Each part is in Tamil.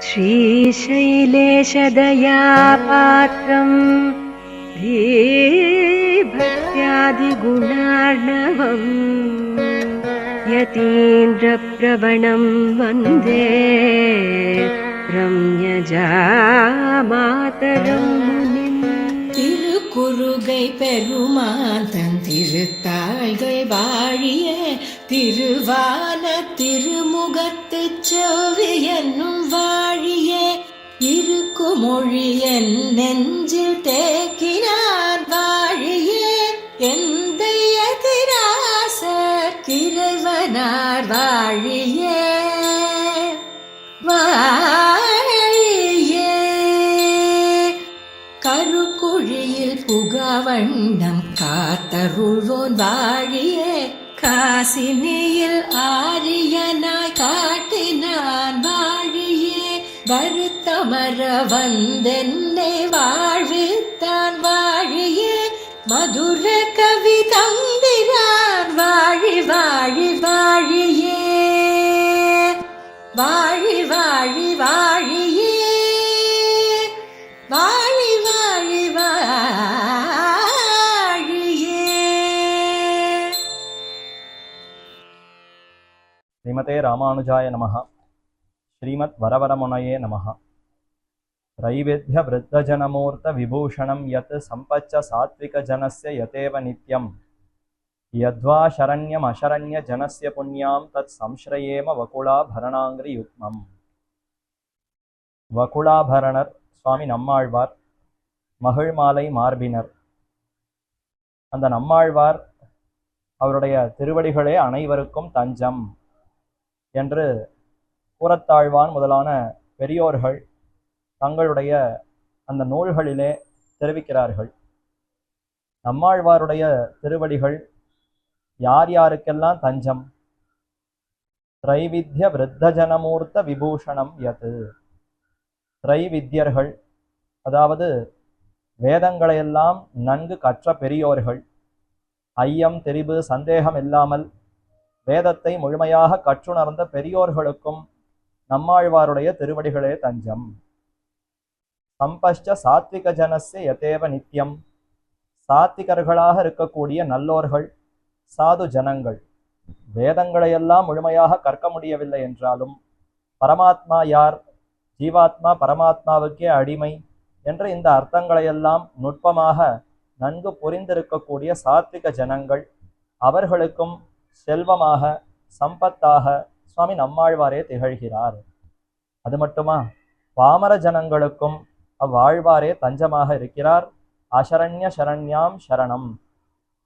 श्रीशैलेशदयापात्रम् धीभक्त्यादिगुणार्णवम् यतीन्द्रप्रवणं वन्दे रम्यजामातरं मुनिम्. திருக்குறுகை பெருமான் தன் திருத்தாள்கள் வாழிய திருவான திருமுகத்து செவ்வி என்னும் வாழிய இருக்குமொழி என் நெஞ்சில் தேக்கினான் வாழிய எந்தைய திராசர் கிழவனார் வாழிய கருக்குழியில் புகவண்ணம் காத்தருள்வோன் வாழியே காசினியில் ஆரியனாய் காட்டினான் வாழியே வருத்தமர வந்தென்னை வாழ்வித்தான் வாழியே மதுர கவி தந்திரான் வாழி வாழி வாழியே வாழி வாழி வாழியே வாழி வாழி வாழியே. ஸ்ரீமதே ராமானுஜாய நமஹ. ஸ்ரீமத் வரவரமுனயே நமஹ. त्रैवेद्य वृद्धजनमूर्त विभूषणं यत् संपच्च सात्विक जनस्य यतेव नित्यं यद्वा शरण्यम अशरण्य जनस्य पुण्यां तत् संश्रयेम वकुलाभरणाङ्ग्रियुग्मम्. வகுளாபரணர் சுவாமி நம்மாழ்வார், மகிழ்மாலை மார்பினர். அந்த நம்மாழ்வார் அவருடைய திருவடிகளே அனைவருக்கும் தஞ்சம் என்று கூறத்தாழ்வான் முதலான பெரியோர்கள் தங்களுடைய அந்த நூல்களிலே தெரிவிக்கிறார்கள். நம்மாழ்வாருடைய திருவடிகள் யார் யாருக்கெல்லாம் தஞ்சம்? திரைவித்ய விருத்தஜனமூர்த்த விபூஷணம் யத். திரைவித்யர்கள், அதாவது வேதங்களையெல்லாம் நன்கு கற்ற பெரியோர்கள், ஐயம் தெரிவு சந்தேகம் இல்லாமல் வேதத்தை முழுமையாக கற்றுணர்ந்த பெரியோர்களுக்கும் நம்மாழ்வாருடைய திருவடிகளே தஞ்சம். சம்பஷ்ட சாத்விக ஜனஸ்ய யதேவ நித்தியம். சாத்விகர்களாக இருக்கக்கூடிய நல்லோர்கள், சாது ஜனங்கள் வேதங்களையெல்லாம் முழுமையாக கற்க முடியவில்லை என்றாலும் பரமாத்மா யார், ஜீவாத்மா பரமாத்மாவுக்கே அடிமை என்ற இந்த அர்த்தங்களையெல்லாம் நுட்பமாக நன்கு புரிந்திருக்கக்கூடிய சாத்விக ஜனங்கள், அவர்களுக்கும் செல்வமாக சம்பத்தாக சுவாமி நம்மாழ்வாரே திகழ்கிறார். அது மட்டுமா, பாமர ஜனங்களுக்கும் அவ்வாழ்வாரே தஞ்சமாக இருக்கிறார். அசரண்ய சரண்யாம் சரணம்.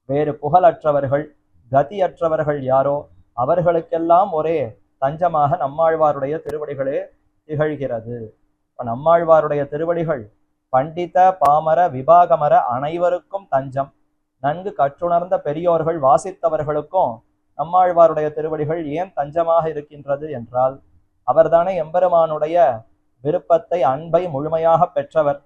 வேறு புகழற்றவர்கள் கதியற்றவர்கள் யாரோ அவர்களுக்கெல்லாம் ஒரே தஞ்சமாக நம்மாழ்வாருடைய திருவடிகளே திகழ்கிறது. இப்போ நம்மாழ்வாருடைய திருவடிகள் பண்டித பாமர விபாகமர அனைவருக்கும் தஞ்சம். நன்கு கற்றுணர்ந்த பெரியோர்கள் வாசித்தவர்களுக்கும் நம்மாழ்வாருடைய திருவடிகள் ஏன் தஞ்சமாக இருக்கின்றது என்றால், அவர்தானே எம்பெருமானுடைய விருப்பத்தை அன்பை முழுமையாக பெற்றவர்.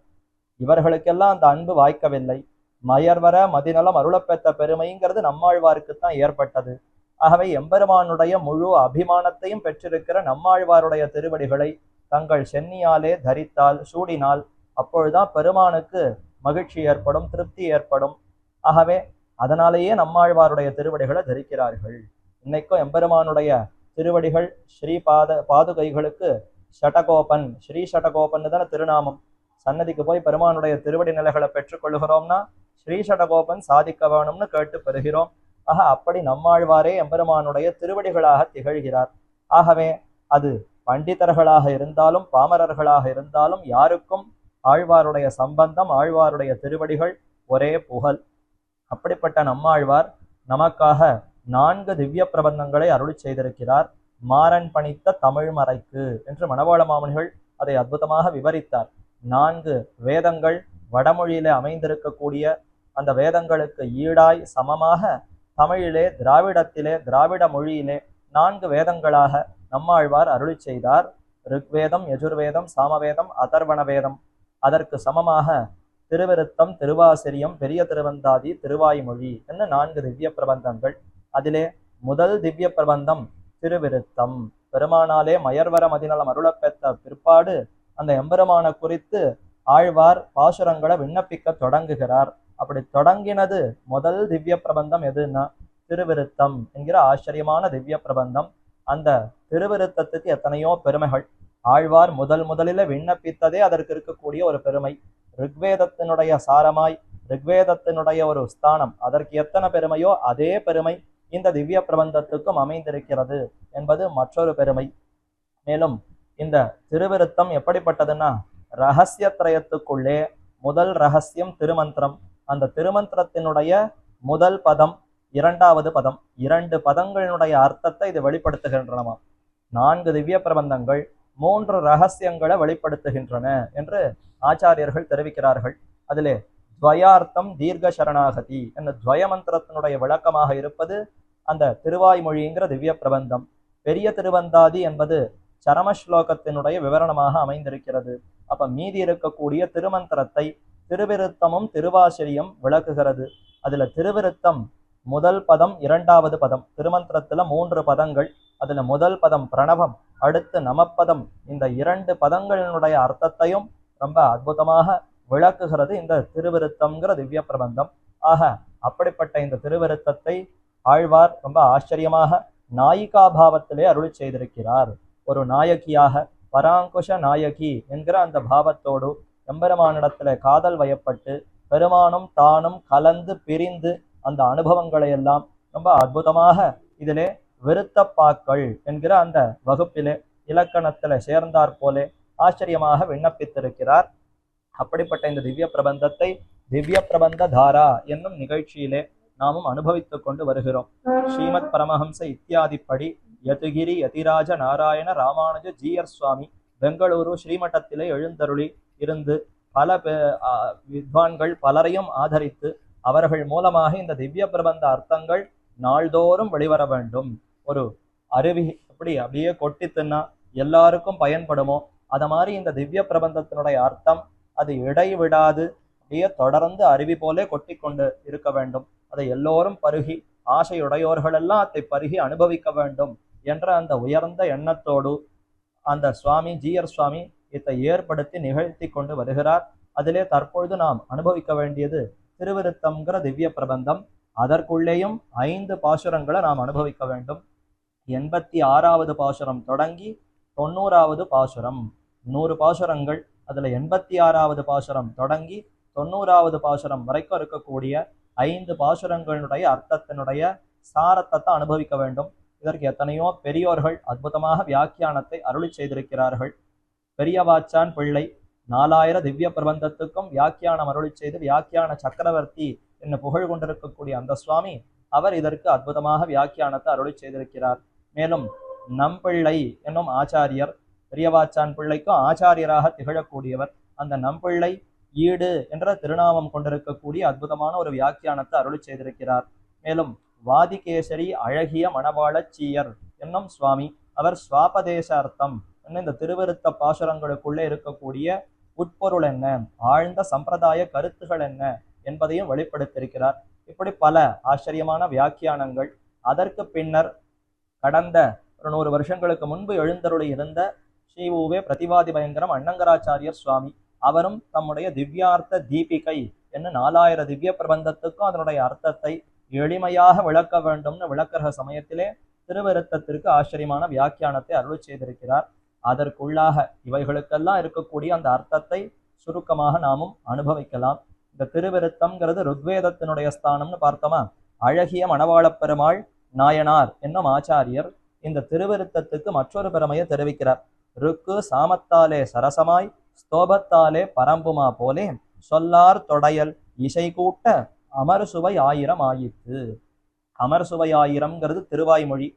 இவர்களுக்கெல்லாம் அந்த அன்பு வாய்க்கவில்லை. மயர்வர மதிநலம் அருளப்பெற்ற பெருமைங்கிறது நம்மாழ்வாருக்குத்தான் ஏற்பட்டது. ஆகவே எம்பெருமானுடைய முழு அபிமானத்தையும் பெற்றிருக்கிற நம்மாழ்வாருடைய திருவடிகளை தங்கள் சென்னியாலே தரித்தால், சூடினால், அப்பொழுதுதான் பெருமானுக்கு மகிழ்ச்சி ஏற்படும், திருப்தி ஏற்படும். ஆகவே அதனாலேயே நம்மாழ்வாருடைய திருவடிகளை தரிக்கிறார்கள். இன்னைக்கும் எம்பெருமானுடைய திருவடிகள் ஸ்ரீ பாதுகைகளுக்கு ஷடகோபன், ஸ்ரீ ஷடகோபன் தானே திருநாமம். சன்னதிக்கு போய் பெருமானுடைய திருவடி நிலைகளை பெற்றுக்கொள்கிறோம்னா ஸ்ரீ ஷடகோபன் சாதிக்க வேணும்னு கேட்டு பெறுகிறோம். ஆக அப்படி நம்மாழ்வாரே எம்பெருமானுடைய திருவடிகளாக திகழ்கிறார். ஆகவே அது பண்டிதர்களாக இருந்தாலும் பாமரர்களாக இருந்தாலும் யாருக்கும் ஆழ்வாருடைய சம்பந்தம், ஆழ்வாருடைய திருவடிகள் ஒரே புகழ். அப்படிப்பட்ட நம்மாழ்வார் நமக்காக 4 திவ்ய பிரபந்தங்களை அருளி செய்திருக்கிறார். மாறன் பணித்த தமிழ்மறைக்கு என்று மணவாள மாமுனிகள் அதை அற்புதமாக விவரித்தார். 4 வேதங்கள் வடமொழியிலே அமைந்திருக்கக்கூடிய அந்த வேதங்களுக்கு ஈடாய் சமமாக தமிழிலே, திராவிடத்திலே, திராவிட மொழியிலே 4 வேதங்களாக நம்மாழ்வார் அருளி செய்தார். ருக்வேதம், யஜுர்வேதம், சாமவேதம், அதர்வண வேதம். அதற்கு சமமாக திருவிருத்தம், திருவாசிரியம், பெரிய திருவந்தாதி, திருவாய்மொழி என்ன 4 திவ்ய பிரபந்தங்கள். அதிலே முதல் திவ்ய பிரபந்தம் திருவிருத்தம். பெருமானாலே மயர்வர மதிநலம் அருளப்பெற்ற பிற்பாடு அந்த எம்பெருமானை குறித்து ஆழ்வார் பாசுரங்களை விண்ணப்பிக்க தொடங்குகிறார். அப்படி தொடங்கினது முதல் திவ்ய பிரபந்தம் எதுன்னா திருவிருத்தம் என்கிற ஆச்சரியமான திவ்ய பிரபந்தம். அந்த திருவிருத்தத்துக்கு எத்தனையோ பெருமைகள். ஆழ்வார் முதலில விண்ணப்பித்ததே அதற்கு இருக்கக்கூடிய ஒரு பெருமை. ரிக்வேதத்தினுடைய சாரமாய் ரிக்வேதத்தினுடைய ஒரு ஸ்தானம், அதற்கு எத்தனை பெருமையோ அதே பெருமை இந்த திவ்ய பிரபந்தத்துக்கும் அமைந்திருக்கிறது என்பது மற்றொரு பெருமை. மேலும் இந்த திருவிருத்தம் எப்படிப்பட்டதுன்னா ரகசியத்ரயத்துக்குள்ளே முதல் ரகசியம் திருமந்திரம். அந்த திருமந்திரத்தினுடைய முதல் பதம், இரண்டாவது பதம், 2 பதங்களினுடைய அர்த்தத்தை இது வெளிப்படுத்துகின்றனமா. 4 திவ்ய பிரபந்தங்கள் 3 ரகசியங்களை வெளிப்படுத்துகின்றன என்று ஆச்சாரியர்கள் தெரிவிக்கிறார்கள். அதிலே துவயார்த்தம் தீர்க்க சரணாகதி என்ற துவய மந்திரத்தினுடைய விளக்கமாக இருப்பது அந்த திருவாய்மொழிங்கிற திவ்ய பிரபந்தம். பெரிய திருவந்தாதி என்பது சரமஸ்லோகத்தினுடைய விவரணமாக அமைந்திருக்கிறது. அப்ப மீதி இருக்கக்கூடிய திருமந்திரத்தை திருவிருத்தமும் திருவாசிரியம் விளக்குகிறது. அதுல திருவிருத்தம் முதல் பதம், இரண்டாவது பதம், திருமந்திரத்துல 3 பதங்கள். அதுல முதல் பதம் பிரணவம், அடுத்து நமப்பதம். இந்த 2 பதங்களினுடைய அர்த்தத்தையும் ரொம்ப அற்புதமாக விளக்குகிறது இந்த திருவிருத்தம்ங்கிற திவ்ய பிரபந்தம். ஆக அப்படிப்பட்ட இந்த திருவிருத்தத்தை ஆழ்வார் ரொம்ப ஆச்சரியமாக நாயிகா பாவத்திலே அருளி செய்திருக்கிறார். ஒரு நாயகியாக பராங்குஷ நாயகி என்கிற அந்த பாவத்தோடு எம்பெருமானிடத்துல காதல் வயப்பட்டு பெருமானும் தானும் கலந்து பிரிந்து அந்த அனுபவங்களை எல்லாம் ரொம்ப அற்புதமாக இதிலே விருத்தப்பாக்கள் என்கிற அந்த வகுப்பிலே இலக்கணத்துல சேர்ந்தார் போலே ஆச்சரியமாக விண்ணப்பித்திருக்கிறார். அப்படிப்பட்ட இந்த திவ்ய பிரபந்தத்தை திவ்ய பிரபந்த தாரா என்னும் நிகழ்ச்சியிலே நாமும் அனுபவித்துக் கொண்டு வருகிறோம். ஸ்ரீமத் பரமஹம்ச இத்தியாதிப்படி யதுகிரி யதிராஜ நாராயண ராமானுஜ ஜீயர் சுவாமி பெங்களூரு ஸ்ரீமட்டத்திலே எழுந்தருளி இருந்து பல வித்வான்கள் பலரையும் ஆதரித்து அவர்கள் மூலமாக இந்த திவ்ய பிரபந்த அர்த்தங்கள் நாள்தோறும் வெளிவர வேண்டும். ஒரு அருவி அப்படியே கொட்டி தின்னா எல்லாருக்கும் பயன்படுமோ அத மாதிரி இந்த திவ்ய பிரபந்தத்தினுடைய அர்த்தம் அது இடைவிடாது அப்படியே தொடர்ந்து அருவி போலே கொட்டி கொண்டு இருக்க வேண்டும். அதை எல்லோரும் பருகி ஆசையுடையோர்கள் எல்லாம் அதை பருகி அனுபவிக்க வேண்டும் என்ற அந்த உயர்ந்த எண்ணத்தோடு அந்த சுவாமி ஜீயர் சுவாமி இதை ஏற்படுத்தி நிகழ்த்தி கொண்டு வருகிறார். அதிலே தற்பொழுது நாம் அனுபவிக்க வேண்டியது திருவிருத்தம்ங்கிற திவ்ய பிரபந்தம். அதற்குள்ளேயும் 5 பாசுரங்களை நாம் அனுபவிக்க வேண்டும். 86வது பாசுரம் தொடங்கி 90வது பாசுரம் 100 பாசுரங்கள். அதுல 86வது பாசுரம் தொடங்கி 90வது பாசுரம் வரைக்கும் இருக்கக்கூடிய 5 பாசுரங்களுடைய அர்த்தத்தினுடைய சாரத்தை அனுபவிக்க வேண்டும். இதற்கு எத்தனையோ பெரியோர்கள் அற்புதமாக வியாக்கியானத்தை அருளி செய்திருக்கிறார்கள். பெரியவாச்சான் பிள்ளை 4000 திவ்ய பிரபந்தத்துக்கும் வியாக்கியானம் அருளி செய்து வியாக்கியான சக்கரவர்த்தி என்ன புகழ் கொண்டிருக்கக்கூடிய அந்த சுவாமி அவர் இதற்கு அற்புதமாக வியாக்கியானத்தை அருளி செய்திருக்கிறார். மேலும் நம்பிள்ளை என்னும் ஆச்சாரியர் பெரியவாச்சான் பிள்ளைக்கும் ஆச்சாரியராக திகழக்கூடியவர். அந்த நம்பிள்ளை ஈடு என்ற திருநாமம் கொண்டிருக்கக்கூடிய அற்புதமான ஒரு வியாக்கியானத்தை அருளி செய்திருக்கிறார். மேலும் வாதிகேசரி அழகிய மணவாளச்சீயர் என்னும் சுவாமி அவர் சுவாபதேச அர்த்தம் இந்த திருவிருத்த பாசுரங்களுக்குள்ளே இருக்கக்கூடிய உட்பொருள் என்ன, ஆழ்ந்த சம்பிரதாய கருத்துகள் என்ன என்பதையும் வெளிப்படுத்தியிருக்கிறார். இப்படி பல ஆச்சரியமான வியாக்கியானங்கள். அதற்கு பின்னர் கடந்த 100 வருஷங்களுக்கு முன்பு எழுந்தருளி இருந்த ஸ்ரீ உவே பிரதிவாதி பயங்கரம் அண்ணங்கராச்சாரியர் சுவாமி அவரும் தம்முடைய திவ்யார்த்த தீபிகை என்ன 4000 திவ்ய பிரபந்தத்துக்கும் அதனுடைய அர்த்தத்தை எளிமையாக விளக்க வேண்டும்னு விளக்குற சமயத்திலே திருவிருத்தத்திற்கு ஆச்சரியமான வியாக்கியானத்தை அருளி செய்திருக்கிறார். அதற்குள்ளாக இவைகளுக்கெல்லாம் இருக்கக்கூடிய அந்த அர்த்தத்தை சுருக்கமாக நாமும் அனுபவிக்கலாம். இந்த திருவிருத்தம்ங்கிறது ருக்வேதத்தினுடைய ஸ்தானம்னு பார்த்தோமா. அழகிய மணவாளப் பெருமாள் நாயனார் என்னும் ஆச்சாரியர் இந்த திருவிருத்தத்துக்கு மற்றொரு பெருமையை தெரிவிக்கிறார். ருக்கு சாமத்தாலே சரசமாய் ஸ்தோபத்தாலே பரம்புமா போலே சொல்லார் தொடையல் இசை கூட்ட அமர் சுவை 1000 ஆயிற்று. அமர் சுவை 1000ங்கிறது திருவாய்மொழி.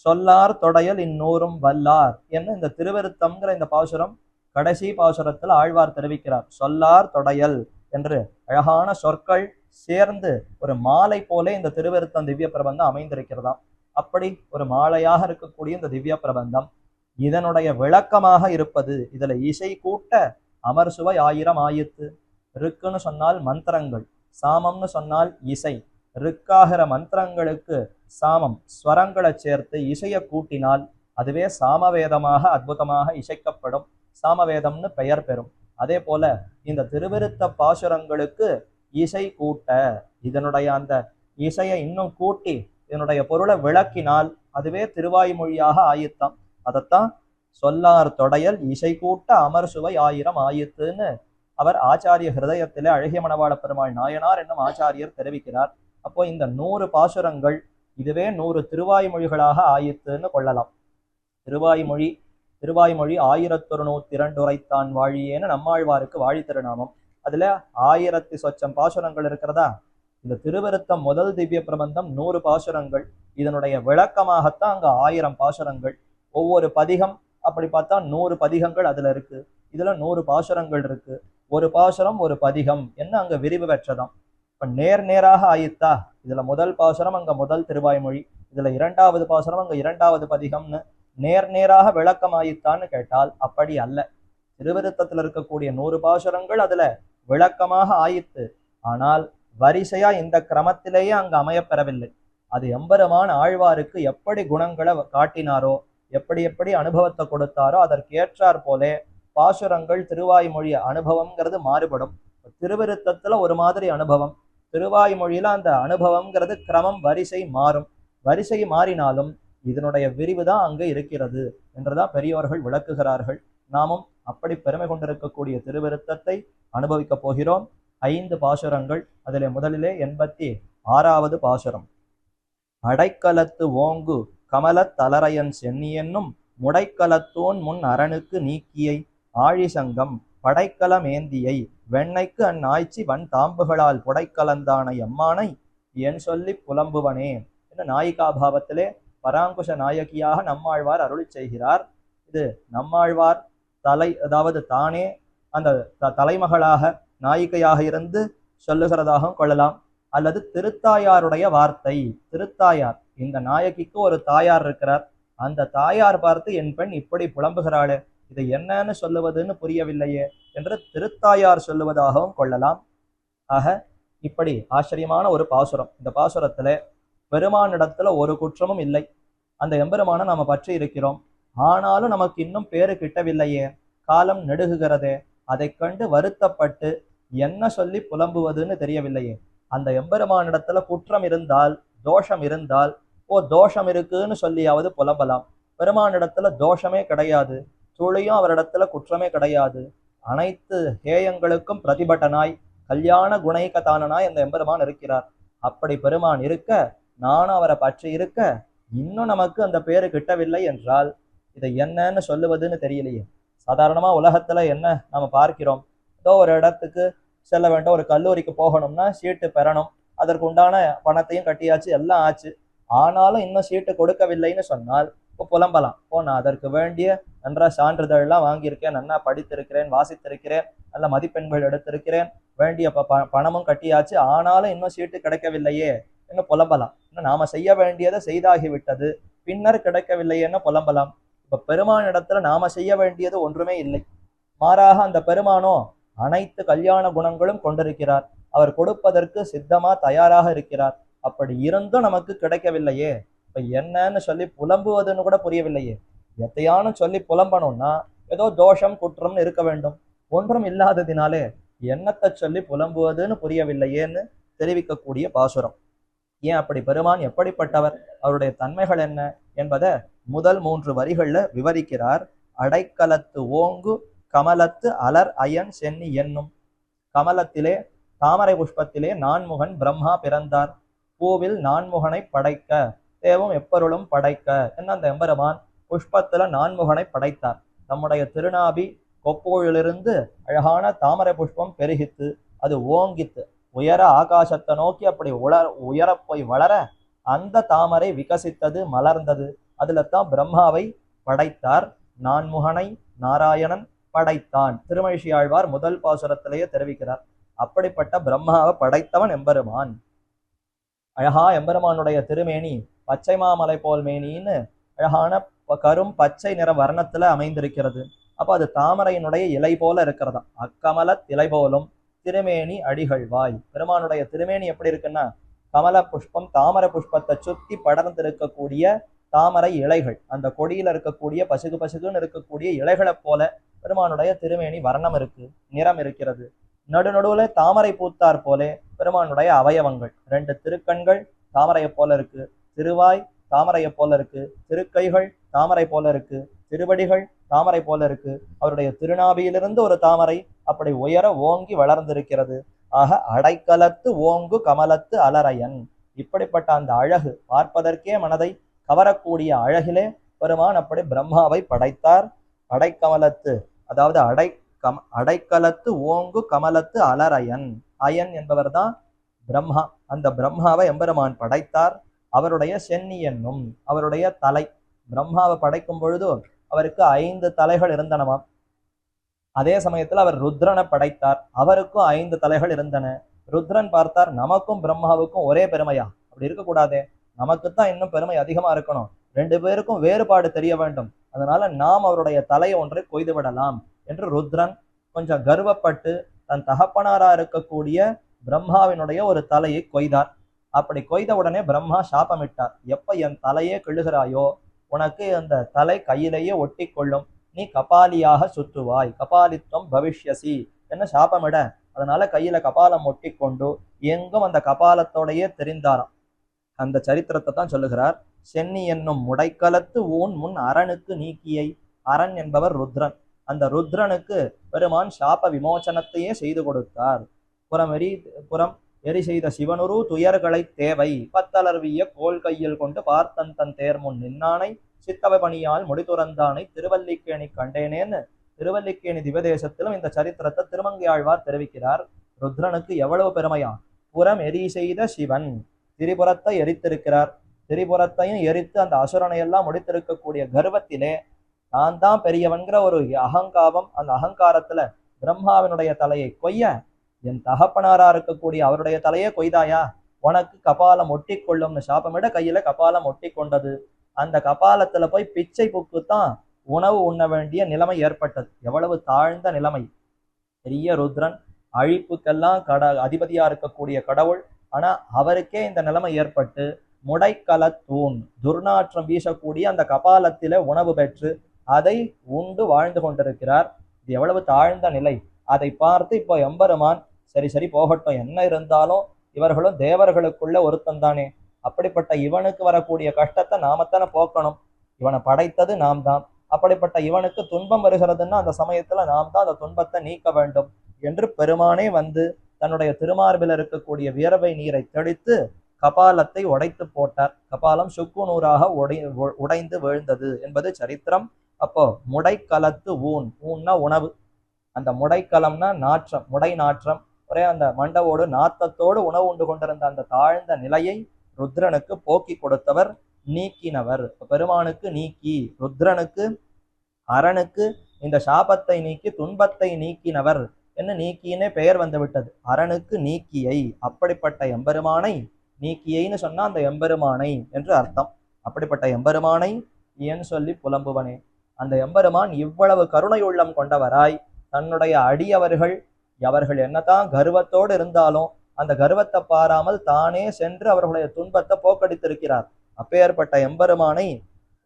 சொல்லார் தொடையல் இந்நூறும் வல்லார் என்ன இந்த திருவிருத்தம்ங்கிற இந்த பாசுரம் கடைசி பாசுரத்தில் ஆழ்வார் தெரிவிக்கிறார். சொல்லார் தொடையல் என்று அழகான சொற்கள் சேர்ந்து ஒரு மாலை போல இந்த திருவிருத்தம் திவ்ய பிரபந்தம் அமைந்திருக்கிறதாம். அப்படி ஒரு மாலையாக இருக்கக்கூடிய இந்த திவ்ய பிரபந்தம் இதனுடைய விளக்கமாக இருப்பது. இதுல இசை கூட்ட அமர் சுவை 1000 ஆயிற்று. ருக்குன்னு சொன்னால் மந்திரங்கள், சாமம்னு சொன்னால் இசை. ருக்காகிற மந்திரங்களுக்கு சாமம் ஸ்வரங்களை சேர்த்து இசையை கூட்டினால் அதுவே சாமவேதமாக அற்புதமாக இசைக்கப்படும், சாமவேதம்னு பெயர் பெறும். அதே போல இந்த திருவிருத்த பாசுரங்களுக்கு இசை கூட்ட, இதனுடைய அந்த இசையை இன்னும் கூட்டி இதனுடைய பொருளை விளக்கினால் அதுவே திருவாய்மொழியாக ஆயித்தாம். அதைத்தான் சொல்லார் தொடையல் இசை கூட்ட அமர் சுவை ஆயிரம் ஆயித்துன்னு அவர் ஆச்சாரிய ஹிருதயத்திலே அழகிய மணவாள பெருமாள் நாயனார் என்னும் ஆச்சாரியர் தெரிவிக்கிறார். அப்போ இந்த 100 பாசுரங்கள் இதுவே 100 திருவாய்மொழிகளாக ஆயித்துன்னு கொள்ளலாம். திருவாய்மொழி 1102 உரைத்தான் வாழியேன்னு நம்மாழ்வாருக்கு வாழி திருநாமம். அதுல 1000 சொச்சம் பாசுரங்கள் இருக்கிறதா. இந்த திருவிருத்தம் முதல் திவ்ய பிரபந்தம் 100 பாசுரங்கள், இதனுடைய விளக்கமாகத்தான் அங்க 1000 பாசுரங்கள். ஒவ்வொரு பதிகம் அப்படி பார்த்தா 100 பதிகங்கள் அதுல இருக்கு. இதுல 100 பாசுரங்கள் இருக்கு. ஒரு பாசுரம் ஒரு பதிகம் என்ன அங்க விரிவு பெற்றதாம். இப்ப நேராக ஆயித்தா, இதுல முதல் பாசுரம் அங்க முதல் திருவாய்மொழி, இதுல 2வது பாசுரம் அங்க 2வது பதிகம்னு நேராக விளக்கம் ஆயித்தான்னு கேட்டால் அப்படி அல்ல. திருவிருத்தத்தில் இருக்கக்கூடிய 100 பாசுரங்கள் அதுல விளக்கமாக ஆயித்து. ஆனால் வரிசையா இந்த கிரமத்திலேயே அங்க அமையப்பெறவில்லை. அது எம்பெருமான் ஆழ்வாருக்கு எப்படி குணங்களை காட்டினாரோ, எப்படி அனுபவத்தை கொடுத்தாரோ அதற்கேற்றாற் போலே பாசுரங்கள் திருவாய்மொழி அனுபவம்ங்கிறது மாறுபடும். திருவிருத்தத்துல ஒரு மாதிரி அனுபவம், திருவாய்மொழியில அந்த அனுபவம்ங்கிறது கிரமம் வரிசை மாறும். வரிசை மாறினாலும் இதனுடைய விரிவு தான் அங்கே இருக்கிறது என்றுதான் பெரியவர்கள் விளக்குகிறார்கள். நாமும் அப்படி பெருமை கொண்டிருக்கக்கூடிய திருவிருத்தத்தை அனுபவிக்க போகிறோம். 5 பாசுரங்கள். அதிலே முதலிலே 86வது பாசுரம். அடைக்கலத்து ஓங்கு கமலத் தலரையன் சென்னி என்னும் முடைக்கலத்தோன் முன் அரணுக்கு நீக்கியை ஆழிசங்கம் படைக்கலமேந்தியை வெண்ணைக்கு அந்நாய்ச்சி வன் தாம்புகளால் புடைக்கலந்தானை எம்மானை என் சொல்லி புலம்புவனே என்று நாயிகாபாவத்திலே பராங்குஷ நாயகியாக நம்மாழ்வார் அருளி செய்கிறார். இது நம்மாழ்வார் அதாவது தானே அந்த தலைமகளாக நாயிகையாக இருந்து சொல்லுகிறதாகவும் கொள்ளலாம். அல்லது திருத்தாயாருடைய வார்த்தை. திருத்தாயார், இந்த நாயகிக்கு ஒரு தாயார் இருக்கிறார், அந்த தாயார் பார்த்து என் பெண் இப்படி புலம்புகிறாளே, இதை என்னன்னு சொல்லுவதுன்னு புரியவில்லையே என்று திருத்தாயார் சொல்லுவதாகவும் கொள்ளலாம். ஆக இப்படி ஆச்சரியமான ஒரு பாசுரம். இந்த பாசுரத்துல பெருமானிடத்துல ஒரு குற்றமும் இல்லை. அந்த எம்பெருமானை நாம பற்றி இருக்கிறோம், ஆனாலும் நமக்கு இன்னும் பேரு கிட்டவில்லையே, காலம் நெடுகுகிறதே, அதை கண்டு வருத்தப்பட்டு என்ன சொல்லி புலம்புவதுன்னு தெரியவில்லையே. அந்த எம்பெருமானிடத்துல குற்றம் இருந்தால், தோஷம் இருந்தால், தோஷம் இருக்குன்னு சொல்லியாவது புலம்பலாம். பெருமானிடத்துல தோஷமே கிடையாது, துளியும் அவரிடத்துல குற்றமே கிடையாது. அனைத்து ஹேயங்களுக்கும் பிரதிபட்டனாய் கல்யாண குணைக்கதானனாய் அந்த எம்பெருமான் இருக்கிறார். அப்படி பெருமான் இருக்க, நானும் அவரை பற்றி இருக்க, இன்னும் நமக்கு அந்த பேரு கிட்டவில்லை என்றால் இதை என்னன்னு சொல்லுவதுன்னு தெரியலையே. சாதாரணமா உலகத்துல என்ன நாம பார்க்கிறோம், ஏதோ ஒரு இடத்துக்கு செல்ல வேண்டும், ஒரு கல்லூரிக்கு போகணும்னா சீட்டு பெறணும், அதற்கு உண்டான பணத்தையும் கட்டியாச்சு, எல்லாம் ஆச்சு, ஆனாலும் இன்னும் சீட்டு கொடுக்கவில்லைன்னு சொன்னால் இப்போ புலம்பலாம். நான் அதற்கு வேண்டிய நன்றா சான்றிதழ்லாம் வாங்கியிருக்கேன், நன்னா படித்திருக்கிறேன், வாசித்திருக்கிறேன், நல்ல மதிப்பெண்கள் எடுத்திருக்கிறேன், வேண்டிய பணமும் கட்டியாச்சு, ஆனாலும் இன்னும் சீட்டு கிடைக்கவில்லையே என்று புலம்பலாம். இன்னும் நாம செய்ய வேண்டியதை செய்தாகிவிட்டது, பின்னர் கிடைக்கவில்லையேன்னு புலம்பலாம். இப்ப பெருமானிடத்துல நாம செய்ய வேண்டியது ஒன்றுமே இல்லை. மாறாக அந்த பெருமானோ அனைத்து கல்யாண குணங்களும் கொண்டிருக்கிறார், அவர் கொடுப்பதற்கு சித்தமா தயாராக இருக்கிறார். அப்படி இருந்தும் நமக்கு கிடைக்கவில்லையே, இப்ப என்னன்னு சொல்லி புலம்புவதுன்னு கூட புரியவில்லையே. எத்தையானு சொல்லி புலம்பணும்னா ஏதோ தோஷம் குற்றம்னு இருக்க வேண்டும், ஒன்றும் இல்லாததினாலே என்னத்தை சொல்லி புலம்புவதுன்னு புரியவில்லையேன்னு தெரிவிக்கக்கூடிய பாசுரம். ஏன் அப்படி பெருமான் எப்படிப்பட்டவர், அவருடைய தன்மைகள் என்ன என்பதை முதல் 3 வரிகள்ல விவரிக்கிறார். அடைக்கலத்து ஓங்கு கமலத்து அலர் அயன் சென்னி என்னும். கமலத்திலே தாமரை புஷ்பத்திலே நான்முகன் பிரம்மா பிறந்தார், பூவில் நான்முகனை படைக்க தேவும் எப்பொருளும் படைக்க என்ன அந்த எம்பெருமான் புஷ்பத்துல நான்முகனை படைத்தார். நம்முடைய திருநாபி கொப்பூழிலிருந்து அழகான தாமரை புஷ்பம் பெருகித்து, அது ஓங்கித்து உயர ஆகாசத்தை நோக்கி அப்படி உயர போய் வளர அந்த தாமரை விகசித்தது, மலர்ந்தது. அதுல தான் பிரம்மாவை படைத்தார். நான்முகனை நாராயணன் படைத்தான். திருமழிசையாழ்வார் முதல் பாசுரத்திலேயே தெரிவிக்கிறார். அப்படிப்பட்ட பிரம்மாவை படைத்தவன் எம்பெருமான். அழகா எம்பெருமானுடைய திருமேனி பச்சை மாமலை போல் மேனின்னு அழகான கரும் பச்சை நிற வர்ணத்துல அமைந்திருக்கிறது. அப்ப அது தாமரையினுடைய இலை போல இருக்கிறதா. அக்கமல இலை போலும் திருமேனி அடிகள்வாய். பெருமானுடைய திருமேனி எப்படி இருக்குன்னா, கமல புஷ்பம் தாமரை புஷ்பத்தை சுத்தி படர்ந்திருக்கக்கூடிய தாமரை இலைகள், அந்த கொடியில இருக்கக்கூடிய பசுகு பசுகுன்னு இருக்கக்கூடிய இலைகளை போல பெருமானுடைய திருமேனி வர்ணம் இருக்கு, நிறம் இருக்கிறது. நடுநடுவுல தாமரை பூத்தார் போலே பெருமானுடைய அவயவங்கள், 2 திருக்கண்கள் தாமரையை போல இருக்கு, திருவாய் தாமரையை போல இருக்கு, திருக்கைகள் தாமரை போல இருக்கு, திருவடிகள் தாமரை போல இருக்கு, அவருடைய திருநாபியிலிருந்து ஒரு தாமரை அப்படி உயர ஓங்கி வளர்ந்திருக்கிறது. ஆக அடைக்கலத்து ஓங்கு கமலத்து அலரையன், இப்படிப்பட்ட அந்த அழகு, பார்ப்பதற்கே மனதை கவரக்கூடிய அழகிலே பெருமான் அப்படி பிரம்மாவை படைத்தார். அடைக்கமலத்து, அதாவது அடைக்கலத்து ஓங்கு கமலத்து அலரையன், அயன் என்பவர் தான் பிரம்மா. அந்த பிரம்மாவை எம்பெருமான் படைத்தார். அவருடைய சென்னி என்னும் அவருடைய தலை, பிரம்மாவை படைக்கும் பொழுது அவருக்கு 5 தலைகள் இருந்தனவாம். அதே சமயத்துல அவர் ருத்ரனை படைத்தார், அவருக்கும் 5 தலைகள் இருந்தன. ருத்ரன் பார்த்தார், நமக்கும் பிரம்மாவுக்கும் ஒரே பெருமையா? அப்படி இருக்கக்கூடாதே, நமக்குத்தான் இன்னும் பெருமை அதிகமா இருக்கணும், 2 பேருக்கும் வேறுபாடு தெரிய வேண்டும், அதனால நாம் அவருடைய தலையை ஒன்றை கொய்து விடலாம் என்று ருத்ரன் கொஞ்சம் கர்வப்பட்டு தன் தகப்பனாரா இருக்கக்கூடிய பிரம்மாவினுடைய ஒரு தலையை கொய்தார். அப்படி கொய்த உடனே பிரம்மா சாபமிட்டார், எப்ப என் தலையே கிள்ளுகிறாயோ உனக்கு அந்த தலை கையிலேயே ஒட்டி கொள்ளும், நீ கபாலியாக சுற்றுவாய், கபாலித்வம் பவிஷ்யசி என்ன சாபமிட. அதனால கையில கபாலம் ஒட்டி கொண்டு எங்கும் அந்த கபாலத்தோடையே தெரிந்தாராம். அந்த சரித்திரத்தை தான் சொல்லுகிறார். சென்னி என்னும் முடைக்கலத்து ஊன் முன் அரணுக்கு நீக்கியை, அரண் என்பவர் ருத்ரன். அந்த ருத்ரனுக்கு பெருமான் சாப விமோசனத்தையே செய்து கொடுத்தார். புறம் எரி செய்த சிவனுரு துயர்களை தேவை, பத்தளர்விய கோல் கையில் கொண்டு பார்த்தன் தன் தேர் முன் நின்னானை, சித்தவ பணியால் முடித்துறந்தானை திருவல்லிக்கேணி கண்டேனேன்னு திருவல்லிக்கேணி திவதேசத்திலும் இந்த சரித்திரத்தை திருமங்கையாழ்வார் தெரிவிக்கிறார். ருத்ரனுக்கு எவ்வளவு பெருமையா! புறம் எரி செய்த சிவன் திரிபுரத்தை எரித்திருக்கிறார். திரிபுரத்தையும் எரித்து அந்த அசுரனையெல்லாம் முடித்திருக்கக்கூடிய கர்வத்திலே நான் தான் பெரியவன்கிற ஒரு அகங்காரம், அந்த அகங்காரத்துல பிரம்மாவினுடைய தலையை கொய்ய, என் தகப்பனாரா இருக்கக்கூடிய அவருடைய தலையே கொய்தாயா, உனக்கு கபாலம் ஒட்டி கொள்ளும்னு சாபமிட கையில கபாலம் ஒட்டி கொண்டது. அந்த கபாலத்துல போய் பிச்சை புக்குத்தான் உணவு உண்ண வேண்டிய நிலைமை ஏற்பட்டது. எவ்வளவு தாழ்ந்த நிலைமை! பெரிய ருத்ரன், அழிப்புக்கெல்லாம் அதிபதியா இருக்கக்கூடிய கடவுள், ஆனா அவருக்கே இந்த நிலைமை ஏற்பட்டு முடைக்கலத்தூண், துர்நாற்றம் வீசக்கூடிய அந்த கபாலத்தில உணவு பெற்று அதை உண்டு வாழ்ந்து கொண்டிருக்கிறார். இது எவ்வளவு தாழ்ந்த நிலை! அதை பார்த்து இப்போ எம்பெருமான் சரி போகட்டும், என்ன இருந்தாலும் இவர்களும் தேவர்களுக்குள்ள ஒருத்தன் தானே, அப்படிப்பட்ட இவனுக்கு வரக்கூடிய கஷ்டத்தை நாமத்தானே போக்கணும், இவனை படைத்தது நாம் தான், அப்படிப்பட்ட இவனுக்கு துன்பம் வருகிறதுன்னா அந்த சமயத்துல நாம் தான் அந்த துன்பத்தை நீக்க வேண்டும் என்று பெருமானே வந்து தன்னுடைய திருமார்பில் இருக்கக்கூடிய வியர்வை நீரை தெளித்து கபாலத்தை உடைத்து போட்டார். கபாலம் சுக்கு நூறாக உடைந்து வீழ்ந்தது என்பது சரித்திரம். அப்போ முடைக்கலத்து ஊன், ஊன்னா உணவு, அந்த முடைக்கலம்னா நாற்றம், முடை நாற்றம், ஒரே அந்த மண்டவோடு நாத்தத்தோடு உணவு உண்டு கொண்டிருந்த அந்த தாழ்ந்த நிலையை ருத்ரனுக்கு போக்கி கொடுத்தவர், நீக்கினவர். பெருமானுக்கு நீக்கி, ருத்ரனுக்கு அரணுக்கு இந்த சாபத்தை நீக்கி துன்பத்தை நீக்கினவர் என்ன நீக்கினே பெயர் வந்து விட்டது. அரணுக்கு நீக்கியை, அப்படிப்பட்ட எம்பெருமானை, நீக்கியைன்னு சொன்னா அந்த எம்பெருமானை என்று அர்த்தம். அப்படிப்பட்ட எம்பெருமானை ஏன் சொல்லி புலம்புவனே. அந்த எம்பெருமான் இவ்வளவு கருணை உள்ளம் கொண்டவராய் தன்னுடைய அடியவர்கள் அவர்கள் என்னதான் கர்வத்தோடு இருந்தாலும் அந்த கர்வத்தை பாராமல் தானே சென்று அவர்களுடைய துன்பத்தை போக்கடித்திருக்கிறார். அப்பேற்பட்ட எம்பெருமானை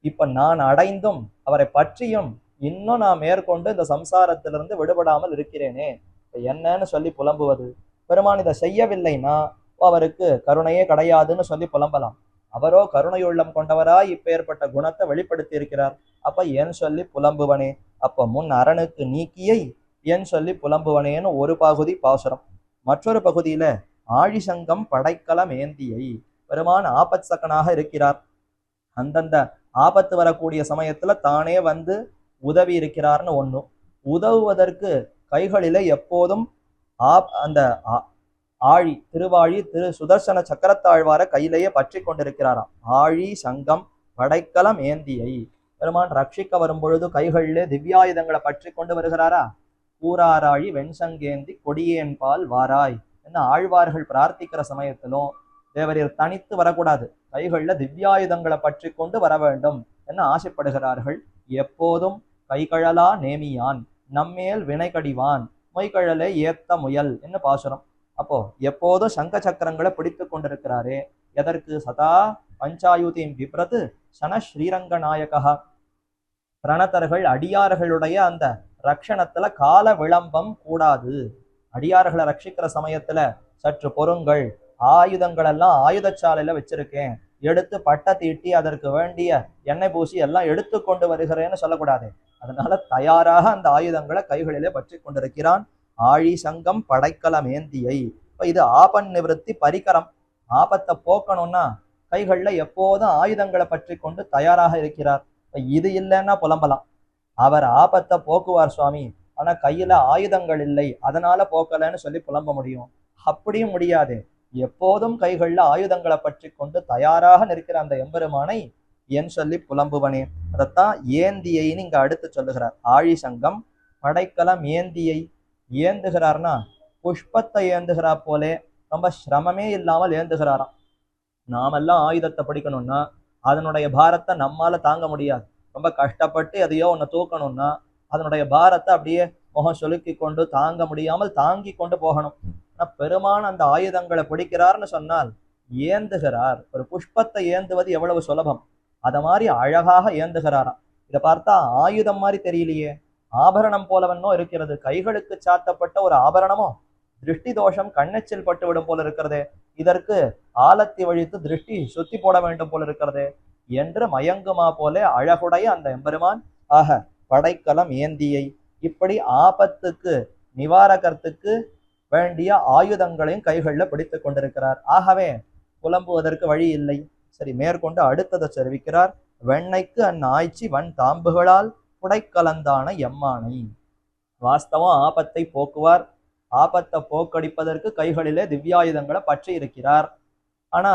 இப்ப நான் அடைந்தும் அவரை பற்றியும் இன்னும் நான் மேற்கொண்டு இந்த சம்சாரத்திலிருந்து விடுபடாமல் இருக்கிறேனே, என்னன்னு சொல்லி புலம்புவது. பெருமான் இதை செய்யவில்லைன்னா அவருக்கு கருணையே கிடையாதுன்னு சொல்லி புலம்பலாம். அவரோ கருணையுள்ளம் கொண்டவராய் இப்பேற்பட்ட குணத்தை வெளிப்படுத்தி இருக்கிறார். அப்ப ஏன் சொல்லி புலம்புவனே. அப்ப முன் அரணுக்கு நீக்கியை ஏன் சொல்லி புலம்புவனேன்னு ஒரு பகுதி பாசுரம். மற்றொரு பகுதியில ஆழிசங்கம் படைக்கலம் ஏந்தியை, பெருமான் ஆபத் சக்கனாக இருக்கிறார். அந்தந்த ஆபத்து வரக்கூடிய சமயத்துல தானே வந்து உதவி இருக்கிறார்னு ஒண்ணு. உதவுவதற்கு கைகளிலே எப்போதும் அந்த ஆழி, திருவாழி, சுதர்சன சக்கரத்தாழ்வார கையிலேயே பற்றி கொண்டிருக்கிறாராம். ஆழி சங்கம் படைக்கலம் ஏந்தியை, பெருமான் ரட்சிக்க வரும் பொழுது கைகளிலே திவ்யாயுதங்களை பற்றி கொண்டு வருகிறாரா. கூறாராழி வெண்சங்கேந்தி கொடியேன் பால் வாராய் என்ன ஆழ்வார்கள் பிரார்த்திக்கிற சமயத்திலும் தேவரீர் தனித்து வரக்கூடாது, கைகள்ல திவ்யாயுதங்களை பற்றி கொண்டு வர வேண்டும் என்ன ஆசைப்படுகிறார்கள். எப்போதும் கைகழலா நேமியான் நம்மேல் வினை கடிவான் மொய்கழலே ஏத்த முயல் என்ன பாசுரம். அப்போ எப்போதும் சங்க சக்கரங்களை பிடித்து கொண்டிருக்கிறாரே, எதற்கு? சதா பஞ்சாயுதீம் விப்ரது சன ஸ்ரீரங்கநாயகா. பிரணதர்கள் அடியார்களுடைய அந்த ரக்ஷணத்துல கால விளம்பம் கூடாது. அடியார்களை ரட்சிக்கிற சமயத்துல சற்று பொறுங்கள், ஆயுதங்கள் எல்லாம் ஆயுதச்சாலையில வச்சிருக்கேன், எடுத்து பட்டை தீட்டி அதற்கு வேண்டிய எண்ணெய் பூசி எல்லாம் எடுத்து கொண்டு வருகிறேன்னு சொல்லக்கூடாது. அதனால தயாராக அந்த ஆயுதங்களை கைகளிலே பற்றி கொண்டிருக்கிறான். ஆழி சங்கம் படைக்கலம் ஏந்தியை. இப்ப இது ஆபன் நிவர்த்தி பரிகரம். ஆபத்தை போக்கணும்னா கைகள்ல எப்போதும் ஆயுதங்களை பற்றி கொண்டு தயாராக இருக்கிறார். இது இல்லைன்னா புலம்பலாம், அவர் ஆபத்தை போக்குவார் சுவாமி, ஆனா கையில ஆயுதங்கள் இல்லை அதனால போக்கலன்னு சொல்லி புலம்ப முடியும். அப்படியும் முடியாது. எப்போதும் கைகள்ல ஆயுதங்களை பற்றி கொண்டு தயாராக நிற்கிற அந்த எம்பெருமானை என் சொல்லி புலம்புவனே. அதைத்தான் ஏந்தியைன்னு இங்க அடுத்து சொல்லுகிறார். ஆழி சங்கம் படைக்கலம் ஏந்தியை. ஏந்துகிறார்னா புஷ்பத்தை ஏந்துகிறா போலே ரொம்ப சிரமமே இல்லாமல் ஏந்துகிறாராம். நாமெல்லாம் ஆயுதத்தை பிடிக்கணும்னா அதனுடைய பாரத்தை நம்மால தாங்க முடியாது. ரொம்ப கஷ்டப்பட்டு எதையோ ஒன்று தூக்கணும்னா அதனுடைய பாரத்தை அப்படியே முகம் சொலுக்கி கொண்டு தாங்க முடியாமல் தாங்கி கொண்டு போகணும். ஆனா பெருமான் அந்த ஆயுதங்களை பிடிக்கிறார்னு சொன்னால் ஏந்துகிறார். ஒரு புஷ்பத்தை ஏந்துவது எவ்வளவு சுலபம், அத மாதிரி அழகாக ஏந்துகிறாராம். இதை பார்த்தா ஆயுதம் மாதிரி தெரியலையே, ஆபரணம் போலவன்னோ இருக்கிறது. கைகளுக்கு சாத்தப்பட்ட ஒரு ஆபரணமோ திருஷ்டி தோஷம் கண்ணெச்சில் பட்டு விடும் போல இருக்கிறதே, இதற்கு ஆலத்தி வழித்து திருஷ்டி சுத்தி போட வேண்டும் போல இருக்கிறதே என்று மயங்குமா போலே அழகுடைய அந்த எம்பெருமான். ஆக படைக்கலம் ஏந்தியை. இப்படி ஆபத்துக்கு நிவாரகத்துக்கு வேண்டிய ஆயுதங்களையும் கைகள்ல பிடித்து கொண்டிருக்கிறார். ஆகவே புலம்புவதற்கு வழி இல்லை. சரி, மேற்கொண்டு அடுத்ததை தெரிவிக்கிறார். வெண்ணைக்கு ஆய்ச்சி வன் தாம்புகளால் புடைக்கலந்தான எம்மானை. வாஸ்தவம் ஆபத்தை போக்குவார். ஆபத்தை போக்கடிப்பதற்கு கைகளிலே திவ்யாயுதங்களை பற்றி இருக்கிறார். ஆனா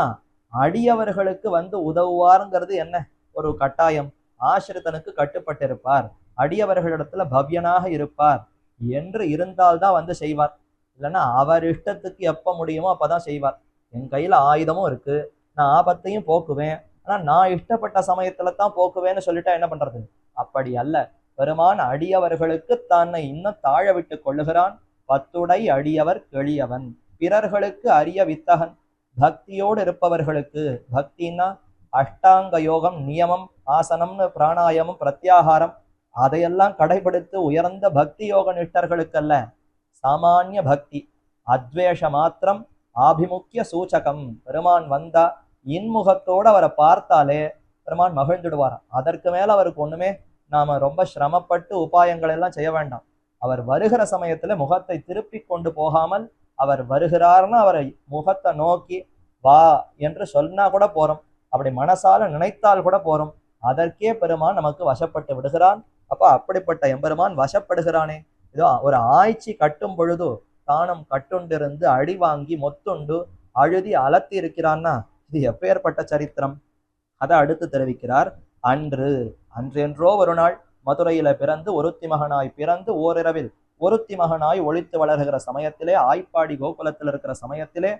அடியவர்களுக்கு வந்து உதவுவாருங்கிறது என்ன ஒரு கட்டாயம். ஆசிரிதனுக்கு கட்டுப்பட்டிருப்பார், அடியவர்களிடத்துல பவ்யனாக இருப்பார் என்று இருந்தால்தான் வந்து செய்வார். இல்லைன்னா அவர் இஷ்டத்துக்கு எப்ப முடியுமோ அப்பதான் செய்வார். என் கையில ஆயுதமும் இருக்கு, நான் ஆபத்தையும் போக்குவேன், ஆனா நான் இஷ்டப்பட்ட சமயத்துல தான் போக்குவேன்னு சொல்லிட்டா என்ன பண்றது? அப்படி அல்ல. பெருமான் அடியவர்களுக்கு தன்னை இன்னும் தாழ விட்டு கொள்ளுகிறான். பத்துடை அடியவர் கெளியவன், பிறர்களுக்கு அரிய வித்தகன். பக்தியோடு இருப்பவர்களுக்கு, பக்தின்னா அஷ்டாங்க யோகம், நியமம், ஆசனம்னு பிராணாயாமம், பிரத்யாகாரம் அதையெல்லாம் கடைபிடித்து உயர்ந்த பக்தி யோக நிஷ்டர்களுக்கல்ல, சாமானிய பக்தி அத்வேஷ மாத்திரம் ஆபிமுக்கிய சூச்சகம். பெருமான் வந்தா இன்முகத்தோடு அவரை பார்த்தாலே பெருமான் மகிழ்ந்துடுவாராம். அதற்கு மேல அவருக்கு ஒண்ணுமே நாம ரொம்ப சிரமப்பட்டு உபாயங்கள் எல்லாம் செய்ய வேண்டாம். அவர் வருகிற சமயத்துல முகத்தை திருப்பி கொண்டு போகாமல் அவர் வருகிறார்னு அவரை முகத்தை நோக்கி வா என்று சொன்னா கூட போறோம், அப்படி மனசால நினைத்தால் கூட போறோம். அதற்கே பெருமான் நமக்கு வசப்பட்டு விடுகிறான். அப்ப அப்படிப்பட்ட எம்பெருமான் வசப்படுகிறானே. இதோ ஒரு ஆய்ச்சி கட்டும் பொழுது தானும் கட்டுண்டிருந்து அடி வாங்கி மொத்துண்டு அழுதி அலத்தி இருக்கிறான்னா இது எப்பேற்பட்ட சரித்திரம். அதை அடுத்து தெரிவிக்கிறார். அன்று அன்றென்றோ ஒரு நாள் மதுரையில பிறந்து ஒருத்தி மகனாய் பிறந்து ஓரிரவில் ஒருத்தி மகனாய் ஒழித்து வளர்கிற சமயத்திலே, ஆய்ப்பாடி கோகுலத்தில் இருக்கிற சமயத்திலே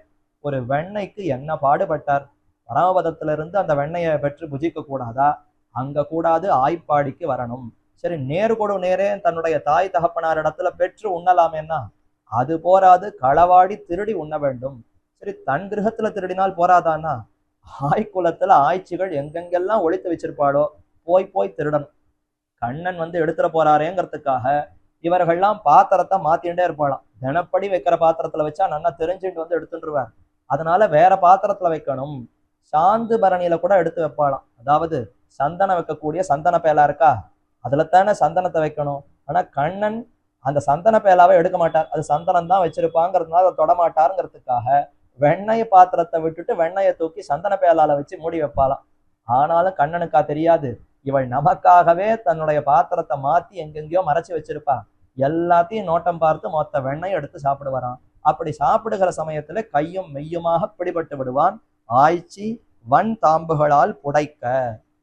ஒரு வெண்ணைக்கு என்ன பாடுபட்டார். பரமபதத்திலிருந்து அந்த வெண்ணையை பெற்று புஜிக்க கூடாதா? அங்க கூடாது, ஆய்ப்பாடிக்கு வரணும். சரி, நேர்கொடு நேரே தன்னுடைய தாய் தகப்பனார் இடத்துல பெற்று உண்ணலாமேன்னா அது போராது, களவாடி திருடி உண்ண வேண்டும். சரி, தன் கிரகத்துல திருடினால் போராதான்னா ஆய்குலத்துல ஆய்ச்சிகள் எங்கெங்கெல்லாம் ஒழித்து வச்சிருப்பாளோ போய் போய் திருடணும். கண்ணன் வந்து எடுத்துட போறாரேங்கிறதுக்காக இவர்கள்லாம் பாத்திரத்தை மாத்திண்டே இருப்பாளாம். தினப்படி வைக்கிற பாத்திரத்துல வச்சா நல்லா தெரிஞ்சுட்டு வந்து எடுத்துட்டுருவார். அதனால வேற பாத்திரத்துல வைக்கணும். சாந்து பரணியில கூட எடுத்து வைப்பாளாம். அதாவது சந்தனம் வைக்கக்கூடிய சந்தன பேலா இருக்கா, அதுல தானே சந்தனத்தை வைக்கணும். ஆனா கண்ணன் அந்த சந்தன பேலாவை எடுக்க மாட்டார், அது சந்தனம் தான் வச்சிருப்பாங்கிறதுனால அதை தொடமாட்டாருங்கிறதுக்காக வெண்ணெய் பாத்திரத்தை விட்டுட்டு வெண்ணெயை தூக்கி சந்தன பேலால வச்சு மூடி வைப்பாளாம். ஆனாலும் கண்ணனுக்கா தெரியாது, இவள் நமக்காகவே தன்னுடைய பாத்திரத்தை மாத்தி எங்கெங்கயோ மறைச்சு வச்சிருப்பா. எல்லாத்தையும் நோட்டம் பார்த்து மொத்த வெண்ணெய் எடுத்து சாப்பிடுவாராம். அப்படி சாப்பிடுகிற சமயத்துல கையும் மெய்யுமாக பிடிபட்டு விடுவான். ஆய்ச்சி வன் தாம்புகளால் புடைக்க.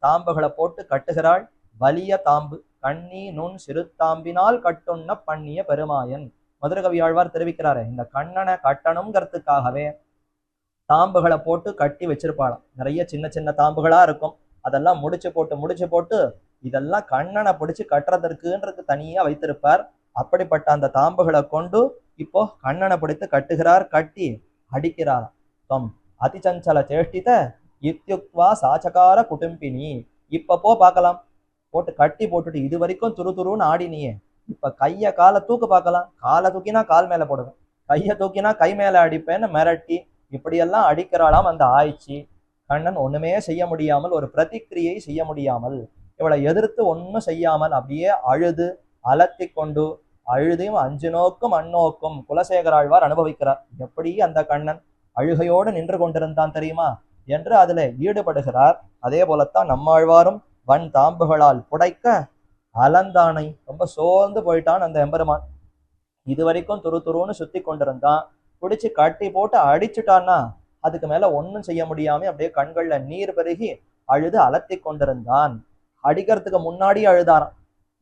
தாம்புகளை போட்டு கட்டுகிறாள். வலிய தாம்பு, கண்ணி நுண் சிறு தாம்பினால் கட்டுண்ண பண்ணிய பெருமாயன். மதுரகவியாழ்வார் தெரிவிக்கிறாரு, இந்த கண்ணனை கட்டணுங்கிறதுக்காகவே தாம்புகளை போட்டு கட்டி வச்சிருப்பாளாம். நிறைய சின்ன சின்ன தாம்புகளா இருக்கும். அதெல்லாம் முடிச்சு போட்டு இதெல்லாம் கண்ணனை பிடிச்சு கட்டுறதற்குன்றது தனியா வைத்திருப்பார். அப்படிப்பட்ட அந்த தாம்புகளை கொண்டு இப்போ கண்ணனை பிடித்து கட்டுகிறார். கட்டி அடிக்கிறார். தொம் அதிசஞ்சல சேஷ்டித இத்யுக்வா சாச்சகார குடும்பினி. இப்ப பார்க்கலாம், போட்டு கட்டி போட்டுட்டு இது வரைக்கும் துரு துருன்னு ஆடினியே, இப்ப கைய காலை தூக்கு பார்க்கலாம், காலை தூக்கினா கால் மேல போடுவேன், கைய தூக்கினா கை மேல அடிப்பேன்னு மிரட்டி இப்படியெல்லாம் அடிக்கிறாளாம் அந்த ஆய்ச்சி. கண்ணன் ஒண்ணுமே செய்ய முடியாமல், ஒரு பிரதிக்கிரியை செய்ய முடியாமல், இவளை எதிர்த்து ஒன்னும் செய்யாமல் அப்படியே அழுது அலத்தி கொண்டு, அழுதையும் அஞ்சு நோக்கும் அந்நோக்கும் குலசேகராழ்வார் அனுபவிக்கிறார். எப்படி அந்த கண்ணன் அழுகையோடு நின்று கொண்டிருந்தான் தெரியுமா என்று அதுல ஈடுபடுகிறார். அதே போலத்தான் நம்மாழ்வாரும் வன் தாம்புகளால் புடைக்க அலந்தானை, ரொம்ப சோர்ந்து போயிட்டான் அந்த எம்பெருமான். இது வரைக்கும் துரு துருன்னு சுத்தி கொண்டிருந்தான், பிடிச்சு கட்டி போட்டு அடிச்சுட்டான்னா அதுக்கு மேல ஒன்னும் செய்ய முடியாம அப்படியே கண்கள்ல நீர் பெருகி அழுது அலத்தி கொண்டிருந்தான். அடிக்கிறதுக்கு முன்னாடி அழுதாராம்.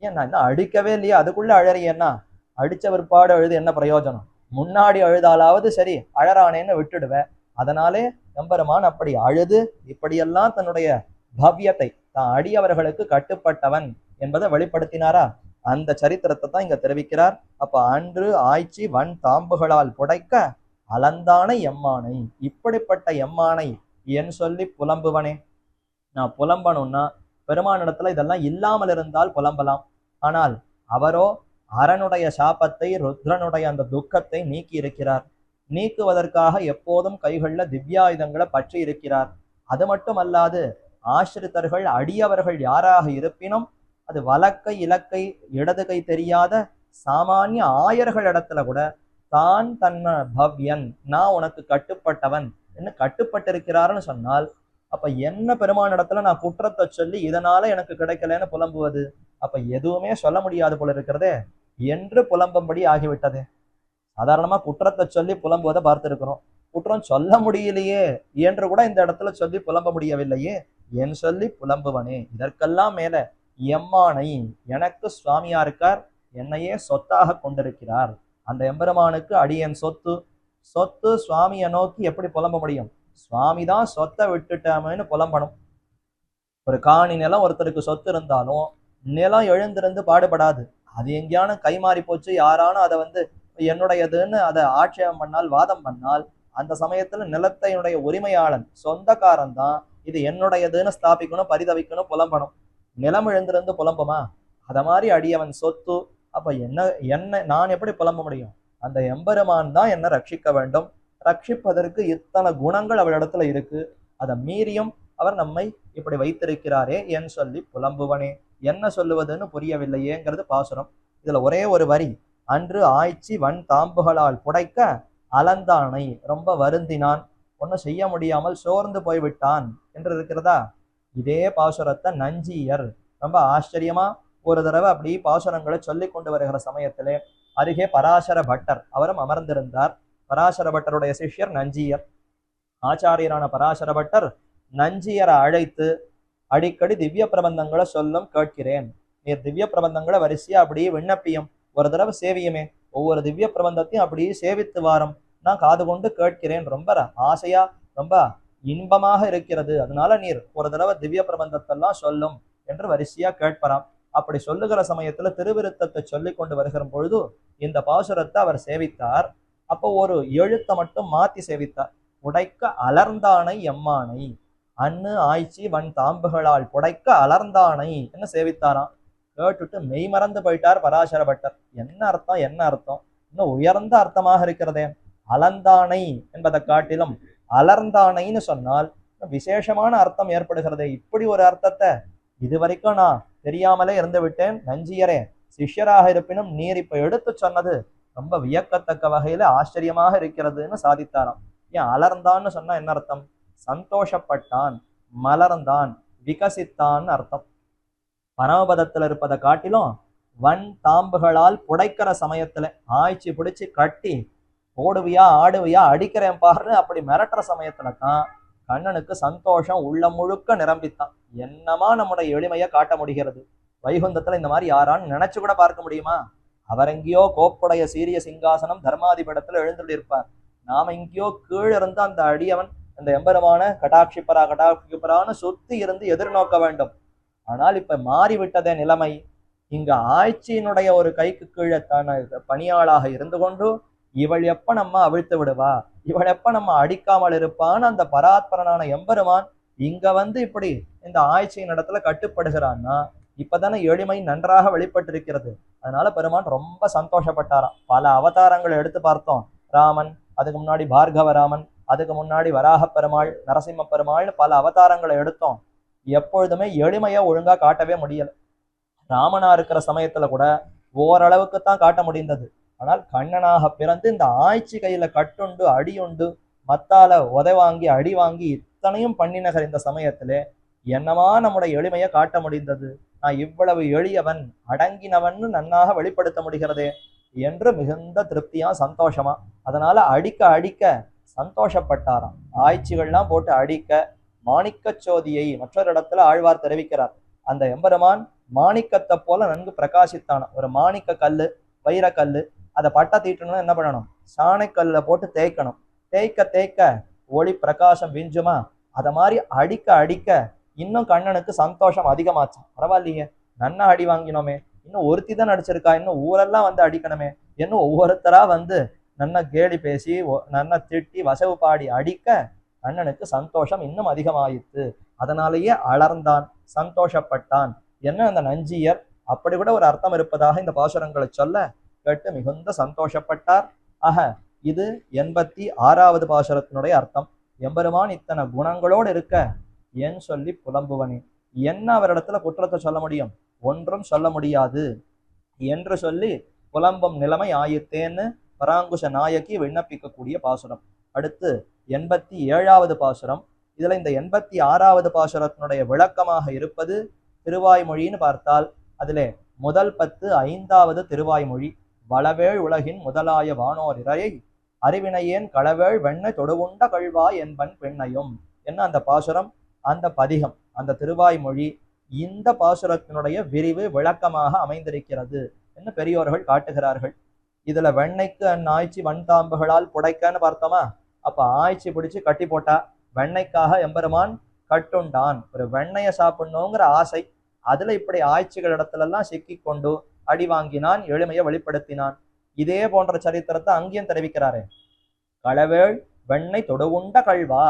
ஏன் நான் இன்னும் அடிக்கவே இல்லையா, அதுக்குள்ள அழறியன்னா, அடிச்ச பிற்பாடு அழுது என்ன பிரயோஜனம், முன்னாடி அழுதாலாவது சரி அழறானேன்னு விட்டுடுவேன். அதனாலே எம்பெருமான் அப்படி அழுது இப்படியெல்லாம் தன்னுடைய பவ்யத்தை, தான் அடியவர்களுக்கு கட்டுப்பட்டவன் என்பதை வெளிப்படுத்தினாரா, அந்த சரித்திரத்தை தான் இங்க தெரிவிக்கிறார். அப்ப அன்று ஆய்ச்சி வன் தாம்புகளால் புடைக்க அலந்தானை எம்மானை, இப்படிப்பட்ட எம்மானை என் சொல்லி புலம்புவனே. நான் புலம்பணும்னா பெருமானிடத்துல இதெல்லாம் இல்லாமல் இருந்தால் புலம்பலாம். ஆனால் அவரோ அரனுடைய சாபத்தை, ருத்ரனுடைய அந்த துக்கத்தை நீக்கி இருக்கிறார். நீக்குவதற்காக எப்போதும் கைகள்ல திவ்யாயுதங்களை பற்றி இருக்கிறார். அது மட்டுமல்லாது ஆசிரித்தர்கள் அடியவர்கள் யாராக இருப்பினும் அது வலக்கை இலக்கை இடது கை தெரியாத சாமானிய ஆயர்களிடத்துல கூட தான் தன்ன பவ்யன், நான் உனக்கு கட்டுப்பட்டவன் என்ன கட்டுப்பட்டிருக்கிறாருன்னு சொன்னால், அப்ப என்ன பெருமானிடத்துல நான் குற்றத்தை சொல்லி இதனால எனக்கு கிடைக்கலன்னு புலம்புவது, அப்ப எதுவுமே சொல்ல முடியாது போல இருக்கிறதே என்று புலம்பும்படி ஆகிவிட்டது. சாதாரணமா குற்றத்தை சொல்லி புலம்புவதை பார்த்திருக்கிறோம், குற்றம் சொல்ல முடியலையே என்று கூட இந்த இடத்துல சொல்லி புலம்ப முடியவில்லையே, என் சொல்லி புலம்புவனே. இதற்கெல்லாம் மேல எம்மானை, எனக்கு சுவாமியா இருக்கார், என்னையே சொத்தாக கொண்டிருக்கிறார். அந்த எம்பெருமானுக்கு அடியன் சொத்து, சொத்து சுவாமியை நோக்கி எப்படி புலம்ப முடியும், சுவாமி தான் சொத்தை விட்டுட்டாமேன்னு புலம்பணும். ஒரு காணி நிலம் ஒருத்தருக்கு சொத்து இருந்தாலும் நிலம் எழுந்திருந்து பாடுபடாது, அது எங்கேயான கை மாறி போச்சு, யாரானும் அதை என்னுடையதுன்னு அதை ஆட்சேபம் பண்ணால், வாதம் பண்ணால், அந்த சமயத்துல நிலத்தையுடைய உரிமையாளன் சொந்தக்காரன் தான் இது என்னுடையதுன்னு ஸ்தாபிக்கணும், பரிதவிக்கணும், புலம்பணும். நிலம் எழுந்திருந்து புலம்புமா, அத மாதிரி அடியவன் சொத்து. அப்ப என்ன நான் எப்படி புலம்ப முடியும், அந்த எம்பெருமான் தான் என்ன ரட்சிக்க வேண்டும், ரட்சிப்பதற்கு இத்தனை குணங்கள் அவரிடத்துல இருக்கு, அதை மீறியும் அவர் நம்மை இப்படி வைத்திருக்கிறாரே என் சொல்லி புலம்புவனே. என்ன சொல்லுவதுன்னு புரியவில்லையேங்கிறது பாசுரம். இதுல ஒரே ஒரு வரி, அன்று ஆய்ச்சி வன் தாம்புகளால் புடைக்க அலந்தானை, ரொம்ப வருந்தினான், ஒன்னும் செய்ய முடியாமல் சோர்ந்து போய்விட்டான் என்று இருக்கிறதா. இதே பாசுரத்தை நஞ்சியர் ரொம்ப ஆச்சரியமா ஒரு தடவை அப்படி பாசுரங்களை சொல்லி கொண்டு வருகிற சமயத்திலே அருகே பராசர பட்டர் அவரும் அமர்ந்திருந்தார். பராசர பட்டருடைய சிஷ்யர் நஞ்சியர். ஆச்சாரியரான பராசர பட்டர் நஞ்சியரை அழைத்து அடிக்கடி திவ்ய பிரபந்தங்களை சொல்லும் கேட்கிறேன், நீர் திவ்ய பிரபந்தங்களை வரிசையா அப்படியே விண்ணப்பியும், ஒரு தடவை சேவியுமே, ஒவ்வொரு திவ்ய பிரபந்தத்தையும் அப்படியே சேவித்து வாரம், நான் காது கொண்டு கேட்கிறேன், ரொம்ப ஆசையா ரொம்ப இன்பமாக இருக்கிறது, அதனால நீர் ஒரு தடவை திவ்ய பிரபந்தத்தெல்லாம் சொல்லும் என்று வரிசையா கேட்பறாம். அப்படி சொல்லுகிற சமயத்துல திருவிருத்தத்தை சொல்லி கொண்டு வருகிற பொழுது இந்த பாசுரத்தை அவர் சேவித்தார். அப்போ ஒரு எழுத்தை மட்டும் மாத்தி சேவித்தார், புடைக்க அலர்ந்தானை எம்மானை, அன்னு ஆய்ச்சி வன் தாம்புகளால் புடைக்க அலர்ந்தானை என்ன சேவித்தாராம். கேட்டுட்டு மெய் மறந்து போயிட்டார் பராசர பட்டர். என்ன அர்த்தம், என்ன அர்த்தம், இன்னும் உயர்ந்த அர்த்தமாக இருக்கிறதே, அலந்தானை என்பதை காட்டிலும் அலர்ந்தானைன்னு சொன்னால் விசேஷமான அர்த்தம் ஏற்படுகிறது. இப்படி ஒரு அர்த்தத்தை இதுவரைக்கும் நான் தெரியாமலே இருந்து விட்டேன். நஞ்சியரே, சிஷ்யராக இருப்பினும் நீர் இப்ப எடுத்து சொன்னது ரொம்ப வியக்கத்தக்க வகையில ஆச்சரியமாக இருக்கிறதுன்னு சாதித்தாராம். ஏன் அலர்ந்தான்னு சொன்னா என்ன அர்த்தம், சந்தோஷப்பட்டான், மலர்ந்தான், விகசித்தான்னு அர்த்தம். பரமபதத்துல இருப்பதை காட்டிலும் வன் தாம்புகளால் புடைக்கிற சமயத்துல ஆய்ச்சி பிடிச்சு கட்டி ஓடுவியா ஆடுவியா அடிக்கிறேன் பாரு அப்படி மிரட்டுற சமயத்துல தான் கண்ணனுக்கு சந்தோஷம் உள்ள முழுக்க நிரம்பித்தான். என்னமா நம்முடைய எளிமையை காட்ட முடிகிறது. வைகுந்தத்துல இந்த மாதிரி யாரான்னு நினைச்சு கூட பார்க்க முடியுமா? அவர் எங்கேயோ கோப்புடைய சீரிய சிங்காசனம் தர்மாதிபடத்துல எழுந்துள்ளிருப்பார். நாம எங்கேயோ கீழே இருந்து அந்த அடியவன் அந்த எம்பெருமான கட்டாட்சிப்பரான்னு சுத்தி இருந்து எதிர்நோக்க வேண்டும். ஆனால் இப்ப மாறிவிட்டதே நிலைமை. இங்க ஆய்ச்சியினுடைய ஒரு கைக்கு கீழே தான பணியாளாக இருந்து கொண்டு இவள் எப்ப நம்ம அவிழ்த்து விடுவா, இவள் எப்ப நம்ம அடிக்காமல் இருப்பான்னு அந்த பராத்பரனான எம்பெருமான் இங்க வந்து இப்படி இந்த ஆய்ச்சியின் இடத்துல கட்டுப்படுகிறான்னா இப்பதானே எளிமை நன்றாக வெளிப்பட்டிருக்கிறது. அதனால பெருமான் ரொம்ப சந்தோஷப்பட்டாராம். பல அவதாரங்களை எடுத்து பார்த்தோம். ராமன், அதுக்கு முன்னாடி பார்கவ ராமன், அதுக்கு முன்னாடி வராக பெருமாள், நரசிம்ம பெருமாள்னு பல அவதாரங்களை எடுத்தோம். எப்பொழுதுமே எளிமையை ஒழுங்கா காட்டவே முடியல. ராமனா இருக்கிற சமயத்துல கூட ஓரளவுக்கு தான் காட்ட முடிந்தது. ஆனால் கண்ணனாக பிறந்து இந்த ஆய்ச்சி கையில கட்டுண்டு அடியுண்டு மத்தால உதை வாங்கி அடி வாங்கி இத்தனையும் பண்ணினகர் இந்த சமயத்திலே என்னமா நம்முடைய எளிமையை காட்ட முடிந்தது. நான் இவ்வளவு எளியவன் அடங்கினவன் நன்னாக வெளிப்படுத்த முடிகிறதே என்று மிகுந்த திருப்தியா சந்தோஷமா, அதனால அடிக்க அடிக்க சந்தோஷப்பட்டாராம். ஆய்ச்சிகள்லாம் போட்டு அடிக்க மாணிக்க சோதியை மற்றொரு இடத்துல ஆழ்வார் தெரிவிக்கிறார். அந்த எம்பெருமான் மாணிக்கத்தை போல நன்கு பிரகாசித்தான ஒரு மாணிக்க கல்லு, வைரக்கல்லு. அதை பட்டை தீட்டணும்னா என்ன பண்ணணும்? சாணைக்கல்ல போட்டு தேய்க்கணும். தேய்க்க தேய்க்க ஒளி பிரகாசம் விஞ்சுமா, அத மாதிரி அடிக்க அடிக்க இன்னும் கண்ணனுக்கு சந்தோஷம் அதிகமாச்சு. பரவாயில்லையே, நன்னா அடி வாங்கினோமே, இன்னும் ஒருத்தி தான் அடிச்சிருக்கா, இன்னும் ஊரெல்லாம் வந்து அடிக்கணுமே, இன்னும் ஒவ்வொருத்தரா வந்து நன்னா கேலி பேசி நன்னா திட்டி வசவு பாடி அடிக்க கண்ணனுக்கு சந்தோஷம் இன்னும் அதிகமாயிற்று. அதனாலேயே அலர்ந்தான், சந்தோஷப்பட்டான். என்ன அந்த நஞ்சியர் அப்படி கூட ஒரு அர்த்தம் இருப்பதாக இந்த பாசுரங்களை சொல்ல கேட்டு மிகுந்த சந்தோஷப்பட்டார். ஆக இது 86வது பாசுரத்தினுடைய அர்த்தம். எம்பெருமான் இத்தனை குணங்களோடு இருக்க ஏன் சொல்லி புலம்புவனே, என்ன அவரிடத்துல குற்றத்தை சொல்ல முடியும்? ஒன்றும் சொல்ல முடியாது என்று சொல்லி புலம்பும் நிலைமை ஆயித்தேன்னு பராங்குஷ நாயகி விண்ணப்பிக்கக்கூடிய பாசுரம். அடுத்து 87வது பாசுரம். இதுல இந்த 86வது பாசுரத்தினுடைய விளக்கமாக இருப்பது திருவாய்மொழின்னு பார்த்தால் அதிலே முதல் 10 5வது திருவாய்மொழி. வளவேள் உலகின் முதலாய வானோர் இறையை அறிவினையேன் களவேள் வெண்ணை தொடுவுண்ட கழ்வாய் என்பன் பெண்ணையும் என்ன அந்த பாசுரம், அந்த பதிகம், அந்த திருவாய்மொழி இந்த பாசுரத்தினுடைய விரிவு விளக்கமாக அமைந்திருக்கிறது என்று பெரியோர்கள் காட்டுகிறார்கள். இதுல வெண்ணைக்கு ஆய்ச்சி வன்தாம்புகளால் புடைக்கன்னு பார்த்தோமா, அப்ப ஆய்ச்சி பிடிச்சு கட்டி போட்டா வெண்ணைக்காக எம்பெருமான் கட்டுண்டான். ஒரு வெண்ணைய சாப்பிடணுங்கிற ஆசை, அதுல இப்படி ஆய்ச்சிகள் இடத்துல எல்லாம் சிக்கி கொண்டு அடி வாங்கினான், எளிமையை வெளிப்படுத்தினான். இதே போன்ற சரித்திரத்தை அங்கேயும் தெரிவிக்கிறாரே. களவேள் வெண்ணை தொடுவுண்ட கழ்வா,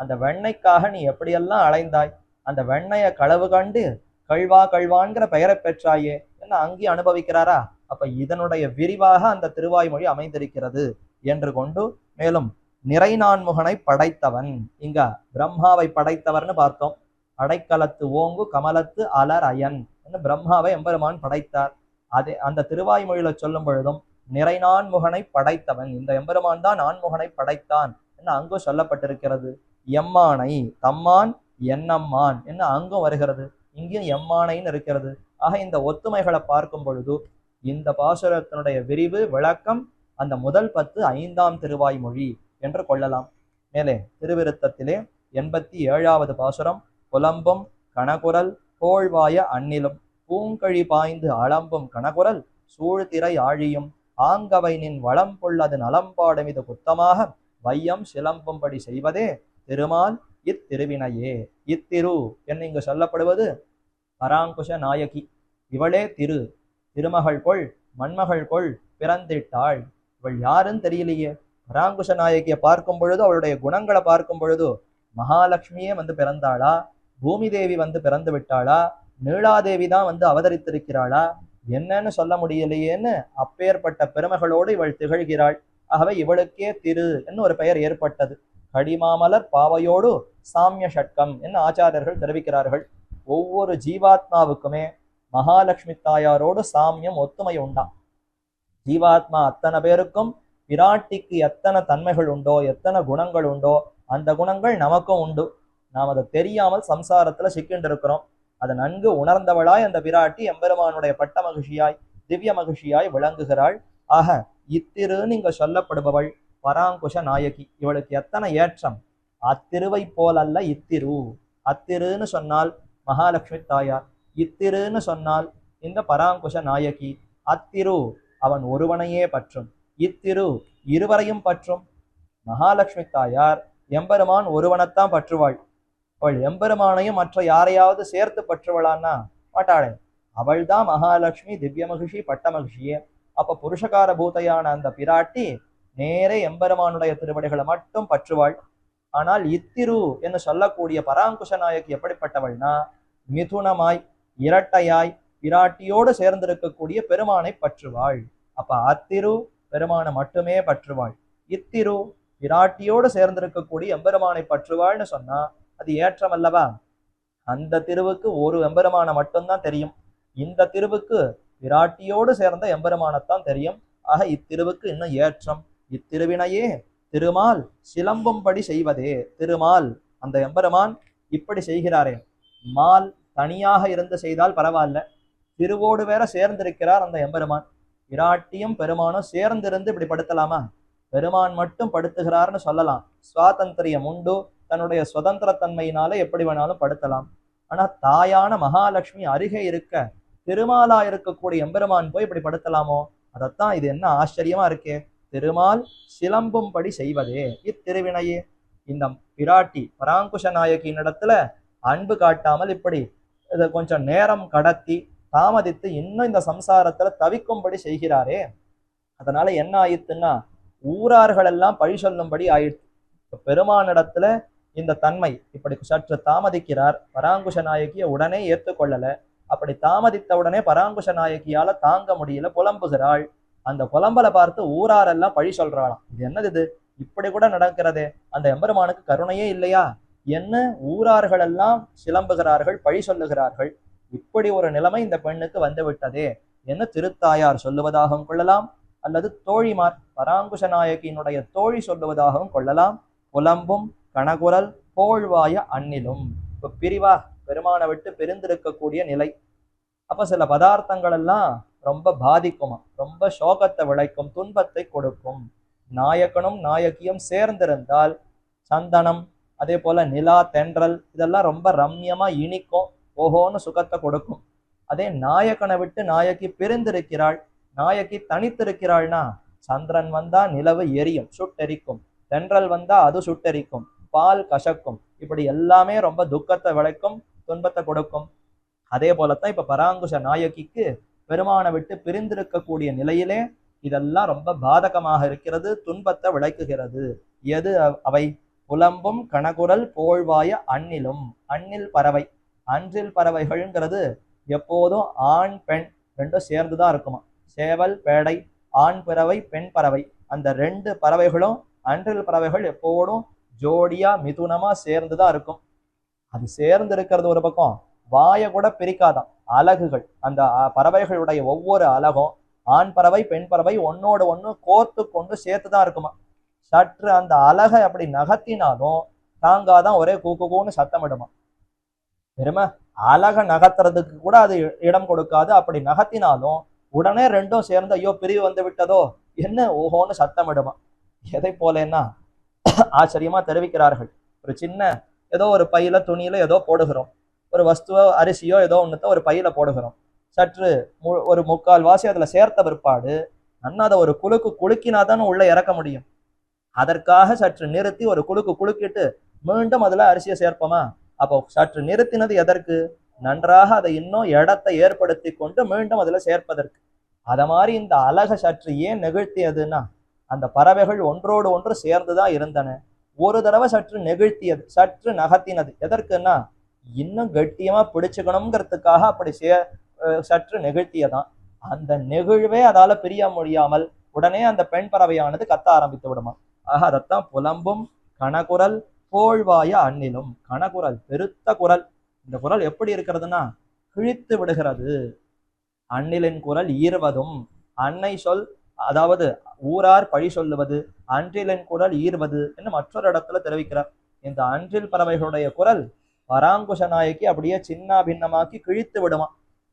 அந்த வெண்ணைக்காக நீ எப்படியெல்லாம் அலைந்தாய், அந்த வெண்ணைய களவு கண்டு கழ்வா கழ்வான்கிற பெயரை பெற்றாயே என்ன அங்கேயும் அனுபவிக்கிறாரா. அப்ப இதனுடைய விரிவாக அந்த திருவாய்மொழி அமைந்திருக்கிறது என்று கொண்டு மேலும் நிறைநான்முகனை படைத்தவன், இங்க பிரம்மாவை படைத்தவர்னு பார்த்தோம். அடைக்கலத்து ஓங்கு கமலத்து அலர் அயன் என்று பிரம்மாவை எம்பெருமான் படைத்தார். அதே அந்த திருவாய்மொழியில சொல்லும் பொழுதும் நிறைநான்முகனை படைத்தவன், இந்த எம்பெருமான் தான் நான்முகனை படைத்தான் என்று அங்கும் சொல்லப்பட்டிருக்கிறது. எம்மானை தம்மான் என்னம்மான் என்ன அங்கும் வருகிறது, இங்கேயும் எம்மானைன்னு இருக்கிறது. ஆக இந்த ஒத்துமைகளை பார்க்கும் பொழுது இந்த பாசுரத்தினுடைய விரிவு விளக்கம் அந்த முதல் 10 5ஆம் திருவாய்மொழி என்று கொள்ளலாம். மேலே திருவிருத்தத்திலே 87வது பாசுரம். புலம்பும் கணகுரல் கோள்வாய அந்நிலும் பூங்கழி பாய்ந்து அளம்பும் கணகுரல் சூழ்திரை ஆழியும் ஆங்கவை நின் வளம் பொல்லது நலம்பாடும் இது குத்தமாக வையம் சிலம்பும்படி செய்வதே திருமால் இத்திருவினையே. இத்திரு என்று இங்கு சொல்லப்படுவது பராங்குஷ நாயகி. இவளே திருமகள் கொள் மண்மகள் கொள் பிறந்திட்டாள். இவள் யாருன்னு தெரியலையே. பராங்குஷ நாயகியை பார்க்கும் பொழுது, அவளுடைய குணங்களை பார்க்கும் பொழுது மகாலட்சுமியே வந்து பிறந்தாளா, பூமி தேவி வந்து பிறந்து விட்டாளா, நீலாதேவி தான் வந்து அவதரித்திருக்கிறாளா, என்னன்னு சொல்ல முடியலையேன்னு அப்பேற்பட்ட பெருமைகளோடு இவள் திகழ்கிறாள். ஆகவே இவளுக்கே திரு என்று ஒரு பெயர் ஏற்பட்டது. கடிமாமலர் பாவையோடு சாமிய ஷட்கம் என்று ஆச்சாரியர்கள் தெரிவிக்கிறார்கள். ஒவ்வொரு ஜீவாத்மாவுக்குமே மகாலட்சுமி தாயாரோடு சாமியம் ஒத்துமை உண்டாம். ஜீவாத்மா அத்தனை பேருக்கும் பிராட்டிக்கு எத்தனை தன்மைகள் உண்டோ, எத்தனை குணங்கள் உண்டோ, அந்த குணங்கள் நமக்கும் உண்டு. நாம் அதை தெரியாமல் சம்சாரத்துல சிக்கிண்டு இருக்கிறோம். அதை நன்கு உணர்ந்தவளாய் அந்த பிராட்டி எம்பெருமானுடைய பட்ட மகிழ்ச்சியாய் திவ்ய மகிழ்ச்சியாய் விளங்குகிறாள். ஆக இத்திருன்னு இங்க சொல்லப்படுபவள் பராங்குஷ நாயகி. இவளுக்கு எத்தனை ஏற்றம்! அத்திருவை போலல்ல இத்திரு. அத்திருன்னு சொன்னால் மகாலட்சுமி தாயார், இத்திருன்னு சொன்னால் இந்த பராங்குஷ நாயகி. அத்திரு அவன் ஒருவனையே பற்றும், இத்திரு இருவரையும் பற்றும். மகாலட்சுமி தாயார் எம்பெருமான் ஒருவனைத்தான் பற்றுவாள். அவள் எம்பெருமானையும் மற்ற யாரையாவது சேர்த்து பற்றுவளான்னா மாட்டாளே. அவள் தான் மகாலட்சுமி, திவ்ய மகிழ்ச்சி, பட்ட மகிழ்ச்சியே. அப்ப புருஷகார பூதையான அந்த பிராட்டி நேரே எம்பெருமானுடைய திருவடிகளை மட்டும் பற்றுவாள். ஆனால் இத்திரு என்று சொல்லக்கூடிய பராங்குஷ நாயகி எப்படிப்பட்டவள்னா மிதுனமாய் இரட்டையாய் பிராட்டியோடு சேர்ந்திருக்கக்கூடிய பெருமானை பற்றுவாள். அப்ப அத்திரு பெருமானை மட்டுமே பற்றுவாள், இத்திரு பிராட்டியோடு சேர்ந்திருக்கக்கூடிய எம்பெருமானை பற்றுவாள்னு சொன்னா அது ஏற்றம் அல்லவா? அந்த திருவுக்கு ஒரு எம்பெருமானை மட்டும்தான் தெரியும், இந்த திருவுக்கு பிராட்டியோடு சேர்ந்த எம்பெருமானத்தான் தெரியும். ஆக இத்திருவுக்கு இன்னும் ஏற்றம். இத்திருவினையே திருமால் சிலம்பும்படி செய்வதே. திருமால் அந்த எம்பெருமான் இப்படி செய்கிறாரே, மால் தனியாக இருந்து செய்தால் பரவாயில்ல, திருவோடு வேற சேர்ந்திருக்கிறார் அந்த எம்பெருமான். பிராட்டியும் பெருமானும் சேர்ந்திருந்து இப்படி படுத்தலாமா? பெருமான் மட்டும் படுத்துகிறார்னு சொல்லலாம், சுவாதந்திரியம் உண்டு, தன்னுடைய சுதந்திர தன்மையினால எப்படி வேணாலும் படுத்தலாம். ஆனா தாயான மகாலட்சுமி அருகே இருக்க திருமாலா இருக்கக்கூடிய எம்பெருமான் போய் இப்படி படுத்தலாமோ? அதத்தான் இது என்ன ஆச்சரியமா இருக்கே, திருமால் சிலம்பும்படி செய்வதே இத்திருவினையே. இந்த பிராட்டி பராங்குஷ நாயகியின் இடத்துல அன்பு காட்டாமல் இப்படி இதை கொஞ்சம் நேரம் கடத்தி தாமதித்து இன்னும் இந்த சம்சாரத்துல தவிக்கும்படி செய்கிறாரே, அதனால என்ன ஆயிடுத்துன்னா ஊரார்கள் எல்லாம் பழி சொல்லும்படி ஆயிடுச்சு. பெருமானிடத்துல இந்த தன்மை இப்படி சற்று தாமதிக்கிறார், பராங்குஷ நாயகியை உடனே ஏற்றுக்கொள்ளல. அப்படி தாமதித்த உடனே பராங்குஷ நாயகியால தாங்க முடியல, புலம்புகிறாள். அந்த புலம்பலை பார்த்து ஊராரெல்லாம் பழி சொல்றாளாம். இது என்னது இது, இப்படி கூட நடக்கிறதே, அந்த எம்பெருமானுக்கு கருணையே இல்லையா என்ன? ஊரார்கள் எல்லாம் சிலம்புகிறார்கள், பழி சொல்லுகிறார்கள். இப்படி ஒரு நிலைமை இந்த பெண்ணுக்கு வந்து விட்டதே என்ன திருத்தாயார் சொல்லுவதாகவும் கொள்ளலாம், அல்லது தோழிமார் பராங்குஷ நாயகியினுடைய தோழி சொல்லுவதாகவும் கொள்ளலாம். புலம்பும் கணகுரல் போழ்வாய அண்ணிலும். இப்ப பிரிவா பெருமானை விட்டு பிரிந்திருக்கக்கூடிய நிலை. அப்ப சில பதார்த்தங்கள் எல்லாம் ரொம்ப பாதிக்குமா, ரொம்ப சோகத்தை விளைக்கும், துன்பத்தை கொடுக்கும். நாயக்கனும் நாயகியும் சேர்ந்திருந்தால் சந்தனம், அதே போல நிலா, தென்றல் இதெல்லாம் ரொம்ப ரம்யமா இனிக்கும், ஓஹோன்னு சுகத்தை கொடுக்கும். அதே நாயக்கனை விட்டு நாயகி பிரிந்திருக்கிறாள், நாயகி தனித்திருக்கிறாள்னா சந்திரன் வந்தா நிலவு எரியும், சுட்டெரிக்கும், தென்றல் வந்தா அது சுட்டெரிக்கும், பால் கசக்கும், இப்படி எல்லாமே ரொம்ப துக்கத்தை விளைக்கும், துன்பத்தை கொடுக்கும். அதே போலத்தான் இப்ப பராங்குஷ நாயகிக்கு பெருமானை விட்டு பிரிந்திருக்கக்கூடிய நிலையிலே இதெல்லாம் ரொம்ப பாதகமாக இருக்கிறது, துன்பத்தை விளைக்குகிறது. எது அவை? புலம்பும் கணகுரல் போழ்வாய அண்ணிலும். அண்ணில் பறவை, அன்றில் பறவைகள்ங்கிறது எப்போதும் ஆண் பெண் ரெண்டும் சேர்ந்துதான் இருக்குமா. சேவல் பேடை, ஆண் பறவை பெண் பறவை, அந்த ரெண்டு பறவைகளும் அன்றில் பறவைகள் எப்போதும் ஜோடியா மிதுனமா சேர்ந்துதான் இருக்கும். அது சேர்ந்து இருக்கிறது ஒரு பக்கம், வாயை கூட பிரிக்காதான் அலகுகள். அந்த பறவைகளுடைய ஒவ்வொரு அலகும் ஆண் பறவை பெண் பறவை ஒன்னோடு ஒண்ணு கோர்த்து கொண்டு சேர்த்துதான் இருக்குமா. சற்று அந்த அலகை அப்படி நகர்த்தினாலும் தாங்காதான், ஒரே கூக்குன்னு சத்தமிடுமா. பெருமை அலகை நகர்த்துறதுக்கு கூட அது இடம் கொடுக்காது. அப்படி நகர்த்தினாலும் உடனே ரெண்டும் சேர்ந்து ஐயோ பிரிவு வந்து விட்டதோ என்ன ஓஹோன்னு சத்தமிடுமா. எதை போலன்னா ஆச்சரியமா தெரிவிக்கிறார்கள். ஒரு சின்ன ஏதோ ஒரு பையில துணியில ஏதோ போடுகிறோம், ஒரு வஸ்துவோ அரிசியோ ஏதோ ஒண்ணுத்த ஒரு பையில போடுகிறோம். சற்று ஒரு முக்கால் வாசி அதுல சேர்த்த பிற்பாடு நன்னா அதை ஒரு குலுக்கு குலுக்கினாதான் உள்ள இறக்க முடியும். அதற்காக சற்று நிறுத்தி ஒரு குலுக்கு குலுக்கிட்டு மீண்டும் அதுல அரிசியை சேர்ப்போமா? அப்போ சற்று நிறுத்தினது எதற்கு? நன்றாக அதை இன்னும் இடத்தை ஏற்படுத்தி கொண்டு மீண்டும் அதுல சேர்ப்பதற்கு. அத மாதிரி இந்த அலகை சற்று ஏன் நெகிழ்த்தியதுன்னா, அந்த பறவைகள் ஒன்றோடு ஒன்று சேர்ந்துதான் இருந்தன. ஒரு தடவை சற்று நெகிழ்த்தியது, சற்று நகர்த்தினது எதற்குன்னா இன்னும் கட்டியமா பிடிச்சுக்கணுங்கிறதுக்காக அப்படி சற்று நெகிழ்த்தியதான். அந்த நெகிழ்வே அதால பிரிய முடியாமல் உடனே அந்த பெண் பறவையானது கத்த ஆரம்பித்து விடுமா. ஆக அதைத்தான் புலம்பும் கணகுரல் போழ்வாய அண்ணிலும். கணகுரல் பெருத்த குரல், இந்த குரல் எப்படி இருக்கிறதுனா கிழித்து விடுகிறது. அண்ணிலின் குரல் ஈர்வதும், அன்னை சொல் அதாவது ஊரார் பழி சொல்லுவது, அன்றிலின் குரல் ஈர்வது என்று மற்றொரு இடத்துல தெரிவிக்கிறார். இந்த அன்றில் பறவைகளுடைய குரல் பராங்குஷ நாயகி அப்படியே சின்ன பின்னமாக்கி கிழித்து விடுமா.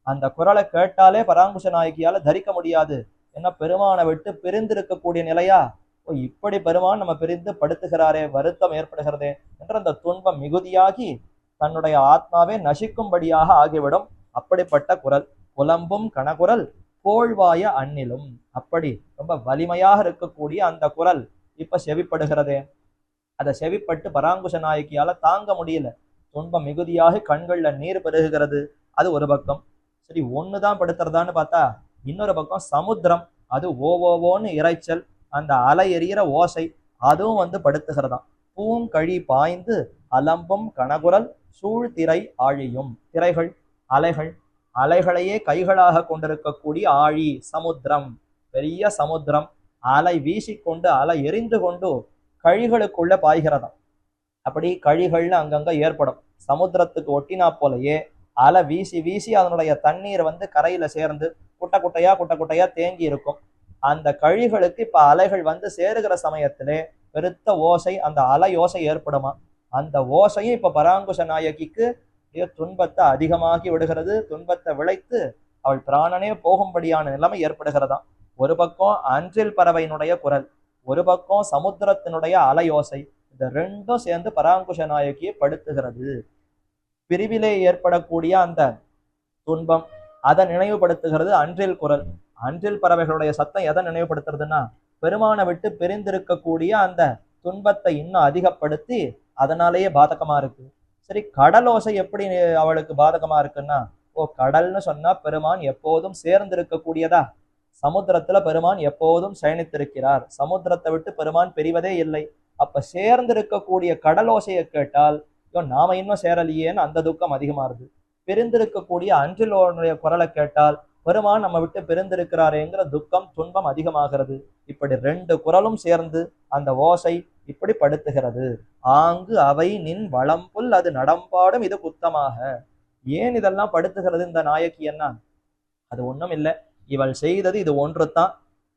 அந்த குரலை கேட்டாலே பராங்குஷ நாயகியால தரிக்க முடியாது. என்ன பெருமானை விட்டு பிரிந்திருக்கக்கூடிய நிலையா, இப்படி பெருமான் நம்ம பிரிந்து படுத்துகிறாரே, வருத்தம் ஏற்படுகிறதே என்ற அந்த துன்பம் மிகுதியாகி தன்னுடைய ஆத்மாவே நசிக்கும்படியாக ஆகிவிடும். அப்படிப்பட்ட குரல் புலம்பும் கணகுரல் போழ்வாய அண்ணிலும். அப்படி ரொம்ப வலிமையாக இருக்கக்கூடிய அந்த குரல் இப்ப செவிப்படுகிறதே, அதை செவிப்பட்டு பராங்குஷ நாயகியால தாங்க முடியல. துன்பம் மிகுதியாக கண்கள்ல நீர் பெருகுகிறது. அது ஒரு பக்கம். சரி, ஒண்ணுதான் படுத்துறதான்னு பார்த்தா இன்னொரு பக்கம் சமுத்திரம், அது ஓவோன்னு இறைச்சல், அந்த அலை எறிகிற ஓசை, அதுவும் வந்து படுத்துகிறதாம். பூங்கழி பாய்ந்து அலம்பும் கனகுரல் சூழ்திரை ஆழியும். திரைகள் அலைகள், அலைகளையே கைகளாக கொண்டிருக்கக்கூடிய ஆழி சமுத்திரம், பெரிய சமுத்திரம். அலை வீசிக்கொண்டு அலை எரிந்து கொண்டு கழிகளுக்குள்ள பாய்கிறதாம். அப்படி கழிகள்னு அங்கங்க ஏற்படும். சமுத்திரத்துக்கு ஒட்டினா போலயே அலை வீசி வீசி அதனுடைய தண்ணீர் கரையில சேர்ந்து குட்டை குட்டையா தேங்கி இருக்கும். அந்த கழிகளுக்கு இப்ப அலைகள் சேருகிற சமயத்திலே பெருத்த ஓசை, அந்த அலை ஓசை ஏற்படுமா. அந்த ஓசையும் இப்ப பராங்குஷ நாயகிக்கு துன்பத்தை அதிகமாகி விடுகிறது. துன்பத்தை விளைத்து அவள் பிராணனே போகும்படியான நிலைமை ஏற்படுகிறதாம். ஒரு பக்கம் அன்றில் பறவையினுடைய குரல், ஒரு பக்கம் சமுத்திரத்தினுடைய அலையோசை. இந்த ரெண்டும் சேர்ந்து பராங்குஷ நாயகியை படுத்துகிறது. பிரிவிலே ஏற்படக்கூடிய அந்த துன்பம் அதை நினைவுபடுத்துகிறது அன்றில் குரல். அன்றில் பறவைகளுடைய சத்தம் எதை நினைவுபடுத்துறதுன்னா, பெருமானை விட்டு பிரிந்திருக்கக்கூடிய அந்த துன்பத்தை இன்னும் அதிகப்படுத்தி அதனாலேயே பாதகமா இருக்கு. சரி, கடலோசை எப்படி அவளுக்கு பாதகமா இருக்குன்னா, கடல்னு சொன்னா பெருமான் எப்போதும் சேர்ந்திருக்கக்கூடியதா. சமுத்திரத்துல பெருமான் எப்போதும் சயனித்திருக்கிறார். சமுத்திரத்தை விட்டு பெருமான் பிரிவதே இல்லை. அப்ப சேர்ந்திருக்கக்கூடிய கடலோசையை கேட்டால் நாம இன்னும் சேரலையேன்னு அந்த துக்கம் அதிகமா இருக்கு. பிரிந்திருக்கக்கூடிய அன்றிலோனுடைய குரலை கேட்டால் பெருமான் நம்ம விட்டு பிரிந்திருக்கிறாரேங்கிற துக்கம் துன்பம் அதிகமாகிறது. இப்படி ரெண்டு குரலும் சேர்ந்து அந்த ஓசை இப்படி படுத்துகிறது. ஆங்கு அவை நின் வளம்புல் அது நடம்பாடும் இது குத்தமாக. ஏன் இதெல்லாம் படுத்துகிறது இந்த நாயகி என்ன? அது ஒண்ணும் இல்லை, இவள் செய்தது இது ஒன்று தான்.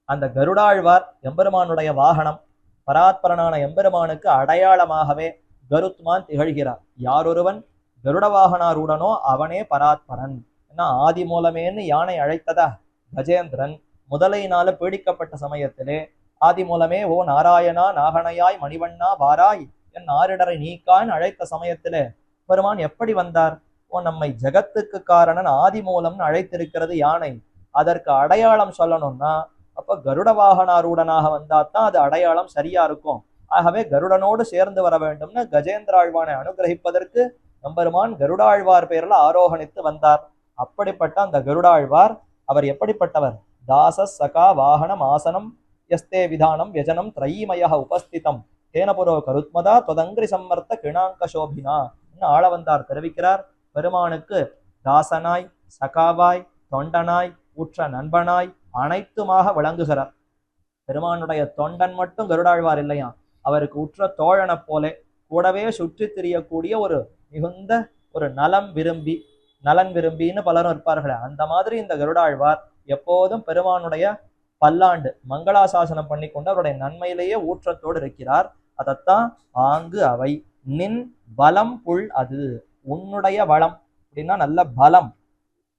அந்த கருடாழ்வார் எம்பெருமானுடைய வாகனம், பராத்பரனான எம்பெருமானுக்கு அடையாளமாகவே கருத்மான் திகழ்கிறார். யாரொருவன் கருட வாகனாருடனோ அவனே பராத்பரன். ஏன்னா ஆதி மூலமேன்னு யானை அழைத்ததா கஜேந்திரன் முதலையினால பீடிக்கப்பட்ட சமயத்திலே ஆதி மூலமே ஓ நாராயணா நாகனையாய் மணிவண்ணா வாராய் என் ஆரிடரை நீக்கான்னு அழைத்த சமயத்திலே பெருமான் எப்படி வந்தார்? நம்மை ஜகத்துக்கு காரணன் ஆதி மூலம்னு அழைத்திருக்கிறது யானை. அதற்கு அடையாளம் சொல்லணும்னா அப்ப கருட வாகனாருடனாக வந்தாதான் அது அடையாளம் சரியா இருக்கும். ஆகவே கருடனோடு சேர்ந்து வர வேண்டும்னு கஜேந்திராழ்வானை அனுகிரகிப்பதற்கு எம்பெருமான் கருடாழ்வார் பெயர்ல ஆரோகணித்து வந்தார். அப்படிப்பட்ட அந்த கருடாழ்வார் அவர் எப்படிப்பட்டவர்? தாச சகா வாகனம் ஆசனம் எஸ்தே விதானம் வியஜனம் திரைமய உபஸ்திதம் தேனபுரோ கருத்மதா தொதங்கிரி சம்மர்த்த கிணாங்க சோபினா ஆளவந்தார் தெரிவிக்கிறார். பெருமானுக்கு தாசனாய், சகாவாய், தொண்டனாய், உற்ற நண்பனாய் அனைத்துமாக விளங்குகிறார். பெருமானுடைய தொண்டன் மட்டும் கருடாழ்வார் இல்லையா, அவருக்கு உற்ற தோழனை போல கூடவே சுற்றி திரியக்கூடிய ஒரு மிகுந்த ஒரு நலன் விரும்பின்னு பலரும் இருப்பார்களே, அந்த மாதிரி இந்த கருடாழ்வார் எப்போதும் பெருமானுடைய பல்லாண்டு மங்களாசாசனம் பண்ணி கொண்டு அவருடைய நன்மையிலேயே ஊற்றத்தோடு இருக்கிறார். அதைத்தான் ஆங்கு அவை நின் பலம் புல் அது, உன்னுடைய வளம் அப்படின்னா நல்ல பலம்.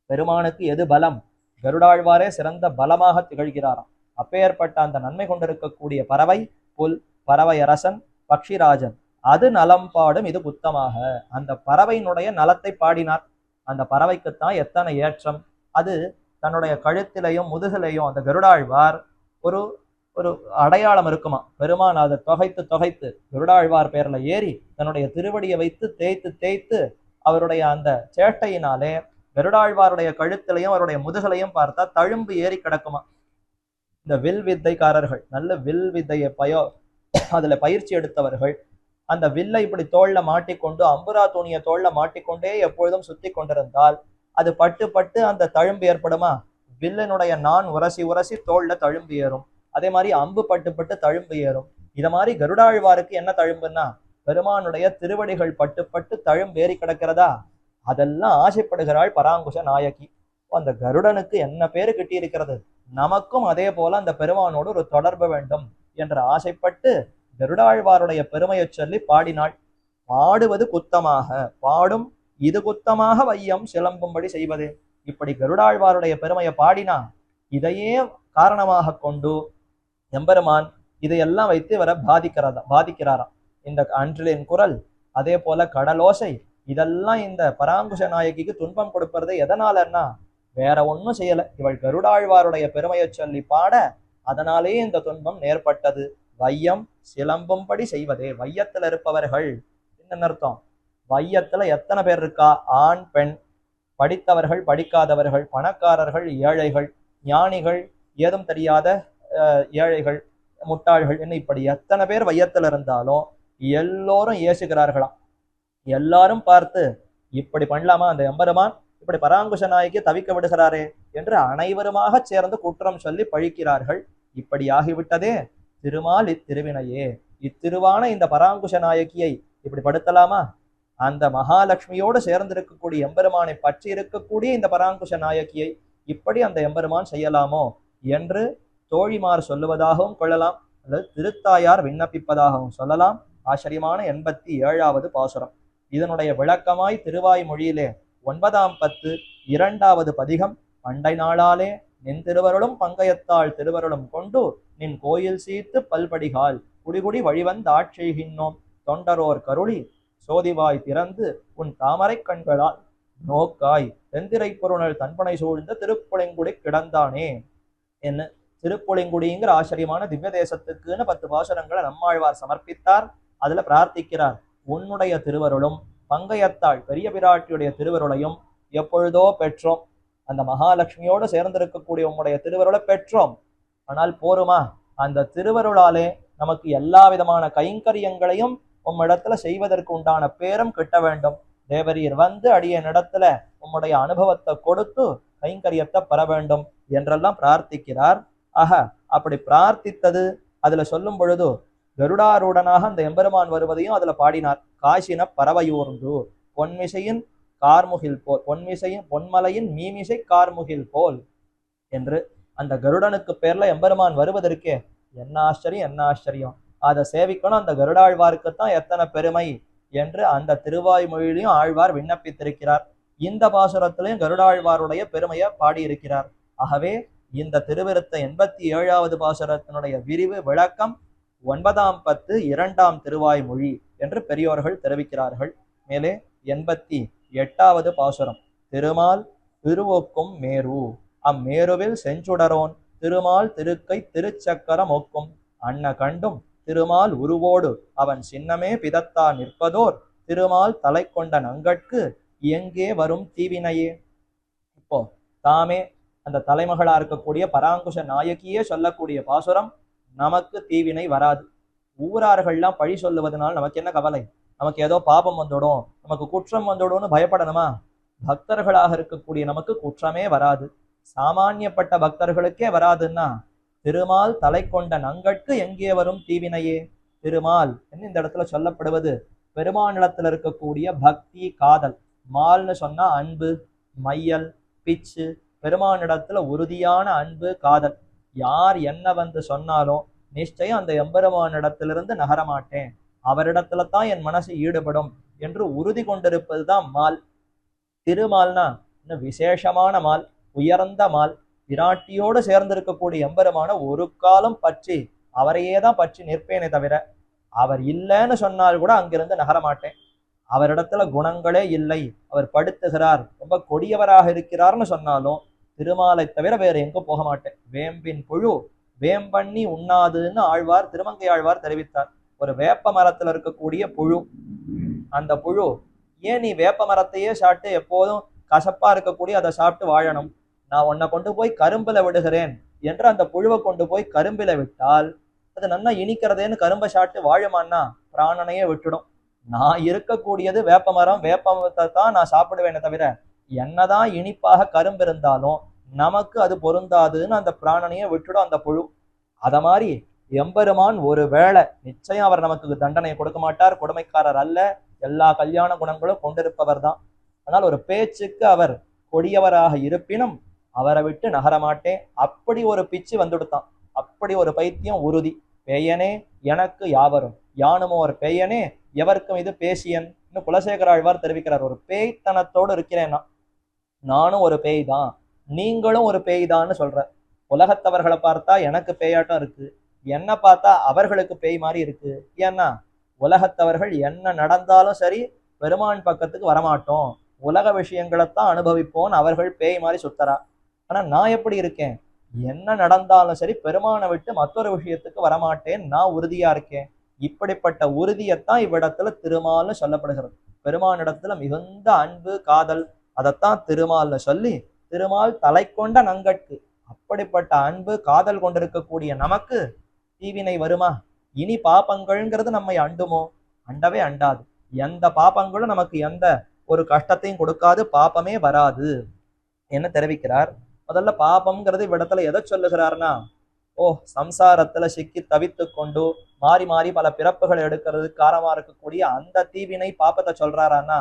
பெருமானுக்கு எது பலம்? கருடாழ்வாரே சிறந்த பலமாக திகழ்கிறாராம். அப்பேற்பட்ட அந்த நன்மை கொண்டிருக்கக்கூடிய பறவை புல், பறவை அரசன் பக்ஷிராஜன், அது நலம் பாடும் இது குத்தமாக. அந்த பறவையினுடைய நலத்தை பாடினார். அந்த பறவைக்குத்தான் எத்தனை ஏற்றம். அது தன்னுடைய கழுத்திலையும் முதுகிலையும் அந்த கருடாழ்வார் ஒரு ஒரு அடையாளம் இருக்குமா. பெருமான் அதை தொகைத்து கருடாழ்வார் பெயர்ல ஏறி தன்னுடைய திருவடியை வைத்து தேய்த்து அவருடைய அந்த சேட்டையினாலே கருடாழ்வாருடைய கழுத்திலையும் அவருடைய முதுகலையும் பார்த்தா தழும்பு ஏறி கிடக்குமா. இந்த வில் வித்தைக்காரர்கள், நல்ல வில் வித்தையை அதுல பயிற்சி எடுத்தவர்கள், அந்த வில்லை இப்படி தோல்ல மாட்டிக்கொண்டு அம்புரா துணியை தோல்ல மாட்டிக்கொண்டே எப்பொழுதும் சுத்தி கொண்டிருந்தால் அது பட்டு அந்த தழும்பு ஏற்படுமா. வில்லினுடைய நான் உரசி தோல்ல தழும்பு ஏறும். அதே மாதிரி அம்பு பட்டு தழும்பு ஏறும். இத மாதிரி கருடாழ்வாருக்கு என்ன தழும்புன்னா, பெருமானுடைய திருவடிகள் பட்டு தழும்பு ஏறி கிடக்கிறதா. அதெல்லாம் ஆசைப்படுகிறாள் பராங்குஷ நாயகி. அந்த கருடனுக்கு என்ன பேரு கிட்டி இருக்கிறது, நமக்கும் அதே போல அந்த பெருமானோடு ஒரு தொடர்பு வேண்டும் என்று ஆசைப்பட்டு கருடாழ்வாருடைய பெருமையை சொல்லி பாடினாள். பாடுவது குத்தமாக, பாடும் இது குத்தமாக வையம் சிலம்பும்படி செய்வது. இப்படி கருடாழ்வாருடைய பெருமையை பாடினா இதையே காரணமாக கொண்டு எம்பெருமான் இதையெல்லாம் வைத்து வர பாதிக்கிறாராம். இந்த அன்றிலின் குரல், அதே போல கடலோசை, இதெல்லாம் இந்த பராங்குஷ நாயகிக்கு துன்பம் கொடுப்பது எதனாலன்னா வேற ஒன்றும் செய்யல, இவள் கருடாழ்வாருடைய பெருமையை சொல்லி பாட அதனாலேயே இந்த துன்பம் நேர்பட்டது. வையம் சிலம்பும்படி செய்வதே. வையத்துல இருப்பவர்கள் என்ன அர்த்தம்? வையத்துல எத்தனை பேர் இருக்கா? ஆண் பெண், படித்தவர்கள் படிக்காதவர்கள், பணக்காரர்கள் ஏழைகள், ஞானிகள் ஏதும் தெரியாத ஏழைகள், முட்டாள்கள், என்ன இப்படி எத்தனை பேர் வையத்துல இருந்தாலும் எல்லோரும் ஏசுகிறார்களாம். எல்லாரும் பார்த்து இப்படி பண்ணலாமா, அந்த எம்பெருமான் இப்படி பராங்குஷ நாயகி தவிக்க விடுகிறாரே என்று அனைவருமாக சேர்ந்து குற்றம் சொல்லி பழிக்கிறார்கள். இப்படி ஆகிவிட்டதே, திருமால் இத்திருவினையே, இத்திருவான இந்த பராங்குஷ நாயகியை இப்படி படுத்தலாமா? அந்த மகாலட்சுமியோடு சேர்ந்திருக்கக்கூடிய எம்பெருமானை பற்றி இருக்கக்கூடிய இந்த பராங்குஷ நாயகியை இப்படி அந்த எம்பெருமான் செய்யலாமோ என்று தோழிமார் சொல்லுவதாகவும் கொள்ளலாம், அல்லது திருத்தாயார் விண்ணப்பிப்பதாகவும் சொல்லலாம். ஆச்சரியமான 87வது பாசுரம். இதனுடைய விளக்கமாய் திருவாய்மொழியிலே 9ஆம் பத்து 2வது பதிகம், பண்டை நாளாலே நின் திருவருளும் பங்கயத்தாள் திருவருளும் கொண்டு நின் கோயில் சீத்து பல்படிகால் குடிகுடி வழிவந்தாட்செய்கின்னோம் தொண்டரோர் கருளி சோதிவாய் திறந்து உன் தாமரை கண்களால் நோக்காய் தெந்திரை பொருணல் தன்பனை சூழ்ந்த திருப்புளிங்குடி கிடந்தானே என்ன. திருப்புளிங்குடிங்கிற ஆச்சரியமான திவ்ய தேசத்துக்குன்னு 10 பாசுரங்களை நம்மாழ்வார் சமர்ப்பித்தார். அதுல பிரார்த்திக்கிறார், உன்னுடைய திருவருளும் பங்கயத்தாள் பெரிய பிராட்டியுடைய திருவருளையும் எப்பொழுதோ பெற்றோம். அந்த மகாலட்சுமியோடு சேர்ந்திருக்கக்கூடிய உம்முடைய திருவருளை பெற்றோம். ஆனால் போருமா? அந்த திருவருளாலே நமக்கு எல்லா விதமான கைங்கரியங்களையும் உம்மிடத்துல செய்வதற்கு உண்டான பேரும் கிட்ட வேண்டும். தேவரீர் வந்து அடியனிடத்துல உம்முடைய அனுபவத்தை கொடுத்து கைங்கரியத்தை பெற வேண்டும் என்றெல்லாம் பிரார்த்திக்கிறார். ஆக அப்படி பிரார்த்தித்தது அதுல சொல்லும் பொழுது கருடாரூடனாக அந்த எம்பெருமான் வருவதையும் அதுல பாடினார். காசின பறவையூர்ந்து பொன்மிசையின் கார்முகில் போல், பொன்மலையின் மீமிசை கார்முகில் போல் என்று அந்த கருடனுக்கு பேர்ல எம்பெருமான் வருவதற்கே என்ன ஆச்சரியம், என்ன ஆச்சரியம். அதை சேவிக்கணும், அந்த கருடாழ்வாருக்குத்தான் எத்தனை பெருமை என்று அந்த திருவாய்மொழியிலையும் ஆழ்வார் விண்ணப்பித்திருக்கிறார். இந்த பாசுரத்திலையும் கருடாழ்வாருடைய பெருமையை பாடியிருக்கிறார். ஆகவே இந்த திருவிருத்த 87வது பாசுரத்தினுடைய விரிவு விளக்கம் 9ஆம் பத்து 2ஆம் திருவாய்மொழி என்று பெரியோர்கள் தெரிவிக்கிறார்கள். மேலே 88வது பாசுரம். திருமால் திருவொக்கும் மேரு அம்மேருவில் செஞ்சுடரோன் திருமால் திருக்கை திருச்சக்கரம் ஒக்கும் அன்ன கண்டும் திருமால் உருவோடு அவன் சின்னமே பிதத்தா நிற்பதோர் திருமால் தலை கொண்ட நங்கட்கு எங்கே வரும் தீவினையே. இப்போ தாமே அந்த தலைமகளா இருக்கக்கூடிய பராங்குஷ நாயகியே சொல்லக்கூடிய பாசுரம், நமக்கு தீவினை வராது. ஊரார்கள்லாம் பழி சொல்லுவதனால் நமக்கு என்ன கவலை? நமக்கு ஏதோ பாபம் வந்துடும், நமக்கு குற்றம் வந்துடும்னு பயப்படணுமா? பக்தர்களாக இருக்கக்கூடிய நமக்கு குற்றமே வராது. சாமானியப்பட்ட பக்தர்களுக்கே வராதுன்னா திருமால் தலை கொண்ட நங்கட்கு எங்கே வரும் தீவினையே. திருமால் என்ன இந்த இடத்துல சொல்லப்படுவது பெருமானிடத்துல இருக்கக்கூடிய பக்தி காதல். மால்னு சொன்னா அன்பு, மையல், பிச்சு. பெருமானிடத்துல உறுதியான அன்பு காதல். யார் என்ன வந்து சொன்னாலும் நிச்சயம் அந்த எம்பெருமானிடத்திலிருந்து நகரமாட்டேன், அவரிடத்துல தான் என் மனசு ஈடுபடும் என்று உறுதி கொண்டிருப்பதுதான் மால். திருமால்னா இன்னும் விசேஷமான மால், உயர்ந்த மால். விராட்டியோடு சேர்ந்திருக்கக்கூடிய எம்பெருமான ஒரு காலம் பற்றி அவரையே தான் பற்றி நிற்பேனே தவிர அவர் இல்லைன்னு சொன்னால் கூட அங்கிருந்து நகரமாட்டேன். அவரிடத்துல குணங்களே இல்லை, அவர் படுத்துகிறார், ரொம்ப கொடியவராக இருக்கிறார்னு சொன்னாலும் திருமாலை தவிர வேற எங்கும் போக மாட்டேன். வேம்பின் புழு வேம்பண்ணி உண்ணாதுன்னு ஆழ்வார், திருமங்கை ஆழ்வார் தெரிவித்தார். ஒரு வேப்ப மரத்துல இருக்கக்கூடிய புழு, அந்த புழு ஏன் நீ வேப்ப மரத்தையே சாப்பிட்டு எப்போதும் கசப்பா இருக்கக்கூடிய அதை சாப்பிட்டு வாழணும், நான் உன்னை கொண்டு போய் கரும்புல விடுகிறேன் என்று அந்த புழுவை கொண்டு போய் கரும்பில விட்டால் அது நல்லா இனிக்கிறதேன்னு கரும்பை சாப்பிட்டு வாழுமான்னா பிராணனையே விட்டுடும். நான் இருக்கக்கூடியது வேப்ப மரம், வேப்பமரத்தை தான் நான் சாப்பிடுவேனே தவிர என்னதான் இனிப்பாக கரும்பு இருந்தாலும் நமக்கு அது பொருந்தாதுன்னு அந்த பிராணனையே விட்டுடும் அந்த புழு. அத மாதிரி எம்பெருமான் ஒரு வேளை நிச்சயம் அவர் நமக்கு தண்டனை கொடுக்க மாட்டார், கொடுமைக்காரர் அல்ல, எல்லா கல்யாண குணங்களும் கொண்டிருப்பவர் தான். ஆனால் ஒரு பேச்சுக்கு அவர் கொடியவராக இருப்பினும் அவரை விட்டு நகரமாட்டேன். அப்படி ஒரு பிச்சு வந்துடுத்தான், அப்படி ஒரு பைத்தியம் உறுதி. பேயனே எனக்கு யாவரும் யானுமோர் பேயனே எவருக்கும் இது பேசியன். இன்னும் குலசேகர ஆழ்வார் தெரிவிக்கிறார், ஒரு பேய்த்தனத்தோடு இருக்கிறேன்னா நானும் ஒரு பேய் தான், நீங்களும் ஒரு பேய் தான்னு சொல்ற. உலகத்தவர்களை பார்த்தா எனக்கு பேயாட்டம் இருக்கு, என்ன பார்த்தா அவர்களுக்கு பேய் மாதிரி இருக்கு. ஏன்னா உலகத்தவர்கள் என்ன நடந்தாலும் சரி பெருமான் பக்கத்துக்கு வரமாட்டோம், உலக விஷயங்களைத்தான் அனுபவிப்போம், அவர்கள் பேய் மாதிரி சுத்தரா. ஆனா நான் எப்படி இருக்கேன், என்ன நடந்தாலும் சரி பெருமானை விட்டு மற்றொரு விஷயத்துக்கு வரமாட்டேன், நான் உறுதியா இருக்கேன். இப்படிப்பட்ட உறுதியைத்தான் இவ்விடத்துல திருமால்னு சொல்லப்படுகிறது. பெருமானிடத்துல மிகுந்த அன்பு காதல், அதைத்தான் திருமால்னு சொல்லி திருமால் தலை கொண்ட நங்கட்கு. அப்படிப்பட்ட அன்பு காதல் கொண்டிருக்கக்கூடிய நமக்கு தீவினை வருமா? இனி பாபங்கள்ங்கிறது நம்மை அண்டுமோ? அண்டவே அண்டாது. எந்த பாப்பங்களும் நமக்கு எந்த ஒரு கஷ்டத்தையும் கொடுக்காது, பாப்பமே வராது என்ன தெரிவிக்கிறார். முதல்ல பாபம்ங்கிறது இவ்விடத்துல எதை சொல்லுகிறார்னா, ஓ சம்சாரத்துல சிக்கி தவித்து கொண்டு மாறி மாறி பல பிறப்புகளை எடுக்கிறது காரணமா இருக்கக்கூடிய அந்த தீவினை பாப்பத்தை சொல்றாரான்னா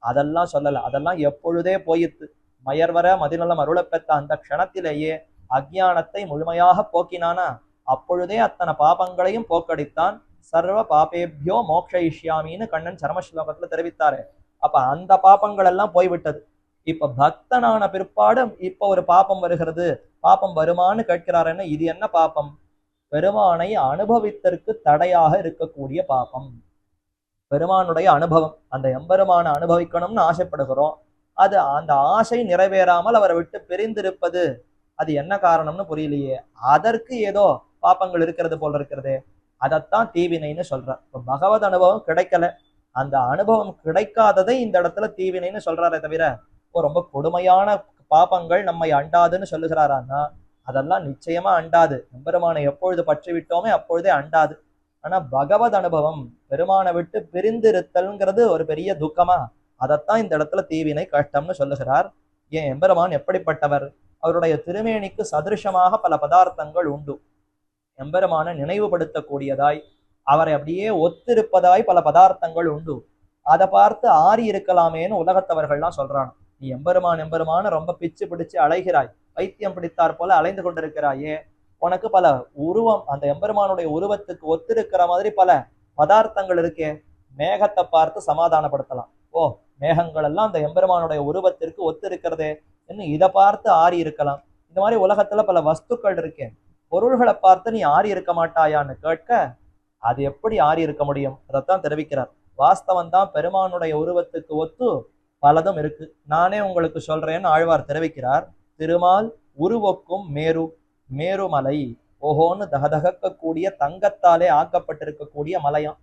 அதெல்லாம் சொல்லல. அதெல்லாம் எப்பொழுதே போயித்து. மயர்வர மதிநலம் அருளப்பெற்ற அந்த க்ஷணத்திலேயே அஜ்ஞானத்தை முழுமையாக போக்கினானா அப்பொழுதே அத்தனை பாபங்களையும் போக்கடித்தான். சர்வ பாபேபியோ மோக்ஷயிஷ்யாமின்னு கண்ணன் சரமஸ்லோகத்துல தெரிவித்தாரு. அப்ப அந்த பாபங்கள் எல்லாம் போய்விட்டது. இப்ப பக்தனான பிற்பாடு இப்ப ஒரு பாபம் வருகிறது. பாபம் வருமானு கேட்கிறாருன்னு, இது என்ன பாபம்? பெருமானை அனுபவித்தற்கு தடையாக இருக்கக்கூடிய பாபம். பெருமானுடைய அனுபவம், அந்த எம்பெருமான அனுபவிக்கணும்னு ஆசைப்படுகிறோம். அது அந்த ஆசை நிறைவேறாமல் அவரை விட்டு பிரிந்திருப்பது, அது என்ன காரணம்னு புரியலையே. அதற்கு ஏதோ பாப்பங்கள் இருக்கிறது போல இருக்கிறதே, அதைத்தான் தீவினைன்னு சொல்றார். இப்ப பகவத் அனுபவம் கிடைக்கல, அந்த அனுபவம் கிடைக்காததை இந்த இடத்துல தீவினைன்னு சொல்றாரே தவிர ரொம்ப கொடுமையான பாப்பங்கள் நம்மை அண்டாதுன்னு சொல்லுகிறாரான்னா அதெல்லாம் நிச்சயமா அண்டாது. எம்பெருமானை எப்பொழுது பற்றி விட்டோமே அப்பொழுதே அண்டாது. ஆனா பகவத் அனுபவம், பெருமானை விட்டு பிரிந்திருத்தல்ங்கிறது ஒரு பெரிய துக்கமா, அதைத்தான் இந்த இடத்துல தீவினை கஷ்டம்னு சொல்லுகிறார். ஏன் எம்பெருமான் எப்படிப்பட்டவர்? அவருடைய திருமேனிக்கு சதிருஷமாக பல பதார்த்தங்கள் உண்டு. எம்பெருமான நினைவுபடுத்தக்கூடியதாய், அவரை அப்படியே ஒத்திருப்பதாய் பல பதார்த்தங்கள் உண்டு. அதை பார்த்து ஆறி இருக்கலாமேன்னு உலகத்தவர்கள்லாம் சொல்றாங்க. நீ எம்பெருமான் எம்பெருமான ரொம்ப பிச்சு பிடிச்சு அலைகிறாய், பைத்தியம் பிடித்தார் போல அலைந்து கொண்டிருக்கிறாயே, உனக்கு பல உருவம், அந்த எம்பெருமானுடைய உருவத்துக்கு ஒத்திருக்கிற மாதிரி பல பதார்த்தங்கள் இருக்கே. மேகத்தை பார்த்து சமாதானப்படுத்தலாம். ஓ மேகங்கள் எல்லாம் அந்த எம்பெருமானுடைய உருவத்திற்கு ஒத்திருக்கிறதே என்று இதை பார்த்து ஆறி இருக்கலாம். இந்த மாதிரி உலகத்துல பல வஸ்துக்கள் இருக்கேன், பொருள்களை பார்த்து நீ ஆறி இருக்க மாட்டாயான்னு கேட்க, அது எப்படி ஆறி இருக்க முடியும்? அதைத்தான் தெரிவிக்கிறார். வாஸ்தவம் தான், பெருமானுடைய உருவத்துக்கு ஒத்து பலதும் இருக்கு. நானே உங்களுக்கு சொல்றேன்னு ஆழ்வார் தெரிவிக்கிறார். திருமால் உருவக்கும் மேரு, மேருமலை, ஓஹோன்னு தகதகக்கூடிய தங்கத்தாலே ஆக்கப்பட்டிருக்கக்கூடிய மலையாம்.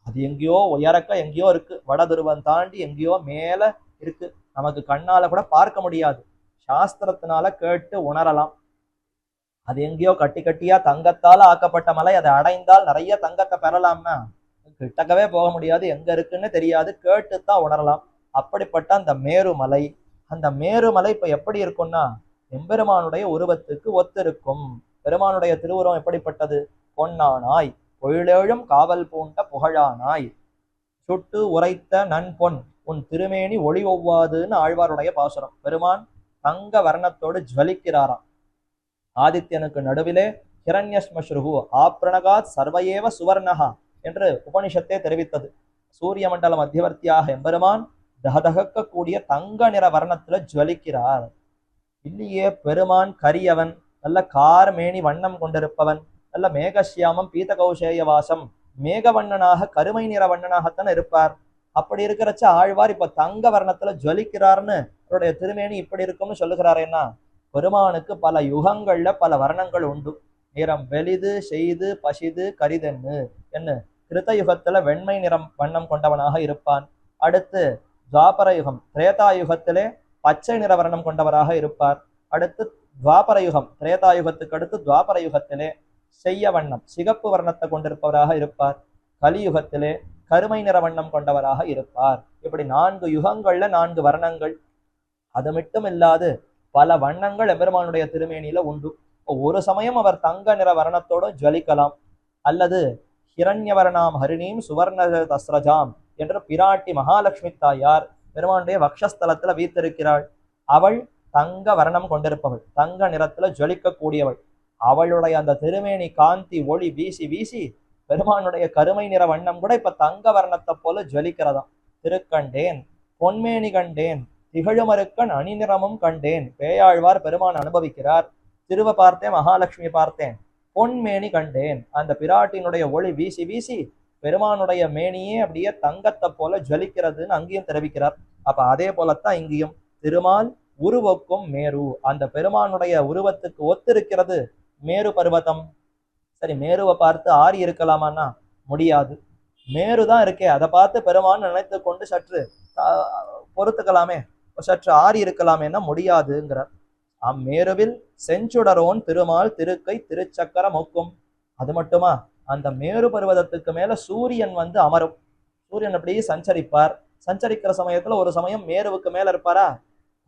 அது எங்கேயோ உயரக்க எங்கேயோ இருக்கு, வடதுருவம் தாண்டி எங்கேயோ மேல இருக்கு. நமக்கு கண்ணால கூட பார்க்க முடியாது, சாஸ்திரத்தினால கேட்டு உணரலாம். அது எங்கேயோ கட்டி கட்டியா தங்கத்தால ஆக்கப்பட்ட மலை. அதை அடைந்தால் நிறைய தங்கத்தை பெறலாம்னா கிட்டக்கவே போக முடியாது, எங்க இருக்குன்னு தெரியாது, கேட்டுத்தான் உணரலாம். அப்படிப்பட்ட அந்த மேருமலை, அந்த மேருமலை இப்ப எப்படி இருக்கும்னா எம்பெருமானுடைய உருவத்துக்கு ஒத்திருக்கும். பெருமானுடைய திருவுருவம் எப்படிப்பட்டது? பொன்னானாய் பொழிலேழும் காவல் பூண்ட புகழானாய், சுட்டு உரைத்த நன்பொன் உன் திருமேனி ஒளி ஒவ்வாதுன்னு ஆழ்வாருடைய பாசுரம். பெருமான் தங்க வர்ணத்தோடு ஜுவலிக்கிறாராம். ஆதித்யனுக்கு நடுவிலே ஹிரண்யஸ்மஸ்ருஹு ஆப்ரணகாத் சர்வயேவ சுவர்ணஹா என்று உபனிஷத்தே தெரிவித்தது. சூரிய மண்டல மத்தியவர்த்தியாக எம்பெருமான் தகதகக்கூடிய தங்க நிற வர்ணத்துல ஜுவலிக்கிறார். இல்லையே, பெருமான் கரியவன், நல்ல கார்மேனி வண்ணம் கொண்டிருப்பவன், நல்ல மேகசியாமம் பீத கௌசேய வாசம், மேகவண்ணனாக கருமை நிற வண்ணனாகத்தான் இருப்பார். அப்படி இருக்கிறச்ச ஆழ்வார் இப்ப தங்க வர்ணத்துல ஜுவலிக்கிறார்னு அவருடைய திருமேனி இப்படி இருக்கும்னு சொல்லுகிறாரேன்னா, பெருமானுக்கு பல யுகங்கள்ல பல வர்ணங்கள் உண்டு. நிறம் வெளிது செய்து பசிது கரிதென்னு என்ன, கிருத்த யுகத்துல வெண்மை நிறம் வண்ணம் கொண்டவனாக இருப்பான். அடுத்து துவாபர யுகம் திரேதா யுகத்திலே பச்சை நிற வர்ணம் கொண்டவராக இருப்பார். அடுத்து துவாபர யுகம், திரேதா யுகத்துக்கு அடுத்து துவாபர யுகத்திலே செய்ய வண்ணம் சிகப்பு வர்ணத்தை கொண்டிருப்பவராக இருப்பார். கலியுகத்திலே கருமை நிற வண்ணம் கொண்டவராக இருப்பார். இப்படி 4 யுகங்கள்ல 4 வர்ணங்கள். அது மட்டும் இல்லாது பல வண்ணங்கள் எம்பெருமானுடைய திருமேனியில உண்டு. ஒரு சமயம் அவர் தங்க நிற வர்ணத்தோடு ஜுவலிக்கலாம், அல்லது ஹிரண்யவர்ணாம் ஹரிணீம் சுவர்ண தஸ்ரஜாம் என்று பிராட்டி மகாலட்சுமி தாயார் பெருமானுடைய வக்ஷஸ்தலத்துல வீத்திருக்கிறாள். அவள் தங்க வர்ணம் கொண்டிருப்பவள், தங்க நிறத்துல ஜொலிக்கக்கூடியவள். அவளுடைய அந்த திருமேனி காந்தி ஒளி வீசி வீசி பெருமானுடைய கருமை நிற வண்ணம் கூட இப்ப தங்க வர்ணத்தை போல ஜொலிக்கிறதாம். திருக்கண்டேன் பொன்மேனி கண்டேன் திகழுமருக்கன் அணிநிறமும் கண்டேன். பேயாழ்வார் பெருமான் அனுபவிக்கிறார். திருவ பார்த்தேன், மகாலட்சுமி பார்த்தேன், பொன்மேனி கண்டேன். அந்த பிராட்டினுடைய ஒளி வீசி வீசி பெருமானுடைய மேனியே அப்படியே தங்கத்தை போல ஜலிக்கிறதுன்னு அங்கேயும் தெரிவிக்கிறார். அப்ப அதே போலத்தான் இங்கேயும் திருமால் உருவக்கும் மேரு, அந்த பெருமானுடைய உருவத்துக்கு ஒத்திருக்கிறது மேரு பர்வதம். சரி, மேருவை பார்த்து ஆறி இருக்கலாமான்னா முடியாது. மேருதான் இருக்கே, அதை பார்த்து பெருமான் நினைத்து கொண்டு சற்று பொறுத்துக்கலாமே, சற்று ஆறி இருக்கலாமேன்னா முடியாதுங்கிறார். அம்மேருவில் செஞ்சுடரோன் திருமால் திருக்கை திருச்சக்கர மொக்கும். அது மட்டுமா, அந்த மேரு பர்வதத்துக்கு மேல சூரியன் வந்து அமரும். சூரியன் அப்படியே சஞ்சரிப்பார். சஞ்சரிக்கிற சமயத்துல ஒரு சமயம் மேருவுக்கு மேல இருப்பாரா,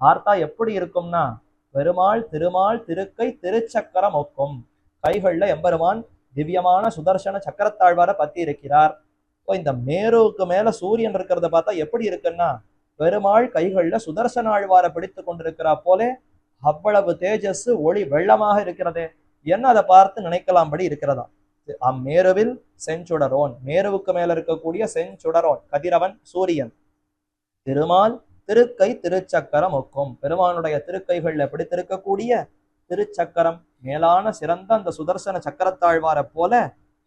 பார்த்தா எப்படி இருக்கும்னா பெருமாள் திருமால் திருக்கை திருச்சக்கரம் ஒக்கும். கைகள்ல எம்பெருமான் திவ்யமான சுதர்சன சக்கரத்தாழ்வார பத்தி இருக்கிறார். இப்போ இந்த மேருவுக்கு மேல சூரியன் இருக்கிறத பார்த்தா எப்படி இருக்குன்னா பெருமாள் கைகள்ல சுதர்சன ஆழ்வார பிடித்து கொண்டிருக்கிறா போலே அவ்வளவு தேஜஸ் ஒளி வெள்ளமாக இருக்கிறதே. என்ன அதை பார்த்து நினைக்கலாம்படி இருக்கிறதா. அம்மேருவில் செஞ்சுடரோன், மேருவுக்கு மேல இருக்கக்கூடிய செஞ்சுடரோன் கதிரவன் சூரியன். திருமால் திருக்கை திருச்சக்கரம் ஒக்கும், பெருமானுடைய திருக்கைகள்ல பிடித்திருக்கக்கூடிய திருச்சக்கரம் மேலான சிறந்த அந்த சுதர்சன சக்கரத்தாழ்வார போல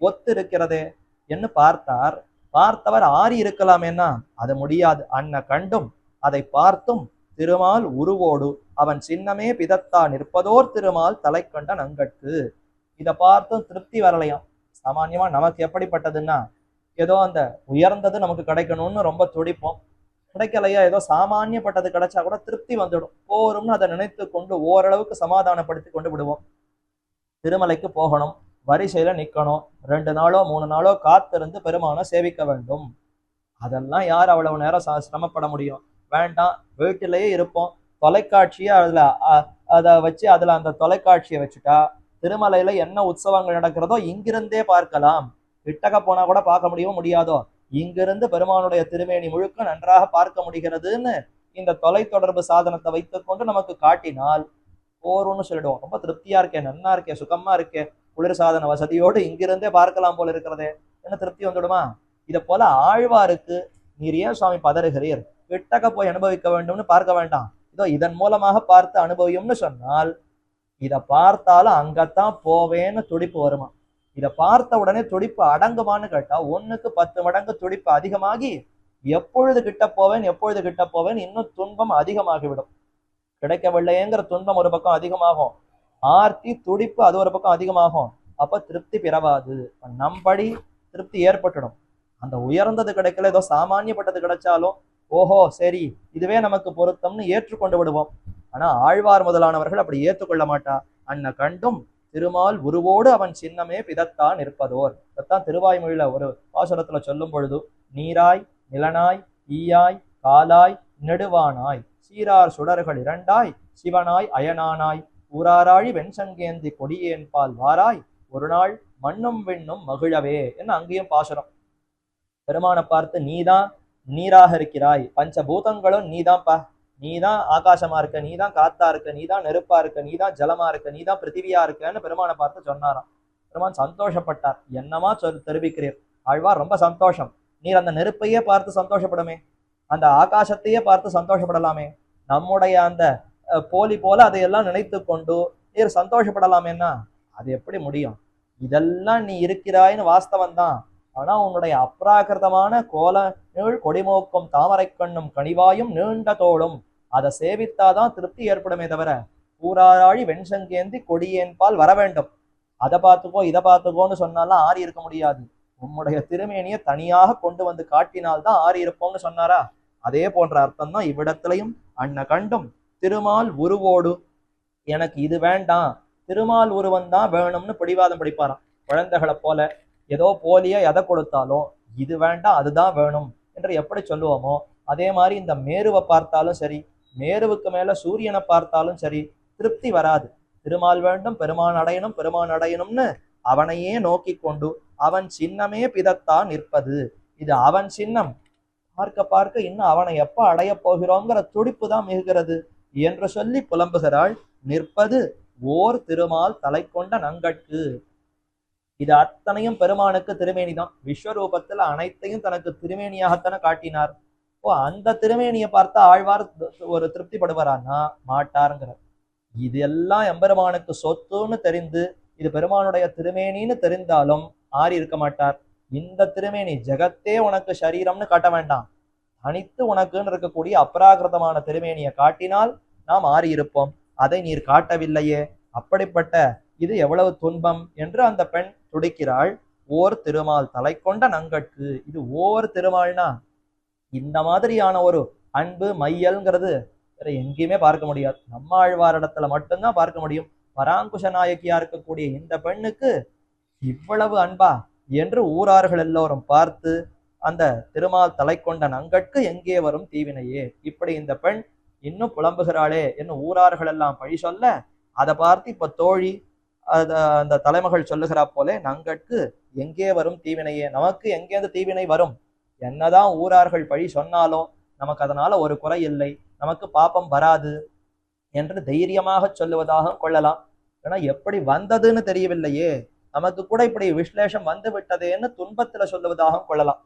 ஒத்து இருக்கிறதே என்று பார்த்தார். பார்த்தவர் ஆறி இருக்கலாமேன்னா அது முடியாது. அன்ன கண்டும் அதை பார்த்தும் திருமால் உருவோடு அவன் சின்னமே பிதத்தா நிற்பதோர் திருமால் தலை கண்ட நங்கட்கு. இதை பார்த்தும் திருப்தி வரலையாம். சாமான்யமா நமக்கு எப்படிப்பட்டதுன்னா ஏதோ அந்த உயர்ந்தது நமக்கு கிடைக்கணும்னு ரொம்ப துடிப்போம். கிடைக்கலையா ஏதோ சாமானியப்பட்டது கிடைச்சா கூட திருப்தி வந்துடும், போரும்னு அதை நினைத்து கொண்டு ஓரளவுக்கு சமாதானப்படுத்தி கொண்டு விடுவோம். திருமலைக்கு போகணும், வரிசையில நிக்கணும், 2 நாளோ 3 நாளோ காத்திருந்து பெருமானை சேவிக்க வேண்டும். அதெல்லாம் யார் அவ்வளவு நேரம் சிரமப்பட முடியும்? வேண்டாம், வீட்டிலேயே இருப்போம். தொலைக்காட்சியை அதை வச்சு அதுல அந்த தொலைக்காட்சியை வச்சுட்டா திருமலையில என்ன உற்சவங்கள் நடக்கிறதோ இங்கிருந்தே பார்க்கலாம். கிட்டக்க போனா கூட பார்க்க முடியாதோ, இங்கிருந்து பெருமானுடைய திருமேனி முழுக்க நன்றாக பார்க்க முடிகிறதுன்னு இந்த தொலைத்தொடர்பு சாதனத்தை வைத்துக்கொண்டு நமக்கு காட்டினால் போரும்னு சொல்லிடுவோம். ரொம்ப திருப்தியா இருக்கேன், நன்னா இருக்கேன், சுகமா இருக்கேன், குளிர் சாதன வசதியோடு இங்கிருந்தே பார்க்கலாம் போல இருக்கிறதே என்ன திருப்தி வந்துடுமா? இதை போல ஆழ்வாருக்கு நீர் ஏன் சுவாமி பதறுகிறீர், கிட்டக்க போய் அனுபவிக்க வேண்டும்னு பார்க்க வேண்டாம், இதோ இதன் மூலமாக பார்த்து அனுபவியும்னு சொன்னால் இதை பார்த்தாலும் அங்கத்தான் போவேன்னு துடிப்பு வருமா? இதை பார்த்த உடனே துடிப்பு அடங்குமான்னு கேட்டா 1க்கு 10 மடங்கு துடிப்பு அதிகமாகி எப்பொழுது கிட்ட போவேன் இன்னும் துன்பம் அதிகமாகிவிடும். கிடைக்கவில்லையேங்கிற துன்பம் ஒரு பக்கம் அதிகமாகும், ஆர்த்தி துடிப்பு அது ஒரு பக்கம் அதிகமாகும். அப்ப திருப்தி பிறவாது, நம்படி திருப்தி ஏற்பட்டுடும். அந்த உயர்ந்தது கிடைக்கல, ஏதோ சாமானியப்பட்டது கிடைச்சாலும் ஓஹோ சரி இதுவே நமக்கு பொருத்தம்னு ஏற்றுக்கொண்டு விடுவோம். ஆனா ஆழ்வார் முதலானவர்கள் அப்படி ஏற்றுக்கொள்ள மாட்டா. அன்ன கண்டும் திருமால் உருவோடு அவன் சின்னமே பிதத்தா நிற்பதோர். இதைத்தான் திருவாய்மொழியில ஒரு பாசுரத்துல சொல்லும் பொழுது, நீராய் நிலனாய் ஈயாய் காலாய் நெடுவானாய் சீரார் சுடர்கள் 2ஆய் சிவனாய் அயனானாய் ஊராராழி வெண்சங்கேந்தி கொடியேன் பால் வாராய் ஒரு நாள் மண்ணும் விண்ணும் மகிழவே என்ன அங்கேயும் பாசுரம். பெருமானை பார்த்து நீதான் நீராக இருக்கிறாய், பஞ்சபூதங்களும் நீதான்ப்பா, நீதான் ஆகாசமா இருக்க, நீதான் காத்தா இருக்க, நீதான் நெருப்பா இருக்க, நீதான் ஜலமா இருக்க, நீதான் பிருத்திவியா இருக்கன்னு பெருமானை பார்த்து சொன்னாராம். பெருமான் சந்தோஷப்பட்டார். என்னமா தெரிவிக்கிறீர் ஆழ்வார், ரொம்ப சந்தோஷம். நீர் அந்த நெருப்பையே பார்த்து சந்தோஷப்படுமே, அந்த ஆகாசத்தையே பார்த்து சந்தோஷப்படலாமே, நம்முடைய அந்த போலி போல அதையெல்லாம் நினைத்து கொண்டு நீர் சந்தோஷப்படலாமேன்னா அது எப்படி முடியும்? இதெல்லாம் நீ இருக்கிறாயின்னு வாஸ்தவம் தான். ஆனா உன்னுடைய அப்ராகிருதமான கோல நீள் கொடிமோக்கும் தாமரை கண்ணும் கனிவாயும் நீண்ட தோளும் அதை சேவித்தாதான் திருப்தி ஏற்படுமே தவிர பூராராழி வெண்சங்கேந்தி கொடியேன் பால் வர வேண்டும், அதை பார்த்துக்கோ இதை பார்த்துக்கோன்னு சொன்னாலாம் ஆறி இருக்க முடியாது. உன்னுடைய திருமேனியை தனியாக கொண்டு வந்து காட்டினால்தான் ஆறி இருப்போம்னு சொன்னாரா? அதே போன்ற அர்த்தம் தான் இவ்விடத்திலையும். அன்ன கண்டும் திருமால் உருவோடு எனக்கு இது வேண்டாம், திருமால் உருவம் தான் வேணும்னு பிடிவாதம் பிடிப்பாராம். குழந்தைகளை போல ஏதோ போலியா எதை கொடுத்தாலும் இது வேண்டாம் அதுதான் வேணும் என்று எப்படி சொல்லுவோமோ அதே மாதிரி இந்த மேருவை பார்த்தாலும் சரி, மேருவுக்கு மேல சூரியனை பார்த்தாலும் சரி திருப்தி வராது. திருமால் வேண்டும், பெருமான் அடையணும்னு அவனையே நோக்கி கொண்டு அவன் சின்னமே பிதத்தா நிற்பது. இது அவன் சின்னம், பார்க்க பார்க்க இன்னும் அவனை எப்ப அடைய போகிறோங்கிற துடிப்பு தான் மிகுகிறது என்று சொல்லி புலம்புகிறாள். நிற்பது ஓர் திருமால் தலை கொண்ட நங்கட்கு. இது அத்தனையும் பெருமானுக்கு திருமேனி தான். விஸ்வரூபத்துல அனைத்தையும் தனக்கு திருமேனியாகத்தானே காட்டினார். அந்த திருமேனியை பார்த்து ஆழ்வார் ஒரு திருப்திப்படுவாரான்னா மாட்டாருங்கிறார். இது எல்லாம் எம்பெருமானுக்கு சொத்துன்னு தெரிந்து இது பெருமானுடைய திருமேனின்னு தெரிந்தாலும் ஆறி இருக்க மாட்டார். இந்த திருமேனி ஜெகத்தே உனக்கு சரீரம்னு காட்ட வேண்டாம், தனித்து உனக்குன்னு இருக்கக்கூடிய அப்ராகிருதமான திருமேனியை காட்டினால் நாம் ஆறி இருப்போம். அதை நீர் காட்டவில்லையே, அப்படிப்பட்ட இது எவ்வளவு துன்பம் என்று அந்த பெண் துடிக்கிறாள். ஓர் திருமால் தலை கொண்ட நங்கட்கு. இது ஓர் திருமால்னா இந்த மாதிரியான ஒரு அன்பு மையல்ங்கிறது வேற எங்கேயுமே பார்க்க முடியாது, நம்ம ஆழ்வாரிடத்துல மட்டும்தான் பார்க்க முடியும். பராங்குஷ நாயகியா இருக்கக்கூடிய இந்த பெண்ணுக்கு இவ்வளவு அன்பா என்று ஊரார்கள் எல்லோரும் பார்த்து அந்த திருமால் தலை கொண்ட நங்கட்கு எங்கே வரும் தீவினையே. இப்படி இந்த பெண் இன்னும் புலம்புகிறாளே என்ன ஊரார்கள் எல்லாம் பழி சொல்ல, அதை பார்த்து இப்ப தோழி அந்த தலைமகள் சொல்லுகிறா போலே, நங்கட்கு எங்கே வரும் தீவினையே, நமக்கு எங்கேருந்து தீவினை வரும், என்னதான் ஊரார்கள் பழி சொன்னாலும் நமக்கு அதனால ஒரு குறை இல்லை, நமக்கு பாப்பம் வராது என்று தைரியமாக சொல்லுவதாக கொள்ளலாம். ஏன்னா எப்படி வந்ததுன்னு தெரியவில்லையே, நமக்கு கூட இப்படி விஸ்லேஷம் வந்து விட்டதேன்னு துன்பத்துல சொல்லுவதாக கொள்ளலாம்.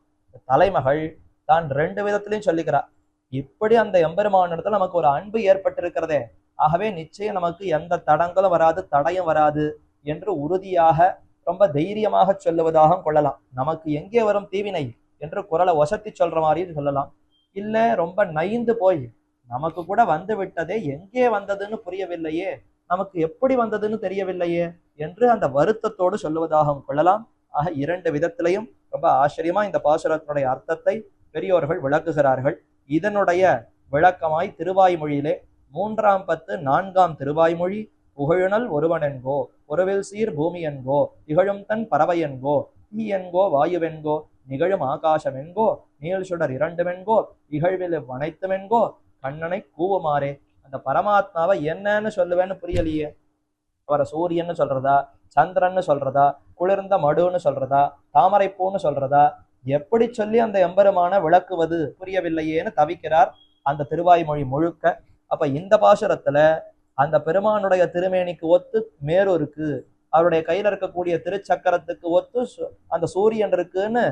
தலைமகள் தான் ரெண்டு விதத்திலையும் சொல்லிக்கிறார். இப்படி அந்த எம்பெருமானிடத்துல நமக்கு ஒரு அன்பு ஏற்பட்டிருக்கிறதே, ஆகவே நிச்சயம் நமக்கு எந்த தடங்களும் வராது, தடையும் வராது என்று உறுதியாக ரொம்ப தைரியமாக சொல்லுவதாக கொள்ளலாம். நமக்கு எங்கே வரும் தீவினை என்று குரலை ஒசத்தி சொல்ற மாதிரி சொல்லலாம். இல்ல ரொம்ப நைந்து போய் நமக்கு கூட வந்து விட்டதே, எங்கே வந்ததுன்னு புரியவில்லையே, நமக்கு எப்படி வந்ததுன்னு தெரியவில்லையே என்று அந்த வருத்தத்தோடு சொல்லுவதாக கொள்ளலாம். ஆக இரண்டு விதத்திலையும் ரொம்ப ஆச்சரியமா இந்த பாசுரத்தினுடைய அர்த்தத்தை பெரியோர்கள் விளக்குகிறார்கள். இதனுடைய விளக்கமாய் திருவாய்மொழியிலே 3ஆம் 10 4ஆம் திருவாய்மொழி, புகழுனல் ஒருவனென்கோ ஒருவில் சீர் பூமி என்கோ திகழும் தன் பறவை என்கோ தீ என்கோ வாயுவென்கோ நிகழும் ஆகாசமென்கோ நீள் சுடர் இரண்டுமென்கோ இகழ்வில் வனைத்துமென்கோ கண்ணனை கூவுமாறே. அந்த பரமாத்மாவை என்னன்னு சொல்லுவேன்னு புரியலையே, அவரை சூரியன்னு சொல்றதா, சந்திரன்னு சொல்றதா, குளிர்ந்த மடுன்னு சொல்றதா, தாமரைப்பூன்னு சொல்றதா, எப்படி சொல்லி அந்த எம்பெருமான விளக்குவது புரியவில்லையேன்னு தவிக்கிறார் அந்த திருவாய்மொழி முழுக்க. அப்ப இந்த பாசுரத்துல அந்த பெருமானுடைய திருமேனிக்கு ஒத்து மேரு இருக்கு, அவருடைய கையில இருக்கக்கூடிய திருச்சக்கரத்துக்கு ஒத்து அந்த சூரியன் இருக்குன்னு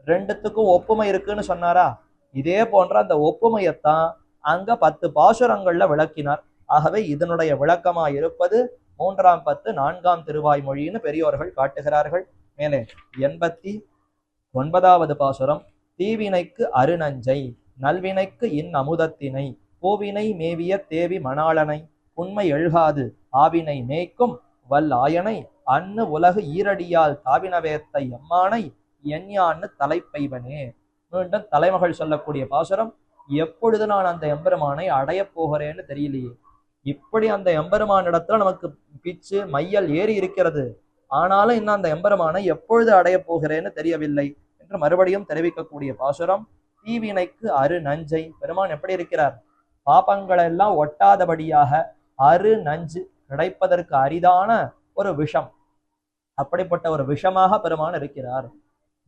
ரெண்டுத்துக்கும் ஒப்புமை இருக்குன்னு சொன்னாரா, இதே போன்ற அந்த ஒப்புமையத்தான் அங்க 10 பாசுரங்கள்ல விளக்கினார். ஆகவே இதனுடைய விளக்கமா இருப்பது 3ஆம் 10 4ஆம் திருவாய்மொழின்னு பெரியோர்கள் காட்டுகிறார்கள். மேலே 89வது பாசுரம், தீவினைக்கு அருநஞ்சை நல்வினைக்கு இன் அமுதத்தினை பூவினை மேவிய தேவி மணாளனை உண்மை எழுகாது ஆவினை மேய்க்கும் வல் ஆயனை அன்னு உலகு ஈரடியால் தாவினவேத்தை எம்மானை எஞ்ஞான்னு தலைப்பைவனே. மீண்டும் தலைமகள் சொல்லக்கூடிய பாசுரம், எப்பொழுது நான் அந்த எம்பெருமானை அடைய போகிறேன்னு தெரியலையே, இப்படி அந்த எம்பெருமானிடத்துல நமக்கு பிச்சு மையல் ஏறி இருக்கிறது, ஆனாலும் இன்னும் அந்த எம்பெருமானை எப்பொழுது அடைய போகிறேன்னு தெரியவில்லை என்று மறுபடியும் தெரிவிக்கக்கூடிய பாசுரம். தீவினைக்கு அரு நஞ்சை, பெருமான் எப்படி இருக்கிறார், பாப்பங்களெல்லாம் ஒட்டாதபடியாக அரு நஞ்சு கிடைப்பதற்கு அரிதான ஒரு விஷம், அப்படிப்பட்ட ஒரு விஷமாக பெருமான் இருக்கிறார்.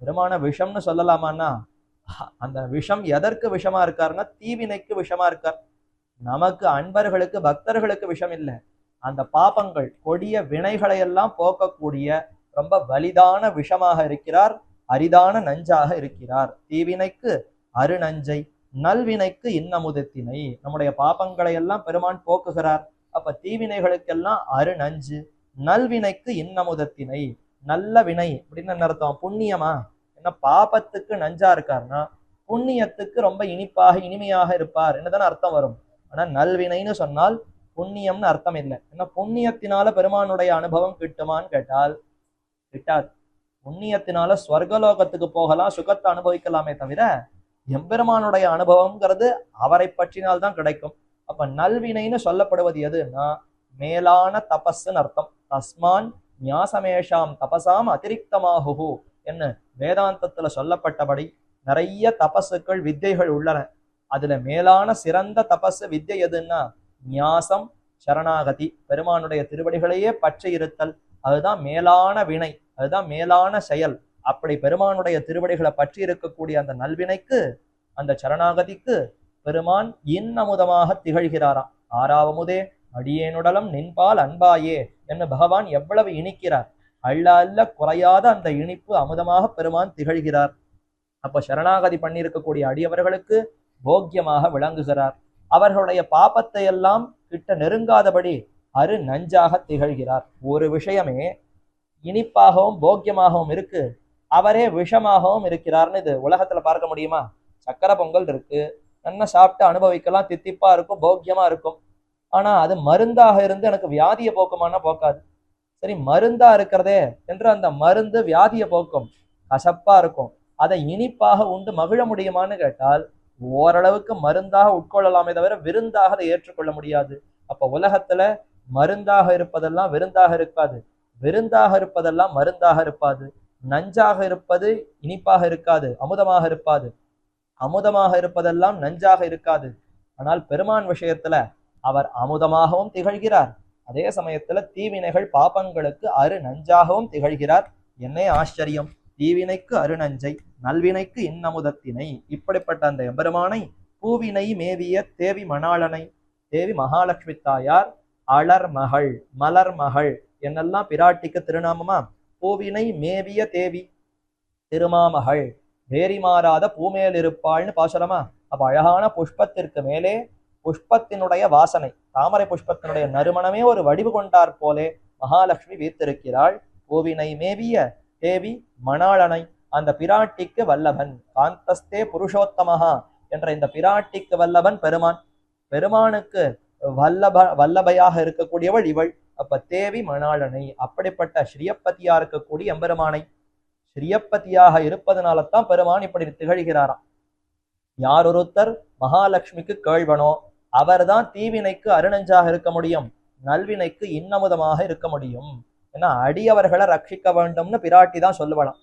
பெருமான விஷம்னு சொல்லலாமான்னா, அந்த விஷம் எதற்கு விஷமா இருக்காருன்னா தீவினைக்கு விஷமா இருக்கார். நமக்கு அன்பர்களுக்கு பக்தர்களுக்கு விஷம் இல்லை, அந்த பாபங்கள் கொடிய வினைகளை எல்லாம் போக்கக்கூடிய ரொம்ப வலிதான விஷமாக இருக்கிறார், அரிதான நஞ்சாக இருக்கிறார். தீவினைக்கு அரு நஞ்சை நல்வினைக்கு இன்னமுதத்தினை, நம்முடைய பாபங்களை எல்லாம் பெருமான் போக்குகிறார். அப்ப தீவினைகளுக்கெல்லாம் அரு நஞ்சு, நல்வினைக்கு இன்னமுதத்தினை, நல்ல வினை அப்படின்னு என்ன அர்த்தம், புண்ணியமா, என்ன பாபத்துக்கு நஞ்சா இருக்காருன்னா புண்ணியத்துக்கு ரொம்ப இனிப்பாக இனிமையாக இருப்பார் என்னதானே அர்த்தம் வரும். ஆனா நல்வினைன்னு சொன்னால் புண்ணியம்னு அர்த்தம் இல்லை. ஏன்னா புண்ணியத்தினால பெருமானுடைய அனுபவம் கிட்டுமான்னு கேட்டால் கிட்டாது. புண்ணியத்தினால ஸ்வர்கலோகத்துக்கு போகலாம், சுகத்தை அனுபவிக்கலாமே தவிர எம்பெருமானுடைய அனுபவம்ங்கிறது அவரை பற்றினால்தான் கிடைக்கும். அப்ப நல்வினைன்னு சொல்லப்படுவது எதுன்னா மேலான தபஸ்ன்னு அர்த்தம். தஸ்மான் ஞாசமேஷாம் தபசாம் அதிரிக்தமாகு என்ன வேதாந்தத்துல சொல்லப்பட்டபடி நிறைய தபசுக்கள் வித்தைகள் உள்ளன. அதுல மேலான சிறந்த தபசு வித்தை எதுன்னா ஞாசம் சரணாகதி, பெருமானுடைய திருவடிகளையே பற்றி இருத்தல், அதுதான் மேலான வினை, அதுதான் மேலான செயல். அப்படி பெருமானுடைய திருவடிகளை பற்றி இருக்கக்கூடிய அந்த நல்வினைக்கு, அந்த சரணாகதிக்கு பெருமான் இன்னமுதமாக திகழ்கிறாராம். ஆறாவமுதே அடியேனுடலம் நின்பால் அன்பாயே என்று பகவான் எவ்வளவு இனிக்கிறார், அள்ள அல்ல குறையாத அந்த இனிப்பு அமுதமாக பெருமான் திகழ்கிறார். அப்ப சரணாகதி பண்ணியிருக்கக்கூடிய அடியவர்களுக்கு போக்கியமாக விளங்குகிறார். அவர்களுடைய பாபத்தை எல்லாம் கிட்ட நெருங்காதபடி அரு நஞ்சாக திகழ்கிறார். ஒரு விஷயமே இனிப்பாகவும் போக்கியமாகவும் இருக்கு, அவரே விஷமாகவும் இருக்கிறார்னு இது உலகத்துல பார்க்க முடியுமா? சக்கரை பொங்கல் இருக்கு, நல்லா சாப்பிட்டு அனுபவிக்கலாம், தித்திப்பா இருக்கும், போக்கியமா இருக்கும். ஆனா அது மருந்தாக இருந்து எனக்கு வியாதியை போக்குமானா போக்காது. சரி, மருந்தா இருக்கிறதே என்று அந்த மருந்து வியாதியை போக்கும், கசப்பா இருக்கும். அதை இனிப்பாக உண்டு மகிழ முடியுமான்னு கேட்டால் ஓரளவுக்கு மருந்தாக உட்கொள்ளலாமே தவிர விருந்தாக அதை ஏற்றுக்கொள்ள முடியாது. அப்ப உலகத்துல மருந்தாக இருப்பதெல்லாம் விருந்தாக இருக்காது, விருந்தாக இருப்பதெல்லாம் மருந்தாக இருப்பாது. நஞ்சாக இருப்பது இனிப்பாக இருக்காது, அமுதமாக இருப்பாது. அமுதமாக இருப்பதெல்லாம் நஞ்சாக இருக்காது. ஆனால் பெருமான் விஷயத்துல அவர் அமுதமாகவும் திகழ்கிறார், அதே சமயத்துல தீவினைகள் பாபங்களுக்கு அரு நஞ்சாகவும் திகழ்கிறார். என்னே ஆச்சரியம்! தீவினைக்கு அருநஞ்சை, நல்வினைக்கு இன்னமுதத்தினை. இப்படிப்பட்ட அந்த எம்பெருமானை பூவினை மேவிய தேவி மணாளனை, தேவி மகாலட்சுமி தாயார் அலர்மகள், மலர்மகள் என்னெல்லாம் பிராட்டிக்கு திருநாமமா. பூவினை மேவிய தேவி, திருமாமகள், வேரி மாறாத பூமேல் இருப்பாள்னு பாசலமா. அப்ப அழகான புஷ்பத்திற்கு மேலே புஷ்பத்தினுடைய வாசனை, தாமரை புஷ்பத்தினுடைய நறுமணமே ஒரு வடிவு கொண்டார் போலே மகாலட்சுமி வீத்திருக்கிறாள். பூவினை மேவிய தேவி மணாளனை, அந்த பிராட்டிக்கு வல்லவன். காந்தஸ்தே புருஷோத்தமஹா என்ற இந்த பிராட்டிக்கு வல்லவன் பெருமான். பெருமானுக்கு வல்லபையாக இருக்கக்கூடியவள் இவள். அப்ப தேவி மணாளனை, அப்படிப்பட்ட ஸ்ரீயப்பதியா இருக்கக்கூடிய எம்பெருமானை, ஸ்ரீயப்பதியாக இருப்பதனால தான் பெருமான் இப்படி திகழ்கிறாராம். யார் ஒருத்தர் மகாலட்சுமிக்கு கேழ்வனோ அவர்தான் தீவினைக்கு அருணஞ்சாக இருக்க முடியும், நல்வினைக்கு இன்னமுதமாக இருக்க முடியும். ஏன்னா அடியவர்களை ரட்சிக்க வேண்டும்னு பிராட்டி தான் சொல்லுவலாம்.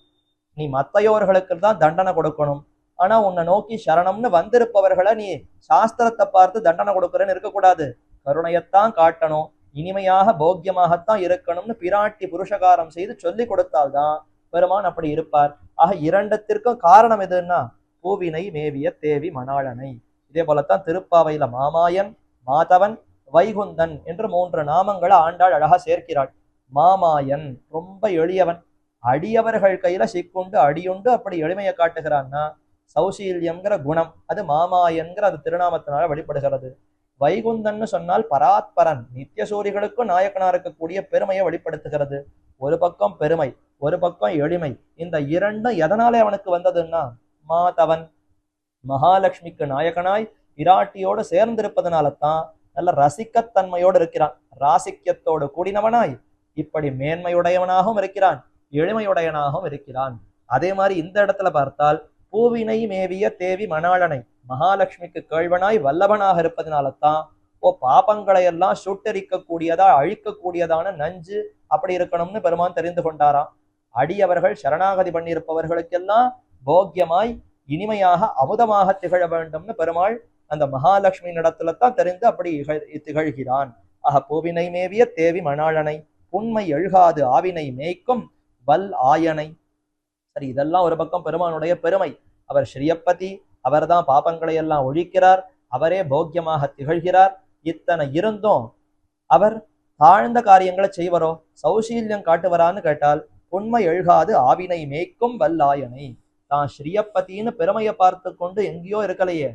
நீ மத்தையோர்களுக்கு தான் தண்டனை கொடுக்கணும், ஆனா உன்னை நோக்கி சரணம்னு வந்திருப்பவர்களை நீ சாஸ்திரத்தை பார்த்து தண்டனை கொடுக்குறேன்னு இருக்கக்கூடாது, கருணையத்தான் காட்டணும், இனிமையாக போக்கியமாகத்தான் இருக்கணும்னு பிராட்டி புருஷகாரம் செய்து சொல்லி கொடுத்தால்தான் பெருமான் அப்படி இருப்பார். ஆக இரண்டத்திற்கும் காரணம் எதுன்னா பூவினை மேவிய தேவி மணாளனை. இதே போலத்தான் திருப்பாவையில மாமாயன், மாதவன், வைகுந்தன் என்று 3 நாமங்களை ஆண்டாள் அழகா சேர்க்கிறாள். மாமாயன் ரொம்ப எளியவன், அடியவர்கள் கையில சிக்குண்டு அடியுண்டு அப்படி எளிமையை காட்டுகிறான்னா சௌசீல்யம்ங்கிற குணம் அது மாமாயன்கிற அது திருநாமத்தினால வெளிப்படுகிறது. வைகுந்தன்னு சொன்னால் பராத்பரன், நித்தியசூரிகளுக்கும் நாயக்கனா இருக்கக்கூடிய பெருமையை வெளிப்படுத்துகிறது. ஒரு பக்கம் பெருமை, ஒரு பக்கம் எளிமை. இந்த இரண்டும் எதனாலே அவனுக்கு வந்ததுன்னா மாதவன் மகாலட்சுமிக்கு நாயகனாய் பிராட்டியோடு சேர்ந்திருப்பதனால தான் நல்ல ரசிக்கத்தன்மையோடு இருக்கிறான், ராசிக்கியத்தோடு கூடினவனாய் இப்படி மேன்மையுடையவனாகவும் இருக்கிறான், எளிமையுடையனாகவும் இருக்கிறான். அதே மாதிரி இந்த இடத்துல பார்த்தால் பூவினை மேவிய தேவி மணாளனை, மகாலட்சுமிக்கு கேழ்வனாய் வல்லவனாக இருப்பதனால தான் பாபங்களை எல்லாம் சுட்டரிக்கக்கூடியதா அழிக்கக்கூடியதான நஞ்சு அப்படி இருக்கணும்னு பெருமான் தெரிந்து கொண்டாராம். அடியவர்கள் சரணாகதி பண்ணியிருப்பவர்களுக்கெல்லாம் போக்கியமாய் இனிமையாக அமுதமாக திகழ வேண்டும்னு பெருமாள் அந்த மகாலட்சுமி இடத்துல தான் தெரிந்து அப்படி திகழ்கிறான். ஆக பூவினை மேவிய தேவி மணாளனை, புண்மை எழுகாது ஆவினை மேய்க்கும் வல் ஆயனை. சரி, இதெல்லாம் ஒரு பக்கம் பெருமானுடைய பெருமை. அவர் ஸ்ரீயப்பதி, அவர்தான் பாபங்களை எல்லாம் ஒழிக்கிறார், அவரே போக்கியமாக திகழ்கிறார். இத்தனை இருந்தும் அவர் தாழ்ந்த காரியங்களை செய்வரோ, சௌசீல்யம் காட்டுவரான்னு கேட்டால் புண்மை எழுகாது ஆவினை மேய்க்கும் வல்லாயனை. தான் ஸ்ரீயப்பதின்னு பெருமையை பார்த்து கொண்டு எங்கேயோ இருக்கலையே,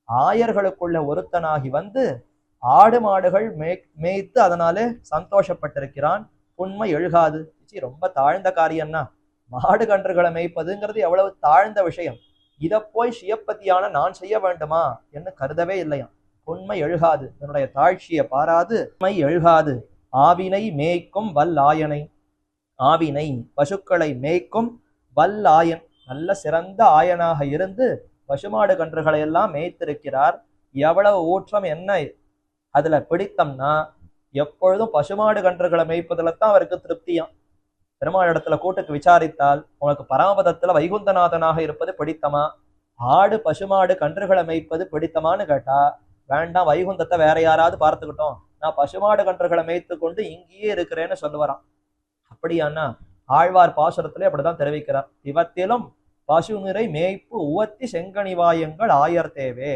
ஆயர்களுக்குள்ள ஒருத்தனாகி வந்து ஆடு மாடுகள் மேய்த்து அதனாலே சந்தோஷப்பட்டிருக்கிறான். புண்மை எழுகாது, ரொம்ப தாழ்ந்த காரியம்னா மாடு கன்றுகளை மேய்ப்பதுங்கிறது எவ்வளவு தாழ்ந்த விஷயம், இதை போய் ஸ்ரீயப்பதியான நான் செய்ய வேண்டுமா என்று கருதவே இல்லையாம். புண்மை எழுகாது, என்னுடைய தாழ்ச்சியை பாராது புண்மை எழுகாது ஆவினை மேய்க்கும் வல்லாயனை. ஆவினை பசுக்களை மேய்க்கும் வல்லாயன், நல்ல சிறந்த ஆயனாக இருந்து பசுமாடு கன்றுகளை எல்லாம் மேய்த்திருக்கிறார். எவ்வளவு ஊற்றம் என்ன அதுல பிடித்தம்னா எப்பொழுதும் பசுமாடு கன்றுகளை மேய்ப்பதுல தான் அவருக்கு திருப்தியாம். பெருமாள் இடத்துல கூட்டுக்கு விசாரித்தால் உனக்கு பரமபதத்துல வைகுந்தநாதனாக இருப்பது பிடித்தமா, ஆடு பசுமாடு கன்றுகளை மேய்ப்பது பிடித்தமான்னு கேட்டா வேண்டாம், வைகுந்தத்தை வேற யாராவது பார்த்துக்கிட்டோம், நான் பசுமாடு கன்றுகளை மேய்த்து கொண்டு இங்கேயே இருக்கிறேன்னு சொல்லுவாராம். அப்படியானா ஆழ்வார் பாசுரத்திலே அப்படிதான் தெரிவிக்கிறார். திவத்திலும் பசு நிறை மேய்ப்பு உவத்தி செங்கனிவாயங்கள் ஆயர் தேவே.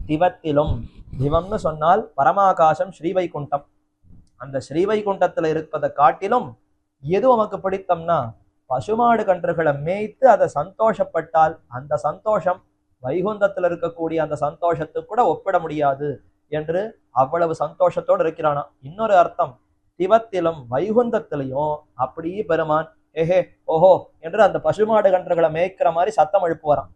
திவத்திலும், திவம்னு சொன்னால் பரமாகாசம் ஸ்ரீவைகுண்டம், அந்த ஸ்ரீவைகுண்டத்துல இருப்பதை காட்டிலும் எது உமக்கு பிடித்தம்னா பசுமாடு கன்றுகளை மேய்த்து அதை சந்தோஷப்பட்டால் அந்த சந்தோஷம் வைகுந்தத்தில் இருக்கக்கூடிய அந்த சந்தோஷத்துக்கு கூட ஒப்பிட முடியாது என்று அவ்வளவு சந்தோஷத்தோடு இருக்கிறானா. இன்னொரு அர்த்தம், திவத்திலும் வைகுந்தத்திலையும் அப்படியே பெருமான் ஏஹே ஓஹோ என்று அந்த பசுமாடு கன்றுகளை மேய்க்கிற மாதிரி சத்தம் எழுப்புவாராம்.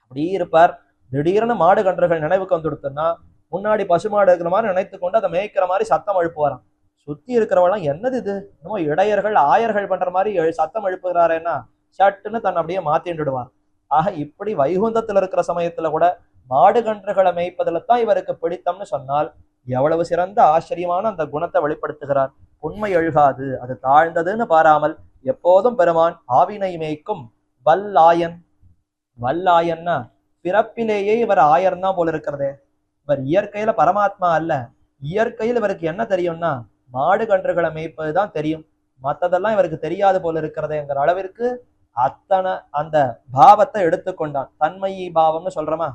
அப்படியே இருப்பார். திடீர்னு மாடு கன்றுகள் நினைவுக்கு வந்துடுத்துன்னா முன்னாடி பசுமாடு இருக்கிற மாதிரி நினைத்து கொண்டு அதை மேய்க்கிற மாதிரி சத்தம் எழுப்புவாராம். சுத்தி இருக்கிறவெல்லாம் என்னது இது, இன்னும் இடையர்கள் ஆயர்கள் பண்ற மாதிரி சத்தம் எழுப்புகிறாரேன்னா சட்டுன்னு தன்னை அப்படியே மாத்திண்டுடுவார். ஆக இப்படி வைகுந்தத்துல இருக்கிற சமயத்துல கூட மாடு கன்றுகளை மேய்ப்பதில் தான் இவருக்கு பிடித்தம்னு சொன்னால் எவ்வளவு சிறந்த ஆச்சரியமான அந்த குணத்தை வெளிப்படுத்துகிறார். உண்மை எழுகாது, அது தாழ்ந்ததுன்னு பாராமல் எப்போதும் பெருமான் ஆவினை மேய்க்கும் வல்லாயன். வல்லாயன்னா பிறப்பிலேயே இவர் ஆயர் தான் போல இருக்கிறதே. இவர் இயற்கையில பரமாத்மா அல்ல. இயற்கையில் இவருக்கு என்ன தெரியும்னா மாடு கன்றுகளை மேய்ப்பதுதான் தெரியும். மத்ததெல்லாம் இவருக்கு தெரியாது போல இருக்கிறதேங்கிற அளவிற்கு அத்தனை அந்த பாவத்தை எடுத்துக்கொண்டான். தன்மையி பாவம்னு சொல்றோமா.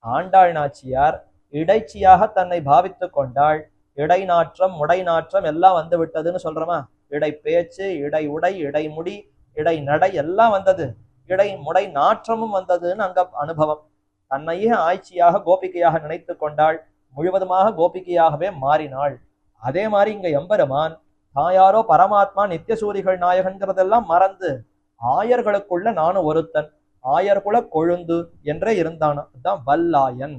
ஆண்டாள் நாச்சியார் இடைச்சியாக தன்னை பாவித்து கொண்டாள். இடை நாற்றம் முடை நாற்றம் எல்லாம் வந்து விட்டதுன்னு சொல்றோமா. இடை பேச்சு, இடை உடை, இடை முடி, இடை நடை எல்லாம் வந்தது. இடை முடை நாற்றமும் வந்ததுன்னு அங்க அனுபவம். தன்னையே ஆய்ச்சியாக கோபிகையாக நினைத்து கொண்டாள். முழுவதுமாக கோபிகையாகவே மாறினாள். அதே மாதிரி இங்க எம்பெருமான் தாயாரோ பரமாத்மா நித்தியசூரிகள் நாயகன்கிறதெல்லாம் மறந்து ஆயர்களுக்குள்ள நானும் ஒருத்தன், ஆயர்குல கொழுந்து என்றே இருந்தான். அதுதான் வல்லாயன்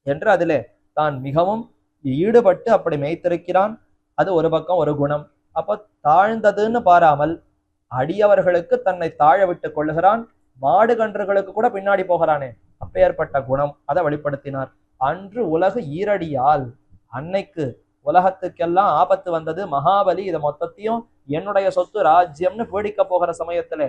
என்று அதிலே தான் மிகவும் ஈடுபட்டு அப்படி மேய்த்திருக்கிறான். அது ஒரு பக்கம் ஒரு குணம். அப்ப தாழ்ந்ததுன்னு பாராமல் அடியவர்களுக்கு தன்னை தாழ விட்டு கொள்ளுகிறான். மாடு கன்றுகளுக்கு கூட பின்னாடி போகிறானே, அப்பேற்பட்ட குணம் அதை வெளிப்படுத்தினார். அன்று உலகு ஈரடியால், அன்னைக்கு உலகத்துக்கெல்லாம் ஆபத்து வந்தது. மகாபலி இதை மொத்தத்தையும் என்னுடைய சொத்து ராஜ்யம்னு பீடிக்க போகிற சமயத்திலே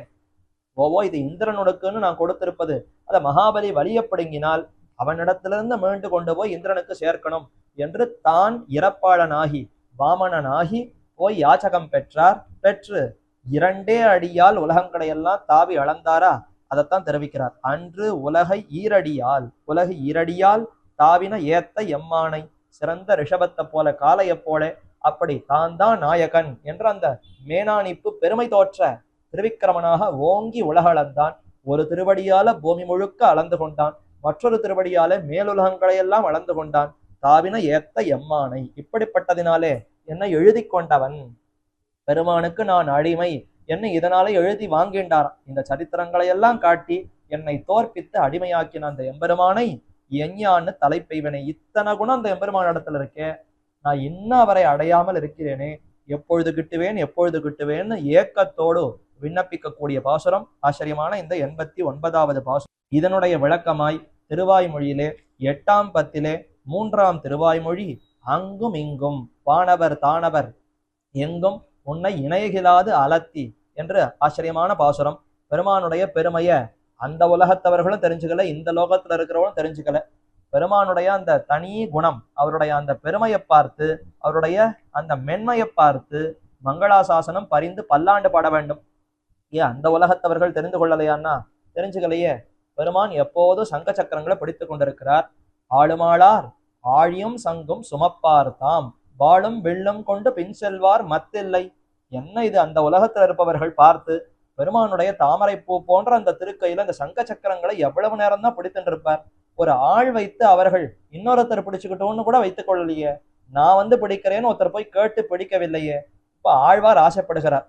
இது இந்திரனுக்குன்னு நான் கொடுத்திருப்பது அதை மகாபலி வலியப்படுங்கினால் அவனிடத்திலிருந்து மீண்டு கொண்டு போய் இந்திரனுக்கு சேர்க்கணும் என்று தான் இறப்பாளனாகி வாமனனாகி போய் யாச்சகம் பெற்றார். பெற்று 2 அடியால் உலகங்களை எல்லாம் தாவி அளந்தாரா, அதைத்தான் தெரிவிக்கிறார். அன்று உலகை ஈரடியால், உலகு ஈரடியால் தாவின ஏத்த எம்மானை, சிறந்த ரிஷபத்தை போல காளையை போல அப்படி தான் நாயகன் என்ற அந்த மேனாணிப்பு பெருமை தோற்ற திருவிக்கிரமனாக ஓங்கி உலகளந்தான். ஒரு திருவடியால பூமி முழுக்க அளந்து கொண்டான். மற்றொரு திருவடியால மேலுலகங்களை எல்லாம் அளந்து கொண்டான். தாவின ஏத்த எம்மானை, இப்படிப்பட்டதினாலே என்னை எழுதி கொண்டவன். பெருமானுக்கு நான் அடிமை என்னை இதனாலே எழுதி வாங்கின்றாராம். இந்த சரித்திரங்களை எல்லாம் காட்டி என்னை தோற்பித்து அடிமையாக்கின அந்த எம்பெருமானை எஞ்ஞான்னு தலைப்பெய்வனே. இத்தனை குணம் அந்த எம்பெருமான இடத்துல இருக்கே, நான் இன்னும் அவரை அடையாமல் இருக்கிறேனே, எப்பொழுது கிட்டுவேன் எப்பொழுது கிட்டுவேன்னு ஏக்கத்தோடு விண்ணப்பிக்கக்கூடிய பாசுரம் ஆச்சரியமான இந்த 89வது பாசுரம். இதனுடைய விளக்கமாய் திருவாய்மொழியிலே 8ஆம் பத்திலே 3ஆம் திருவாய்மொழி அங்கும் இங்கும் வானவர் தானவர் எங்கும் உன்னை இணையகிலாது அலத்தி என்று ஆச்சரியமான பாசுரம். பெருமானுடைய பெருமைய அந்த உலகத்தவர்களும் தெரிஞ்சுக்கல, இந்த லோகத்துல இருக்கிறவங்களும் தெரிஞ்சுக்கல. பெருமானுடைய அந்த தனி குணம், அவருடைய அந்த பெருமையை பார்த்து, அவருடைய அந்த மென்மையை பார்த்து மங்களாசாசனம் பரிந்து பல்லாண்டு பாட வேண்டும். ஏன் அந்த உலகத்தவர்கள் தெரிந்து கொள்ளலையான்னா தெரிஞ்சுக்கலையே. பெருமான் எப்போதும் சங்க சக்கரங்களை பிடித்து கொண்டிருக்கிறார். ஆளுமாளார் ஆழியும் சங்கும் சுமப்பார் தாம், வாழும் வெள்ளம் கொண்டு பின் செல்வார் மத்தில்லை. என்ன இது அந்த உலகத்துல இருப்பவர்கள் பார்த்து பெருமானுடைய தாமரை பூ போன்ற அந்த திருக்கையில அந்த சங்க சக்கரங்களை எவ்வளவு நேரம் தான் பிடித்துட்டு இருப்பார். ஒரு ஆள் வைத்து அவர்கள் இன்னொருத்தர் பிடிச்சுக்கிட்டோன்னு கூட வைத்துக் கொள்ளலையே. நான் பிடிக்கிறேன்னு ஒருத்தர் போய் கேட்டு பிடிக்கவில்லையே. இப்ப ஆழ்வார் ஆசைப்படுகிறார்,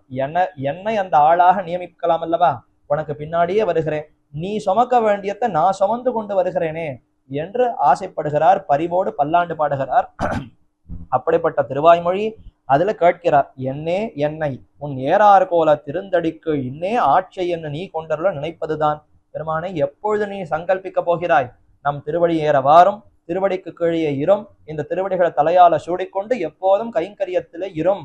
என்னை அந்த ஆளாக நியமிக்கலாம் அல்லவா, உனக்கு பின்னாடியே வருகிறேன், நீ சுமக்க வேண்டியதை நான் சுமந்து கொண்டு வருகிறேனே என்று ஆசைப்படுகிறார். பரிவோடு பல்லாண்டு பாடுகிறார். அப்படிப்பட்ட திருவாய்மொழி அதுல கேட்கிறார், என்னே என்னை உன் ஏறார் கோல திருந்தடிக்கு இன்னே ஆட்சை என்று நீ கொண்டருள நினைப்பதுதான். பெருமானை எப்பொழுது நீ சங்கல்பிக்க போகிறாய்? நம் திருவடி ஏற வாரும், திருவடிக்கு கீழே இரும், இந்த திருவடிகளை தலையால சூடிக்கொண்டு எப்போதும் கைங்கரியத்திலே இரும்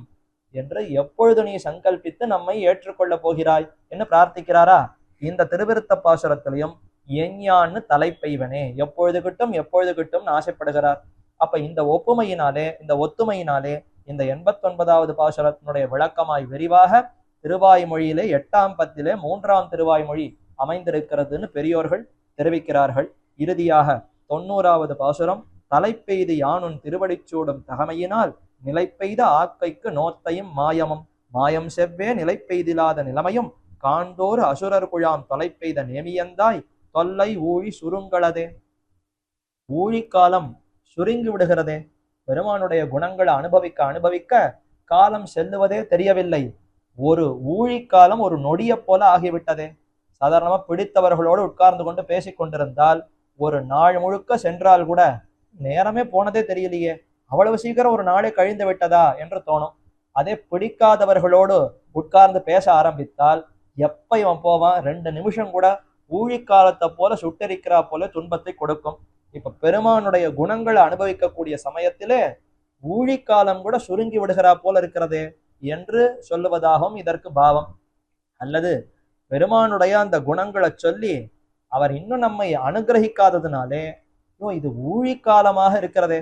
என்று எப்பொழுது நீ சங்கல்பித்து நம்மை ஏற்றுக்கொள்ள போகிறாய் என்று பிரார்த்திக்கிறாரா? இந்த திருவிருத்த பாசுரத்திலையும் எஞ்ஞான்னு தலைப்பெய்வனே, எப்பொழுது கிட்டும் எப்பொழுது கிட்டும்னு ஆசைப்படுகிறார். அப்ப இந்த ஒப்புமையினாலே, இந்த ஒத்துமையினாலே இந்த 89வது பாசுரத்தினுடைய விளக்கமாய் விரிவாக திருவாய்மொழியிலே 8ஆம் பத்திலே 3ஆம் திருவாய்மொழி அமைந்திருக்கிறதுன்னு பெரியோர்கள் தெரிவிக்கிறார்கள். இறுதியாக 90வது பாசுரம், தலைப்பெய்து யானுன் திருவடிச்சூடும் தகமையினால் நிலைப்பெய்த ஆக்கைக்கு நோத்தையும் மாயமும், மாயம் செவ்வே நிலைப்பெய்திலாத நிலைமையும் காண்டோர் அசுரர் குழாம் தொலைப்பெய்த நேமியந்தாய் தொல்லை ஊழி சுருங்களதே. ஊழிக்காலம் சுருங்கி விடுகிறதே. பெருமானுடைய குணங்களை அனுபவிக்க அனுபவிக்க காலம் செல்லுவதே தெரியவில்லை. ஒரு ஊழிக்காலம் ஒரு நொடிய போல ஆகிவிட்டதே. சாதாரணமா பிடித்தவர்களோடு உட்கார்ந்து கொண்டு பேசிக் கொண்டிருந்தால் ஒரு நாள் முழுக்க சென்றால் கூட நேரமே போனதே தெரியலையே, அவ்வளவு சீக்கிரம் ஒரு நாளே கழிந்து விட்டதா என்று தோணும். அதே பிடிக்காதவர்களோடு உட்கார்ந்து பேச ஆரம்பித்தால் எப்ப இவன் போவான், 2 நிமிஷம் கூட ஊழிக்காலத்தை போல சுட்டரிக்கிறா போல துன்பத்தை கொடுக்கும். இப்ப பெருமானுடைய குணங்களை அனுபவிக்கக்கூடிய சமயத்திலே ஊழிக்காலம் கூட சுருங்கி விடுகிறா போல இருக்கிறதே. என்று சொல்லுவதாகவும் இதற்கு பாவம். அல்லது பெருமானுடைய அந்த குணங்களை சொல்லி அவர் இன்னும் நம்மை அனுகிரகிக்காததுனாலே இது ஊழிக்காலமாக இருக்கிறதே,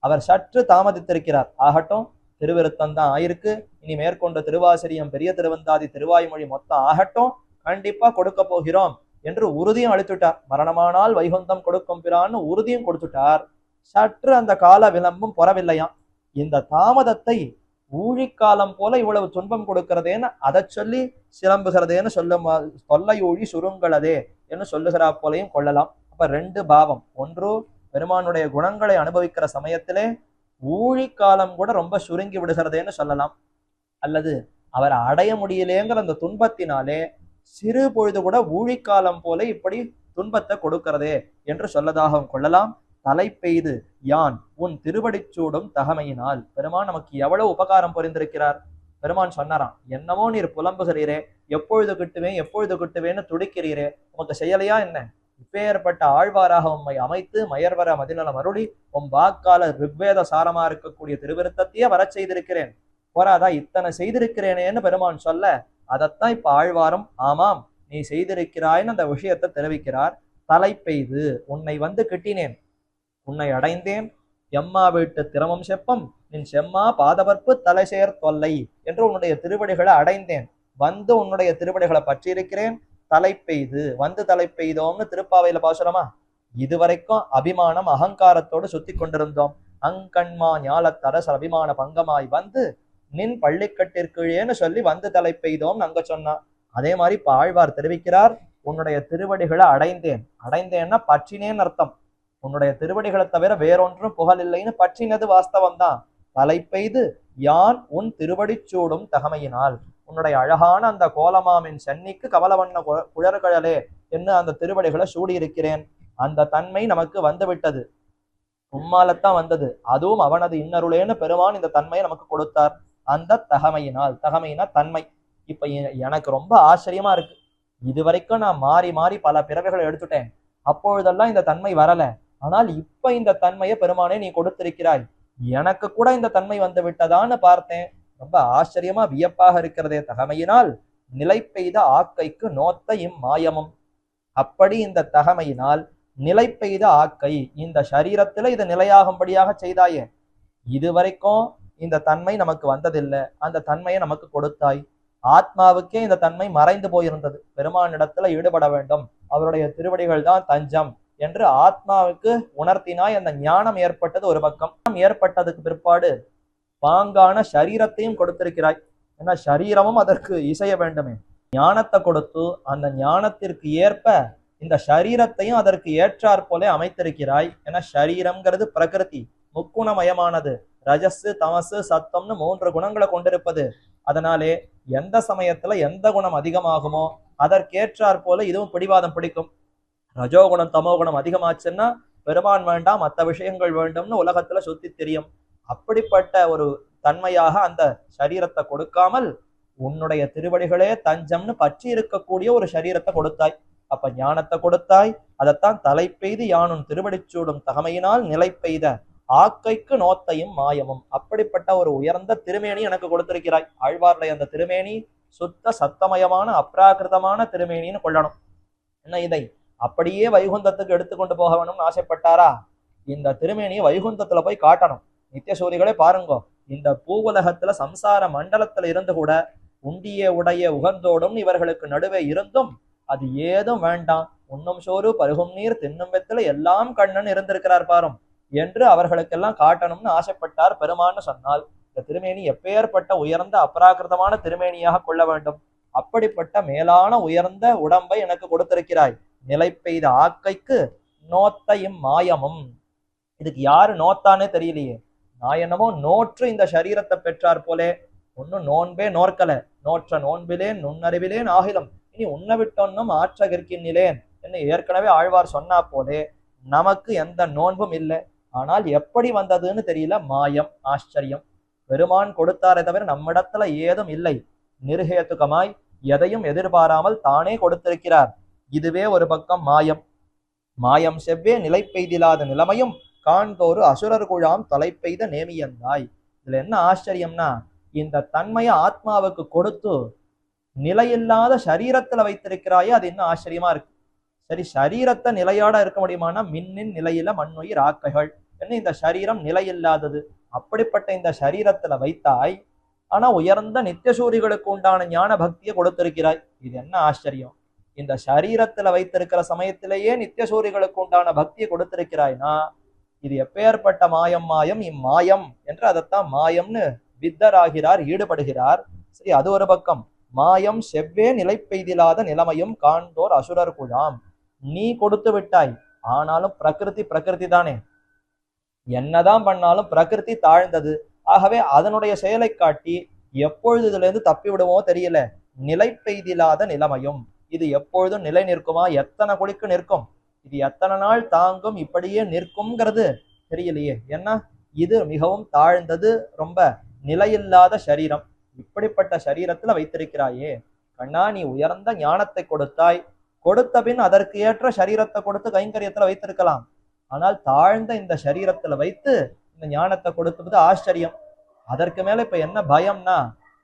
அவர் சற்று தாமதித்திருக்கிறார், ஆகட்டும் திருவிருத்தம் தான் ஆயிருக்கு, இனி மேற்கொண்ட திருவாசிரியம் பெரிய திருவந்தாதி திருவாய்மொழி மொத்தம் ஆகட்டும், கண்டிப்பா கொடுக்க போகிறோம் என்று உறுதியும் அளித்துட்டார். மரணமானால் வைகுந்தம் கொடுக்கும் பிறான்னு உறுதியும் கொடுத்துட்டார். சற்று அந்த கால விளம்பும் பொறவில்லையாம். இந்த தாமதத்தை ஊழிக்காலம் போல இவ்வளவு துன்பம் கொடுக்கிறதேன்னு அதை சொல்லி சிலம்புகிறதேன்னு சொல்லும், தொல்லை ஊழி சுருங்களதே என்று சொல்லுகிறா போலையும் கொள்ளலாம். அப்ப ரெண்டு பாவம், ஒன்று பெருமானுடைய குணங்களை அனுபவிக்கிற சமயத்திலே ஊழிக்காலம் கூட ரொம்ப சுருங்கி விடுகிறதேன்னு சொல்லலாம். அல்லது அவரை அடைய முடியலேங்கிற அந்த துன்பத்தினாலே சிறு பொழுது கூட ஊழிக்காலம் போல இப்படி துன்பத்தை கொடுக்கிறதே என்று சொல்லதாகவும் கொள்ளலாம். தலை பெய்து யான் உன் திருவடிச்சூடும் தகமையினால். பெருமான் நமக்கு எவ்வளவு உபகாரம் புரிந்திருக்கிறார். பெருமான் சொன்னாராம், என்னமோ நீர் புலம்புகிறீரே, எப்பொழுது கிட்டுவேன் எப்பொழுது கிட்டுவேன்னு துடிக்கிறீரே, உமக்கு செய்யலையா என்ன? இப்பேற்பட்ட ஆழ்வாராக உம்மை அமைத்து மயர்வர மதிநலம் அருளி உம் வாக்கால ரிக்வேத சாரமா இருக்கக்கூடிய திருவிருத்தத்தையே வர செய்திருக்கிறேன், போராதா இத்தனை செய்திருக்கிறேனேன்னு பெருமான் சொல்ல, அதைத்தான் இப்ப ஆழ்வாரும் ஆமாம் நீ செய்திருக்கிறாய்ன்னு அந்த விஷயத்தை தெரிவிக்கிறார். தலை பெய்து உன்னை வந்து கிட்டினேன், உன்னை அடைந்தேன், எம்மா வீட்டு திரமம் செப்பம் நின் செம்மா பாதவர்ப்பு தலை சேர் தொல்லை என்று உன்னுடைய திருவடிகளை அடைந்தேன், வந்து உன்னுடைய திருவடிகளை பற்றி இருக்கிறேன். தலை பெய்து வந்து தலை பெய்தோம்னு திருப்பாவையில பாசுரமா, இதுவரைக்கும் அபிமானம் அகங்காரத்தோடு சுத்தி கொண்டிருந்தோம். அங்கண்மா ஞாலத்தரச அபிமான பங்கமாய் வந்து நின் பள்ளிக்கட்டிற்கீழேன்னு சொல்லி வந்து தலை பெய்தோம் அங்க சொன்னா. அதே மாதிரி இப்ப ஆழ்வார் தெரிவிக்கிறார், உன்னுடைய திருவடிகளை அடைந்தேன். அடைந்தேன்னா பற்றினேன்னு அர்த்தம். உன்னுடைய திருவடிகளை தவிர வேறொன்றும் புகழ் இல்லைன்னு பற்றினது வாஸ்தவம் தான். தலை பெய்து யான் உன் திருவடி சூடும் தகமையினால், உன்னுடைய அழகான அந்த கோலமாமின் சென்னிக்கு கமலவண்ண குழற்கழலே என்று அந்த திருவடிகளை சூடியிருக்கிறேன். அந்த தன்மை நமக்கு வந்து விட்டது, உம்மாலத்தான் வந்தது, அதுவும் அவனது இன்னருளேன்னு பெருமான் இந்த தன்மையை நமக்கு கொடுத்தார். அந்த தகமையினால், தகமையினா தன்மை. இப்ப எனக்கு ரொம்ப ஆச்சரியமா இருக்கு, இதுவரைக்கும் நான் மாறி மாறி பல பிறவைகளை எடுத்துட்டேன், அப்பொழுதெல்லாம் இந்த தன்மை வரல, ஆனால் இப்ப இந்த தன்மையை பெருமானே நீ கொடுத்திருக்கிறாய், எனக்கு கூட இந்த தன்மை வந்து விட்டதான்னு பார்த்தேன். ரொம்ப ஆச்சரியமா வியப்பாக இருக்கிறதே. தகமையினால் நிலை பெய்த ஆக்கைக்கு நோத்த இம்மாயமும். அப்படி இந்த தகமையினால் நிலை பெய்த ஆக்கை, இந்த சரீரத்துல இது நிலையாகும்படியாக செய்தாயே. இதுவரைக்கும் இந்த தன்மை நமக்கு வந்ததில்லை, அந்த தன்மையை நமக்கு கொடுத்தாய். ஆத்மாவுக்கே இந்த தன்மை மறைந்து போயிருந்தது, பெருமானிடத்துல ஈடுபட வேண்டும், அவருடைய திருவடிகள் தான் தஞ்சம் என்று ஆத்மாவுக்கு உணர்த்தினாய். அந்த ஞானம் ஏற்பட்டது ஒரு பக்கம். ஏற்பட்டதுக்கு பிற்பாடு பாங்கான சரீரத்தையும் கொடுத்திருக்கிறாய். ஏன்னா சரீரமும் அதற்கு இசைய வேண்டுமே. ஞானத்தை கொடுத்து அந்த ஞானத்திற்கு ஏற்ப இந்த சரீரத்தையும் அதற்கு ஏற்றாற் போல அமைத்திருக்கிறாய். ஏன்னா சரீரம்ங்கிறது பிரகிருதி, முக்குணமயமானது, ரஜஸ் தமசு சத்தம்னு 3 குணங்களை கொண்டிருப்பது. அதனாலே எந்த சமயத்துல எந்த குணம் அதிகமாகுமோ அதற்கேற்றாற் போல இதுவும் பிடிவாதம் பிடிக்கும். ரஜோகுணம் தமோகுணம் அதிகமாச்சுன்னா பெருமான் வேண்டாம் மற்ற விஷயங்கள் வேண்டும்னு உலகத்துல சுத்தி தெரியும். அப்படிப்பட்ட ஒரு தன்மையாக அந்த சரீரத்தை கொடுக்காமல் உன்னுடைய திருவடிகளே தஞ்சம்னு பற்றி இருக்கக்கூடிய ஒரு சரீரத்தை கொடுத்தாய். அப்ப ஞானத்தை கொடுத்தாய். அதைத்தான் தலை பெய்து யானும் திருவடிச்சூடும் தகமையினால் நிலை பெய்த ஆக்கைக்கு நோத்தையும் மாயமும். அப்படிப்பட்ட ஒரு உயர்ந்த திருமேனி எனக்கு கொடுத்திருக்கிறாய். ஆழ்வாருடைய அந்த திருமேனி சுத்த சத்தமயமான அப்ராகிருதமான திருமேனின்னு கொள்ளணும். என்ன இதை அப்படியே வைகுந்தத்துக்கு எடுத்துக்கொண்டு போக வேணும்னு ஆசைப்பட்டாரா? இந்த திருமேனியை வைகுந்தத்துல போய் காட்டணும். நித்தியசூரிகளே பாருங்கோ, இந்த பூவுலகத்துல சம்சார மண்டலத்துல இருந்து கூட உண்டிய உடைய உகந்தோடும் இவர்களுக்கு நடுவே இருந்தும் அது ஏதும் வேண்டாம், உண்ணும் சோறு பருகும் நீர் தின்னும் வெத்தில எல்லாம் கண்ணன் இருந்திருக்கிறார் பாரும் என்று அவர்களுக்கெல்லாம் காட்டணும்னு ஆசைப்பட்டார் பெருமான்னு சொன்னால், இந்த திருமேனி எப்பேற்பட்ட உயர்ந்த அபராகிருதமான திருமேனியாக கொள்ள வேண்டும். அப்படிப்பட்ட மேலான உயர்ந்த உடம்பை எனக்கு கொடுத்திருக்கிறாய். நிலை பெய்த ஆக்கைக்கு நோத்த இம்மாயமும். இதுக்கு யாரு நோத்தானே தெரியலையே. நான் என்னமோ நோற்று இந்த சரீரத்தை பெற்றார் போலே, ஒன்னும் நோன்பே நோற்கல, நோற்ற நோன்பிலேன் நுண்ணறிவிலேன் ஆகிலும் இனி உன்னை விட்டொன்னும் ஆற்றகிற்கின்னிலேன் என்று ஏற்கனவே ஆழ்வார் சொன்னா போலே நமக்கு எந்த நோன்பும் இல்லை. ஆனால் எப்படி வந்ததுன்னு தெரியல. மாயம், ஆச்சரியம். பெருமான் கொடுத்தாரே தவிர நம்மிடத்துல ஏதும் இல்லை. நிர்ஹேதுகமாய் எதையும் எதிர்பாராமல் தானே கொடுத்திருக்கிறார். இதுவே ஒரு பக்கம் மாயம். மாயம் செவ்வே நிலை பெய்திலாத நிலைமையும் காண்தோறு அசுரர் குழாம் தலை பெய்த நேமியந்தாய். இதுல என்ன ஆச்சரியம்னா, இந்த தன்மையை ஆத்மாவுக்கு கொடுத்து நிலையில்லாத சரீரத்துல வைத்திருக்கிறாயே, அது இன்னும் ஆச்சரியமா இருக்கு. சரி, சரீரத்தை நிலையாட இருக்க முடியுமானா மின்னின் நிலையில மண்ணுயிர் ஆக்கைகள் என்ன, இந்த சரீரம் நிலையில்லாதது. அப்படிப்பட்ட இந்த சரீரத்துல வைத்தாய், ஆனா உயர்ந்த நித்தியசூரிகளுக்கு உண்டான ஞான பக்தியை கொடுத்திருக்கிறாய். இது என்ன ஆச்சரியம்! இந்த சரீரத்துல வைத்திருக்கிற சமயத்திலேயே நித்தியசூரிகளுக்கு உண்டான பக்தியை கொடுத்திருக்கிறாய்னா இது எப்பேற்பட்ட மாயம்! மாயம் இம்மாயம் என்று அதைத்தான் மாயம்னு வித்தராகிறார், ஈடுபடுகிறார். சரி, அது ஒரு பக்கம். மாயம் செவ்வே நிலை பெய்திலாத நிலைமையும் காண்தோர் அசுரர் குழாம். நீ கொடுத்து விட்டாய், ஆனாலும் பிரகிருதி தானே, என்னதான் பண்ணாலும் பிரகிருதி தாழ்ந்தது. ஆகவே அதனுடைய செயலை காட்டி எப்பொழுது இதுல இருந்து தப்பி விடுமோ தெரியல. நிலை பெய்திலாத நிலைமையும், இது எப்பொழுதும் நிலை நிற்குமா? எத்தனை குளிக்கு நிற்கும்? இது எத்தனை நாள் தாங்கும்? இப்படியே நிற்கும்ங்கிறது தெரியலையே. ஏன்னா இது மிகவும் தாழ்ந்தது, ரொம்ப நிலையில்லாத சரீரம். இப்படிப்பட்ட சரீரத்துல வைத்திருக்கிறாயே கண்ணா, நீ உயர்ந்த ஞானத்தை கொடுத்தாய், கொடுத்த பின் அதற்கு ஏற்ற சரீரத்தை கொடுத்து கைங்கரியத்துல வைத்திருக்கலாம். ஆனால் தாழ்ந்த இந்த சரீரத்துல வைத்து இந்த ஞானத்தை கொடுத்தது ஆச்சரியம். அதற்கு மேல இப்ப என்ன பயம்னா,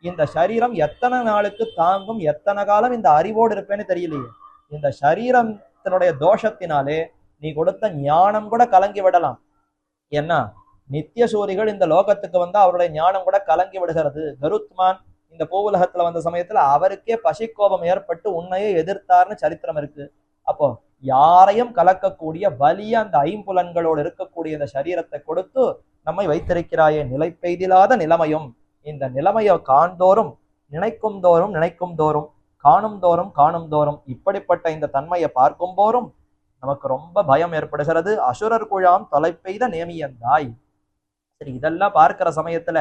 இந்த சரீரம் எத்தனை நாளுக்கு தாங்கும், எத்தனை காலம் இந்த அறிவோடு இருப்பேன்னு தெரியலையே. இந்த சரீரத்தினுடைய தோஷத்தினாலே நீ கொடுத்த ஞானம் கூட கலங்கி விடலாம். ஏன்னா நித்தியசூரிகள் இந்த லோகத்துக்கு வந்தா அவருடைய ஞானம் கூட கலங்கி விடுகிறது. கருத்மான் இந்த பூவுலகத்துல வந்த சமயத்துல அவருக்கே பசிக்கோபம் ஏற்பட்டு உன்னையே எதிர்த்தார்னு சரித்திரம் இருக்கு. அப்போ யாரையும் கலக்கக்கூடிய வலிய அந்த ஐம்புலன்களோடு இருக்கக்கூடிய இந்த சரீரத்தை கொடுத்து நம்மை வைத்திருக்கிறாயே. நிலை பெய்திலாத நிலைமையும், இந்த நிலைமையை காண்தோறும் நினைக்கும் தோறும் காணும் தோறும் இப்படிப்பட்ட இந்த தன்மையை பார்க்கும் போறும் நமக்கு ரொம்ப பயம் ஏற்படுகிறது. அசுரர் குழாம் தொலை பெய்த நேமியந்தாய். சரி, இதெல்லாம் பார்க்கிற சமயத்துல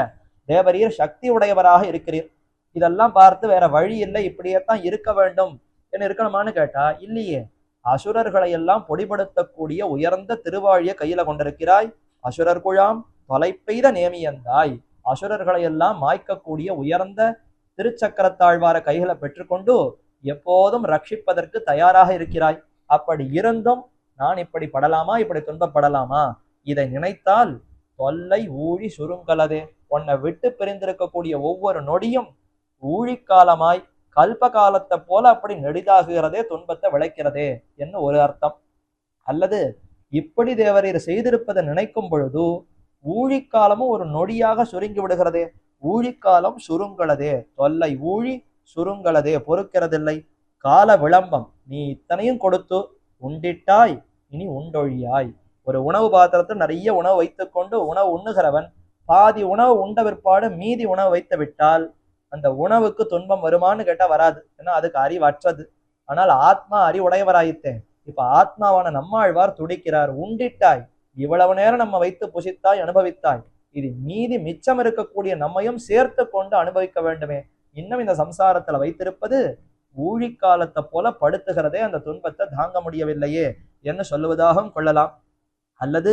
தேவரீர் சக்தி உடையவராக இருக்கிறீர், இதெல்லாம் பார்த்து வேற வழி இல்லை, இப்படியே தான் இருக்க வேண்டும் என்ன இருக்கணுமான்னு கேட்டா இல்லையே. அசுரர்களை எல்லாம் பொடிபடுத்தக்கூடிய உயர்ந்த திருவாழிய கையில கொண்டிருக்கிறாய். அசுரர் குழாம் தொலை பெய்த நேமியந்தாய். அசுரர்களை எல்லாம் மாய்க்கக்கூடிய உயர்ந்த திருச்சக்கரத்தாழ்வார கைகளை பெற்றுக்கொண்டு எப்போதும் ரட்சிப்பதற்கு தயாராக இருக்கிறாய். அப்படி இருந்தும் நான் இப்படி படலாமா, இப்படி துன்பப்படலாமா? இதை நினைத்தால் தொல்லை ஊழி சுருங்கலதே. உன்னை விட்டு பிரிந்திருக்கக்கூடிய ஒவ்வொரு நொடியும் ஊழிக்காலமாய் கல்ப காலத்தை போல அப்படி நெடிதாகுகிறதே, துன்பத்தை விளைக்கிறதே என்ன ஒரு அர்த்தம். அல்லது இப்படி தேவரீர் செய்திருப்பதை நினைக்கும் பொழுது ஊழிக்காலமும் ஒரு நொடியாக சுருங்கி விடுகிறதே. ஊழிக்காலம் சுருங்கலதே, தொல்லை ஊழி சுருங்கலதே, பொறுக்கிறதில்லை. கால விளம்பம், நீ இத்தனையும் கொடுத்து உண்டிட்டாய், இனி உண்டொழியாய். ஒரு உணவு பாத்திரத்தில் நிறைய உணவு வைத்துக்கொண்டு உணவு உண்ணுகிறவன் பாதி உணவு உண்ட பிற்பாடு மீதி உணவு வைத்து விட்டால் அந்த உணவுக்கு துன்பம் வருமானு கேட்டா வராது, ஏன்னா அதுக்கு அறிவற்றது. ஆனால் ஆத்மா அறிவுடையவராயித்தேன். இப்ப ஆத்மாவான நம்மாழ்வார் துடிக்கிறார், உண்டிட்டாய், இவ்வளவு நேரம் நம்ம வைத்து புசித்தாய், அனுபவித்தாய், இது மீதி மிச்சம் இருக்கக்கூடிய நம்மையும் சேர்த்து கொண்டு அனுபவிக்க வேண்டுமே. இன்னும் இந்த சம்சாரத்துல வைத்திருப்பது ஊழிக்காலத்தை போல படுத்துகிறதே, அந்த துன்பத்தை தாங்க முடியவில்லையே என்று சொல்லுவதாகவும் கொள்ளலாம். அல்லது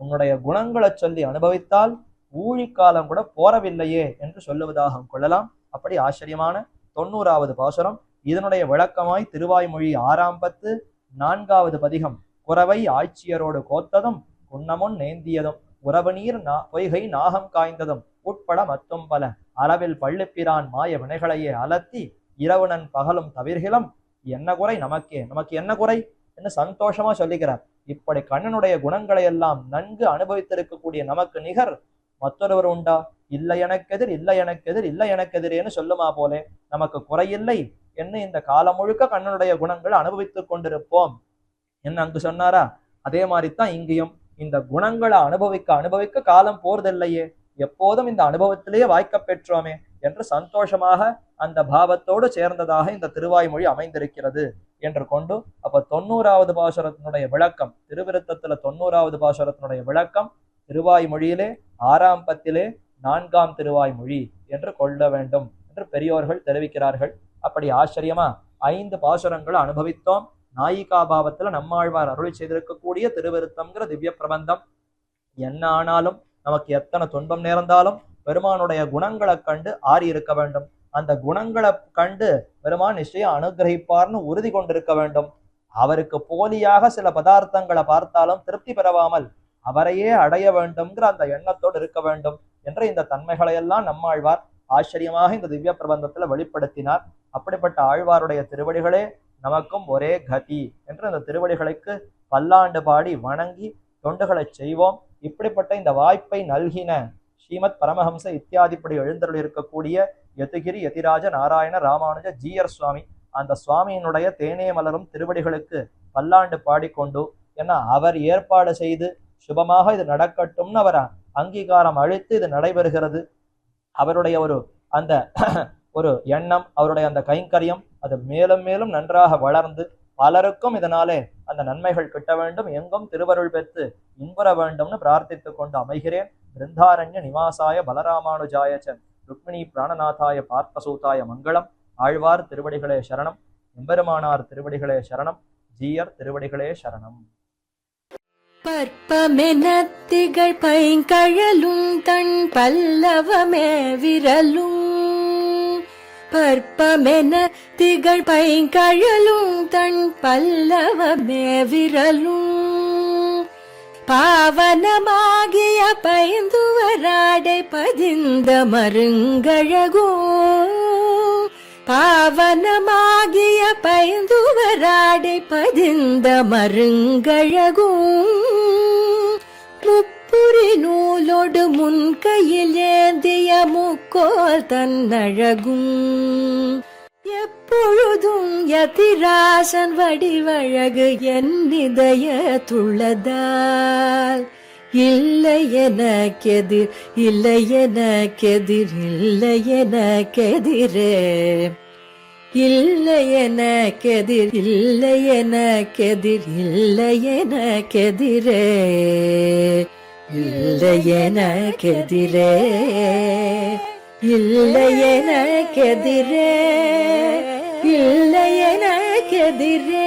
உன்னுடைய குணங்களை சொல்லி அனுபவித்தால் ஊழிக்காலம் கூட போறவில்லையே என்று சொல்லுவதாகவும் கொள்ளலாம். அப்படி ஆச்சரியமான 90வது பாசுரம். இதனுடைய விளக்கமாய் திருவாய்மொழி 6ஆம் பத்து 4வது பதிகம். குறவை ஆட்சியரோடு கோத்ததும் குன்னமுன் நேந்தியதும் உறவு நீர் பொய்கை நாகம் காய்ந்ததும் உட்பட மத்தும் பல அளவில் பள்ளிப்பிரான் மாய வினைகளையே அலத்தி இரவுனன் பகலும் தவிர்கிலம் என்ன குறை நமக்கு என்ன குறை என்று சந்தோஷமா சொல்லிக்கிறார். இப்படி கண்ணனுடைய குணங்களை எல்லாம் நன்கு அனுபவித்திருக்கக்கூடிய நமக்கு நிகர் மற்றொருவர் உண்டா? இல்லை எனக்கெதிர், இல்லை எனக்கெதிர், இல்லை எனக்கெதிரேன்னு சொல்லுமா போலே நமக்கு குறையில்லை என்ன இந்த காலம் முழுக்க கண்ணனுடைய குணங்களை அனுபவித்துக் கொண்டிருப்போம் என்ன அங்கு சொன்னாரா? அதே மாதிரிதான் இங்கேயும் இந்த குணங்களை அனுபவிக்க காலம் போறதில்லையே, எப்போதும் இந்த அனுபவத்திலேயே வாய்க்க பெற்றோமே என்று சந்தோஷமாக அந்த பாவத்தோடு சேர்ந்ததாக இந்த திருவாய்மொழி அமைந்திருக்கிறது என்று கொண்டு, அப்ப 90வது பாசுரத்தினுடைய விளக்கம், திருவிருத்தத்துல 90வது பாசுரத்தினுடைய விளக்கம் திருவாய்மொழியிலே 6ஆம் பத்திலே 4ஆம் திருவாய்மொழி என்று கொள்ள வேண்டும் என்று பெரியோர்கள் தெரிவிக்கிறார்கள். அப்படி ஆச்சரியமா 5 பாசுரங்களை அனுபவித்தோம். நாயிகா பாவத்துல நம்மாழ்வார் அருளி செய்திருக்கக்கூடிய திருவிருத்தம்ங்கிற திவ்ய பிரபந்தம். என்ன ஆனாலும் நமக்கு எத்தனை துன்பம் நேர்ந்தாலும் பெருமானுடைய குணங்களை கண்டு ஆறி இருக்க வேண்டும். அந்த குணங்களை கண்டு பெருமான் நிச்சயம் அனுகிரகிப்பார்னு உறுதி கொண்டிருக்க வேண்டும். அவருக்கு போலியாக சில பதார்த்தங்களை பார்த்தாலும் திருப்தி பெறவாமல் அவரையே அடைய வேண்டும்ங்கிற அந்த எண்ணத்தோடு இருக்க வேண்டும் என்ற இந்த தன்மைகளை எல்லாம் நம்மாழ்வார் ஆச்சரியமாக இந்த திவ்ய பிரபந்தத்துல வெளிப்படுத்தினார். அப்படிப்பட்ட ஆழ்வாருடைய திருவடிகளே நமக்கும் ஒரே கதி என்று அந்த திருவடிகளுக்கு பல்லாண்டு பாடி வணங்கி தொண்டுகளை செய்வோம். இப்படிப்பட்ட இந்த வாய்ப்பை நல்கின ஸ்ரீமத் பரமஹம்ச இத்தியாதிப்படி எழுந்தருள் இருக்கக்கூடிய யதுகிரி யதிராஜ நாராயண ராமானுஜ ஜீயர் சுவாமி, அந்த சுவாமியினுடைய தேனே மலரும் திருவடிகளுக்கு பல்லாண்டு பாடிக்கொண்டு, ஏன்னா அவர் ஏற்பாடு செய்து சுபமாக இது நடக்கட்டும்னு அவர் அங்கீகாரம் அளித்து இது நடைபெறுகிறது. அவருடைய அந்த ஒரு எண்ணம், அவருடைய அந்த கைங்கரியம் அது மேலும் மேலும் நன்றாக வளர்ந்து பலருக்கும் இதனாலே அந்த நன்மைகள் கிட்ட வேண்டும், எங்கும் திருவருள் பெற்று இன்புற வேண்டும்னு பிரார்த்தித்து கொண்டு அமைகிறேன். பிருந்தாரண்ய நிவாசாய பலராமானுஜாய ருக்மிணி பிராணநாதாய பார்ப்பசூதாய மங்களம். ஆழ்வார் திருவடிகளே சரணம், எம்பெருமானார் திருவடிகளே சரணம், ஜீயர் திருவடிகளே சரணம். பற்பமெனத்திகள் பைங்கழலும் தன் பல்லவமே விரலும், பற்பமென திகழ் பைங்கழலும் தன் பல்லவமே விரலும், பாவனமாகிய பைந்துவராடை பதிந்த மருங்கழகும், பாவனமாகிய பைந்துவராடை பதிந்த மருங்கழகும், முப்புரி நூலோடு முன்கையில் ஏந்திய முக்கோல் தன்னழகும், எப்பொழுதும் யதிராசன் வடிவழகு என் இதயத்துள்ளதால், இல்லை எனக்கெதிர் இல்லை எனக்கெதிர் இல்லை எனக்கெதிரே, இல்லை எனக்கெதிர் இல்லை எனக்கெதிர் இல்லை எனக்கெதிரே, இல்லை எனக்கெதிரே, இல்லை எனக்கெதிரே, இல்லை எனக்கெதிரே.